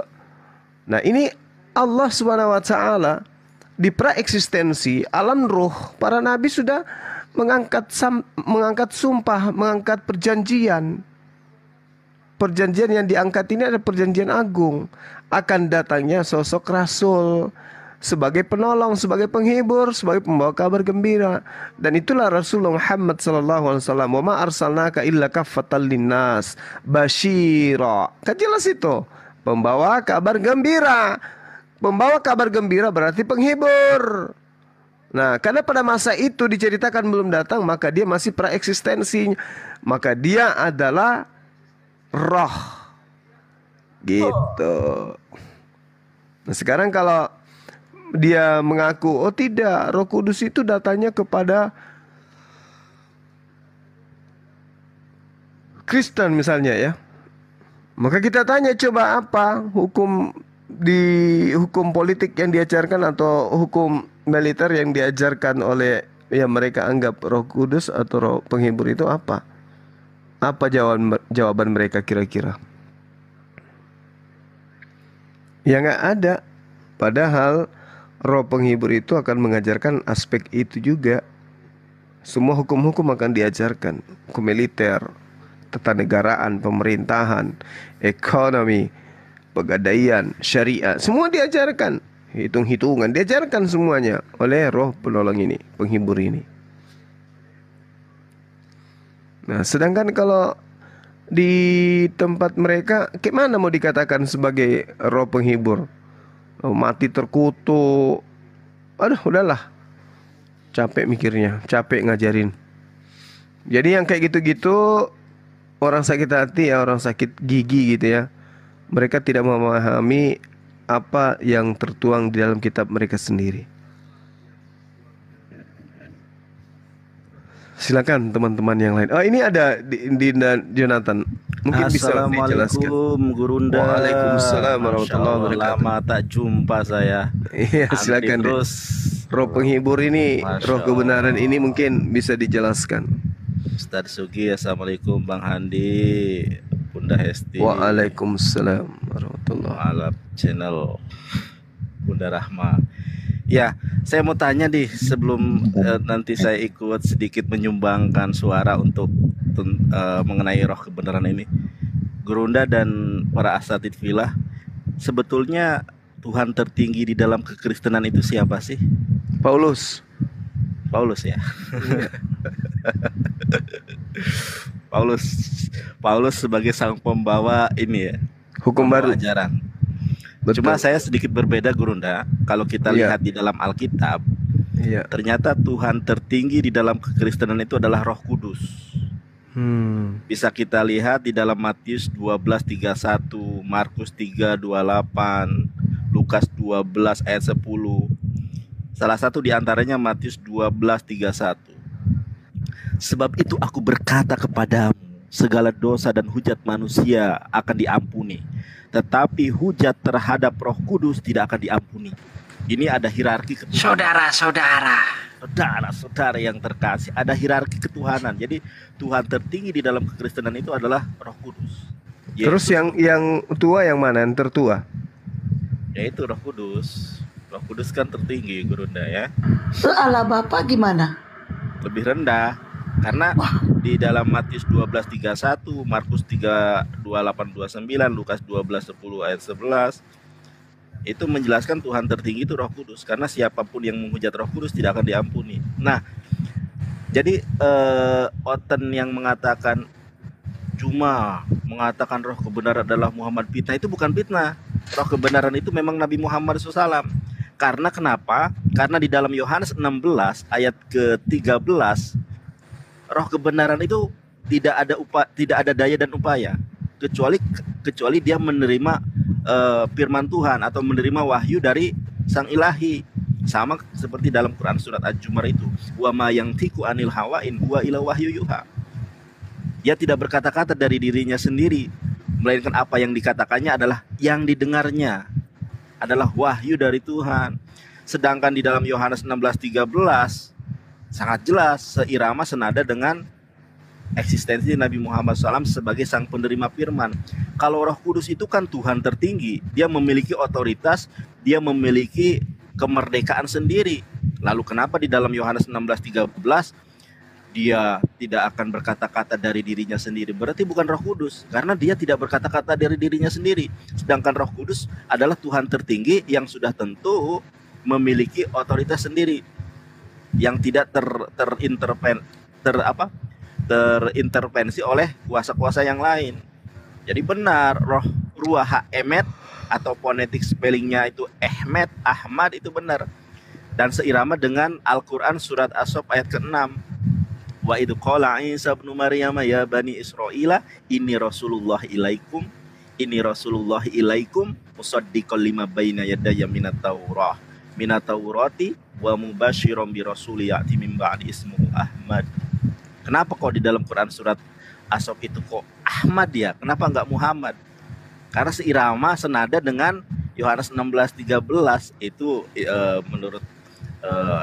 S1: Nah, ini Allah Subhanahu wa taala di praeksistensi alam ruh para nabi sudah mengangkat sumpah, mengangkat perjanjian. Perjanjian yang diangkat ini adalah perjanjian agung. Akan datangnya sosok rasul sebagai penolong, sebagai penghibur, sebagai pembawa kabar gembira. Dan itulah Rasulullah Muhammad SAW. Wa ma arsalnaka illa kaffatan linnas basyira. Kan jelas itu. Pembawa kabar gembira. Pembawa kabar gembira berarti penghibur. Nah, karena pada masa itu diceritakan belum datang, maka dia masih praeksistensi. Maka dia adalah roh. Gitu. Nah, sekarang kalau dia mengaku, oh tidak, Roh Kudus itu datanya kepada Kristen misalnya ya. Maka kita tanya, coba apa hukum politik yang diajarkan atau hukum militer yang diajarkan oleh yang mereka anggap Roh Kudus atau Roh Penghibur itu apa? Apa jawaban mereka kira-kira? Ya nggak ada. Padahal Roh Penghibur itu akan mengajarkan aspek itu juga. Semua hukum-hukum akan diajarkan. Hukum militer, ketatanegaraan, pemerintahan, ekonomi, pegadaian, syariat, semua diajarkan. Hitung-hitungan diajarkan semuanya oleh roh penolong ini, penghibur ini. Nah, sedangkan kalau di tempat mereka, gimana mau dikatakan sebagai roh penghibur? Oh, mati terkutuk. Aduh, udahlah. Capek mikirnya, capek ngajarin. Jadi yang kayak gitu-gitu, orang sakit hati ya, orang sakit gigi gitu ya, mereka tidak memahami apa yang tertuang di dalam kitab mereka sendiri. Silakan teman-teman yang lain. Oh, ini ada Dinda Jonathan. Mungkin bisa dijelaskan.
S14: Assalamualaikum Gurunda.
S1: Waalaikumsalam warahmatullahi wabarakatuh.
S14: Lama tak jumpa saya.
S1: Iya, silakan.
S14: Terus
S1: roh penghibur ini, roh kebenaran ini mungkin bisa dijelaskan.
S14: Ustaz Sugi, assalamualaikum Bang Handi, Bunda Hesti.
S1: Waalaikumsalam warahmatullahi
S14: wabarakatuh. Channel Bunda Rahma. Ya, saya mau tanya nih sebelum nanti saya ikut sedikit menyumbangkan suara untuk mengenai roh kebenaran ini. Gurunda dan para asatidz filah, sebetulnya Tuhan tertinggi di dalam kekristenan itu siapa sih?
S1: Paulus.
S14: Paulus ya. Paulus sebagai sang pembawa ini ya,
S1: hukum baru,
S14: ajaran.
S1: Betul.
S14: Cuma saya sedikit berbeda Gurunda. Kalau kita lihat di dalam Alkitab, ternyata Tuhan tertinggi di dalam kekristenan itu adalah Roh Kudus. Bisa kita lihat di dalam Matius 12:31, Markus 3:28, Lukas 12 ayat 10. Salah satu di antaranya Matius 12:31. Sebab itu aku berkata kepadamu, segala dosa dan hujat manusia akan diampuni, tetapi hujat terhadap Roh Kudus tidak akan diampuni. Ini ada hierarki ketuhanan. Saudara-saudara yang terkasih, ada hierarki ketuhanan. Jadi Tuhan tertinggi di dalam kekristenan itu adalah Roh Kudus.
S1: Terus yang tua yang mana? Yang tertua?
S14: Yaitu Roh Kudus. Roh Kudus kan tertinggi, Gurunda ya.
S8: Allah Bapa gimana?
S14: Lebih rendah. Karena di dalam Matius 12:31, Markus 3:28-29, Lukas 12:10 ayat 11 itu menjelaskan Tuhan tertinggi itu Roh Kudus, karena siapapun yang menghujat Roh Kudus tidak akan diampuni. Nah, jadi Oten yang mengatakan cuma mengatakan roh kebenaran adalah Muhammad fitnah, itu bukan fitnah. Roh kebenaran itu memang Nabi Muhammad SAW. Karena kenapa? Karena di dalam Yohanes 16 ayat ke-13, roh kebenaran itu tidak ada daya dan upaya kecuali dia menerima firman Tuhan atau menerima wahyu dari Sang Ilahi. Sama seperti dalam Quran surat Al-Jumar itu, wa ma yantiqu anil hawa in huwa ila wahyu yuha. Dia tidak berkata-kata dari dirinya sendiri, melainkan apa yang dikatakannya adalah yang didengarnya adalah wahyu dari Tuhan. Sedangkan di dalam Yohanes 16:13 sangat jelas seirama senada dengan eksistensi Nabi Muhammad SAW sebagai sang penerima firman. Kalau Roh Kudus itu kan Tuhan tertinggi, dia memiliki otoritas, dia memiliki kemerdekaan sendiri. Lalu kenapa di dalam Yohanes 16:13 dia tidak akan berkata-kata dari dirinya sendiri? Berarti bukan Roh Kudus, karena dia tidak berkata-kata dari dirinya sendiri. Sedangkan Roh Kudus adalah Tuhan tertinggi yang sudah tentu memiliki otoritas sendiri, yang tidak terintervensi oleh kuasa-kuasa yang lain. Jadi benar, roh ruah emet atau fonetik spellingnya itu Ahmad itu benar, dan seirama dengan Al-Quran surat As-Saff ayat ke-6. Wa idh qala Isa ibnu Maryam ya bani Israila inni rasulullah ilaikum musaddiqan lima baina yadayya minat Taurati wa mubasyiran bi rasuli ya'ti min ba'di ismuhu Ahmad. Kenapa kok di dalam Quran surat As-Saff itu kok Ahmad ya? Kenapa enggak Muhammad? Karena seirama senada dengan Yohanes 16:13 itu menurut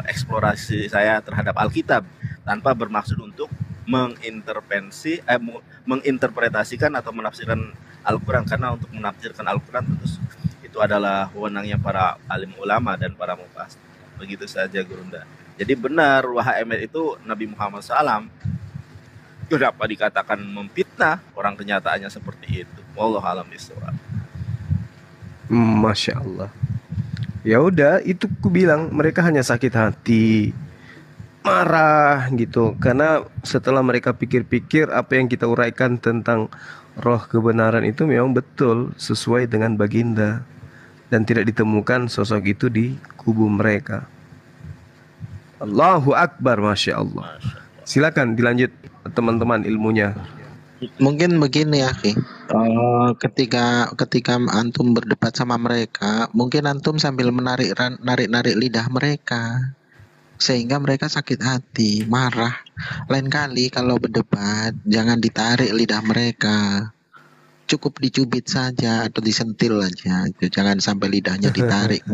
S14: eksplorasi saya terhadap Alkitab, tanpa bermaksud untuk menginterpretasikan atau menafsirkan Al-Quran, karena untuk menafsirkan Al-Quran tentu itu adalah wewenangnya para alim ulama dan para mufasir. Begitu saja Gurunda. Jadi benar Ruha Emet itu Nabi Muhammad SAW. Kenapa dikatakan memfitnah? Orang kenyataannya seperti itu. Wallahu a'lam bishawab.
S1: Masya Allah. Ya udah, itu ku bilang mereka hanya sakit hati, marah gitu. Karena setelah mereka pikir-pikir apa yang kita uraikan tentang roh kebenaran itu memang betul sesuai dengan baginda, dan tidak ditemukan sosok itu di kubu mereka. Allahu Akbar, Masya Allah. Silakan dilanjut teman-teman ilmunya.
S11: Mungkin begini ya, Ki. Ketika antum berdebat sama mereka, mungkin antum sambil narik lidah mereka, sehingga mereka sakit hati, marah. Lain kali kalau berdebat, jangan ditarik lidah mereka, cukup dicubit saja atau disentil aja. Itu jangan sampai lidahnya ditarik.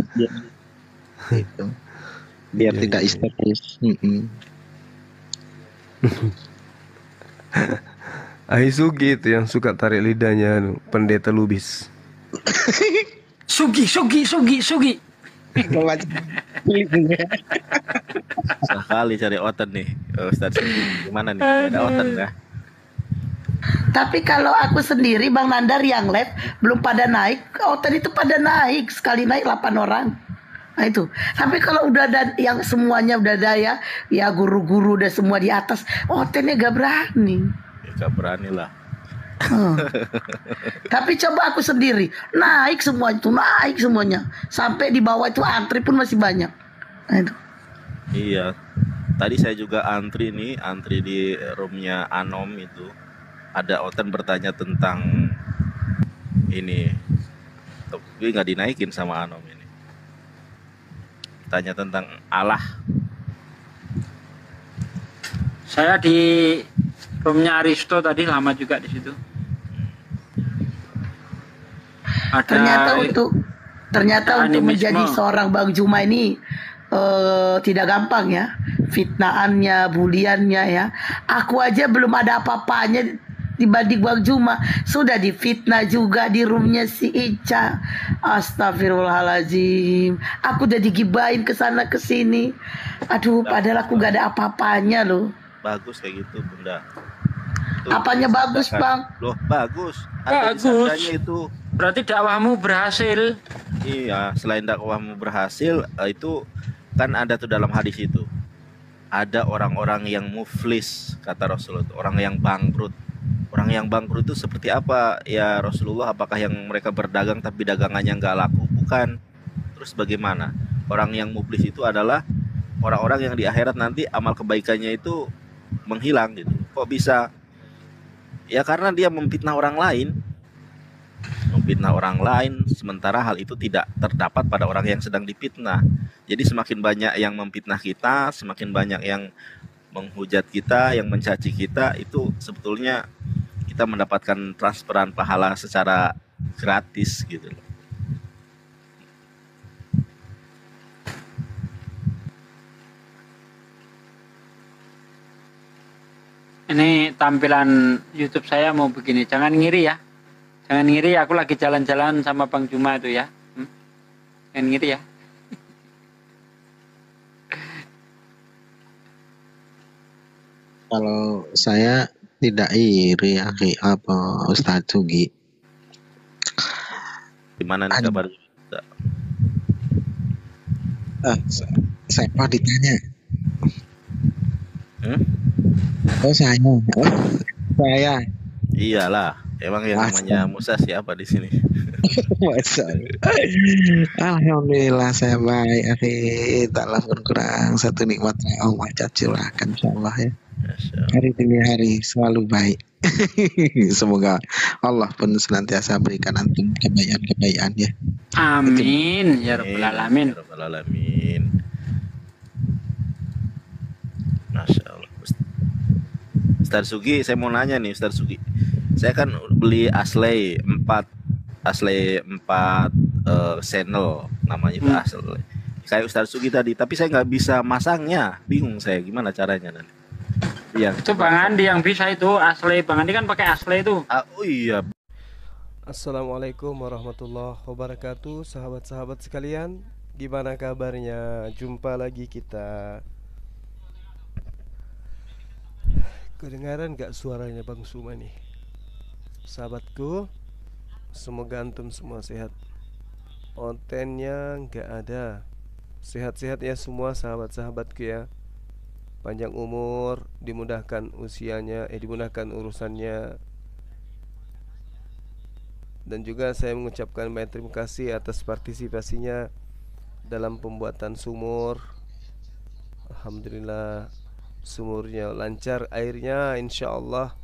S11: Gitu. Biar tidak histeris.
S1: Sugi itu yang suka tarik lidahnya, pendeta Lubis.
S13: Sugi.
S14: Sekali cari otot nih, Ustaz Sugi. Gimana nih? Ada otot nggak?
S8: Tapi kalau aku sendiri, Bang Nandar yang live belum pada naik, otot itu pada naik, sekali naik 8 orang. Nah itu. Tapi kalau udah ada yang semuanya udah ada ya guru-guru udah semua di atas, ototnya gak berani.
S14: Gak berani lah.
S8: Tapi coba aku sendiri naik semuanya sampai di bawah itu antri pun masih banyak. Nah, itu.
S14: Iya. Tadi saya juga antri di roomnya Anom itu. Ada Oten bertanya tentang ini, tapi nggak dinaikin sama Anom ini. Tanya tentang Allah.
S13: Saya di roomnya Aristo tadi lama juga di situ.
S8: Ternyata untuk menjadi seorang Bang Juma ini tidak gampang ya. Fitnaannya, buliannya ya. Aku aja belum ada apa-apanya dibanding Bang Juma, sudah difitnah juga di roomnya si Ica. Astagfirullahaladzim. Aku udah digibain kesana kesini. Aduh, padahal aku gak ada apa-apanya loh.
S14: Bagus kayak gitu, Bunda.
S8: Apanya bagus, Bang?
S14: Loh, bagus.
S13: Bagus.
S14: Itu.
S13: Berarti dakwahmu berhasil.
S14: Iya, selain dakwahmu berhasil, itu kan ada tuh dalam hadis itu. Ada orang-orang yang muflis, kata Rasulullah, orang yang bangkrut. Orang yang bangkrut itu seperti apa? Ya Rasulullah, apakah yang mereka berdagang tapi dagangannya nggak laku? Bukan. Terus bagaimana? Orang yang muflis itu adalah orang-orang yang di akhirat nanti amal kebaikannya itu menghilang gitu. Kok bisa? Ya karena dia memfitnah orang lain. Memfitnah orang lain, sementara hal itu tidak terdapat pada orang yang sedang difitnah. Jadi semakin banyak yang memfitnah kita, semakin banyak yang menghujat kita, yang mencaci kita, itu sebetulnya kita mendapatkan transferan pahala secara gratis gitu loh.
S13: Ini tampilan YouTube saya mau begini, jangan ngiri ya. Jangan ngiri, aku lagi jalan-jalan sama Bang Juma itu ya. Jangan ngiri ya.
S11: Kalau saya tidak iri ya, apa Ustadz Sugi.
S14: Gimana nih kabar?
S11: Saya mau ditanya. Oh saya.
S14: Iyalah, emang yang namanya Musa siapa di sini?
S11: Alhamdulillah saya baik, akhi. Taklah pun kurang satu nikmat Allah curahkan insyaallah ya. Hari demi hari selalu baik. Semoga Allah pun senantiasa berikan antum kebaikan ya.
S13: Amin ya rabbal alamin.
S14: Ya rabbal alamin. Masya Allah. Ustaz Sugi, saya mau nanya nih Ustaz Sugi. Saya kan beli Ashley 4 channel namanya itu Ashley. Kayak Ustaz Sugi tadi, tapi saya nggak bisa masangnya. Bingung saya gimana caranya nanti. Iya.
S13: Itu Bang Andi yang bisa itu Ashley. Bang Andi kan pakai Ashley itu.
S14: Oh iya.
S1: Assalamualaikum warahmatullahi wabarakatuh, sahabat-sahabat sekalian. Gimana kabarnya? Jumpa lagi kita Kedengaran gak suaranya Bang Suma nih? Sahabatku, semoga antum semua sehat. Ontennya gak ada. Sehat-sehat ya semua sahabat-sahabatku ya. Panjang umur, dimudahkan usianya, dimudahkan urusannya. Dan juga saya mengucapkan banyak terima kasih atas partisipasinya dalam pembuatan sumur. Alhamdulillah sumurnya lancar airnya, insyaallah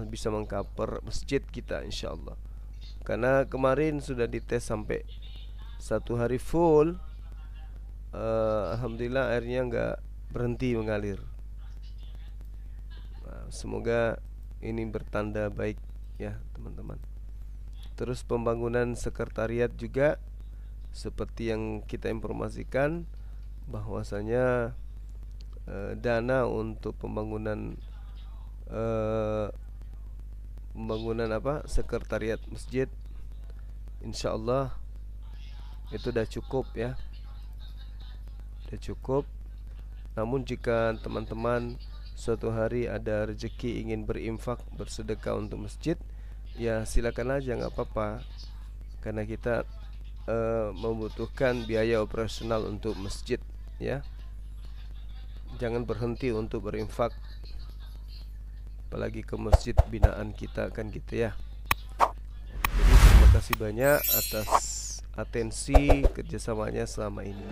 S1: bisa mengcover masjid kita insyaallah. Karena kemarin sudah dites sampai 1 hari full, alhamdulillah airnya nggak berhenti mengalir. Nah, semoga ini bertanda baik ya teman-teman. Terus pembangunan sekretariat juga seperti yang kita informasikan bahwasanya dana untuk pembangunan sekretariat masjid insyaallah itu udah cukup ya, udah cukup. Namun jika teman-teman suatu hari ada rezeki ingin berinfak, bersedekah untuk masjid, ya silakan aja, nggak apa-apa, karena kita membutuhkan biaya operasional untuk masjid ya. Jangan berhenti untuk berinfak, apalagi ke masjid binaan kita kan gitu ya. Jadi terima kasih banyak atas atensi kerjasamanya selama ini.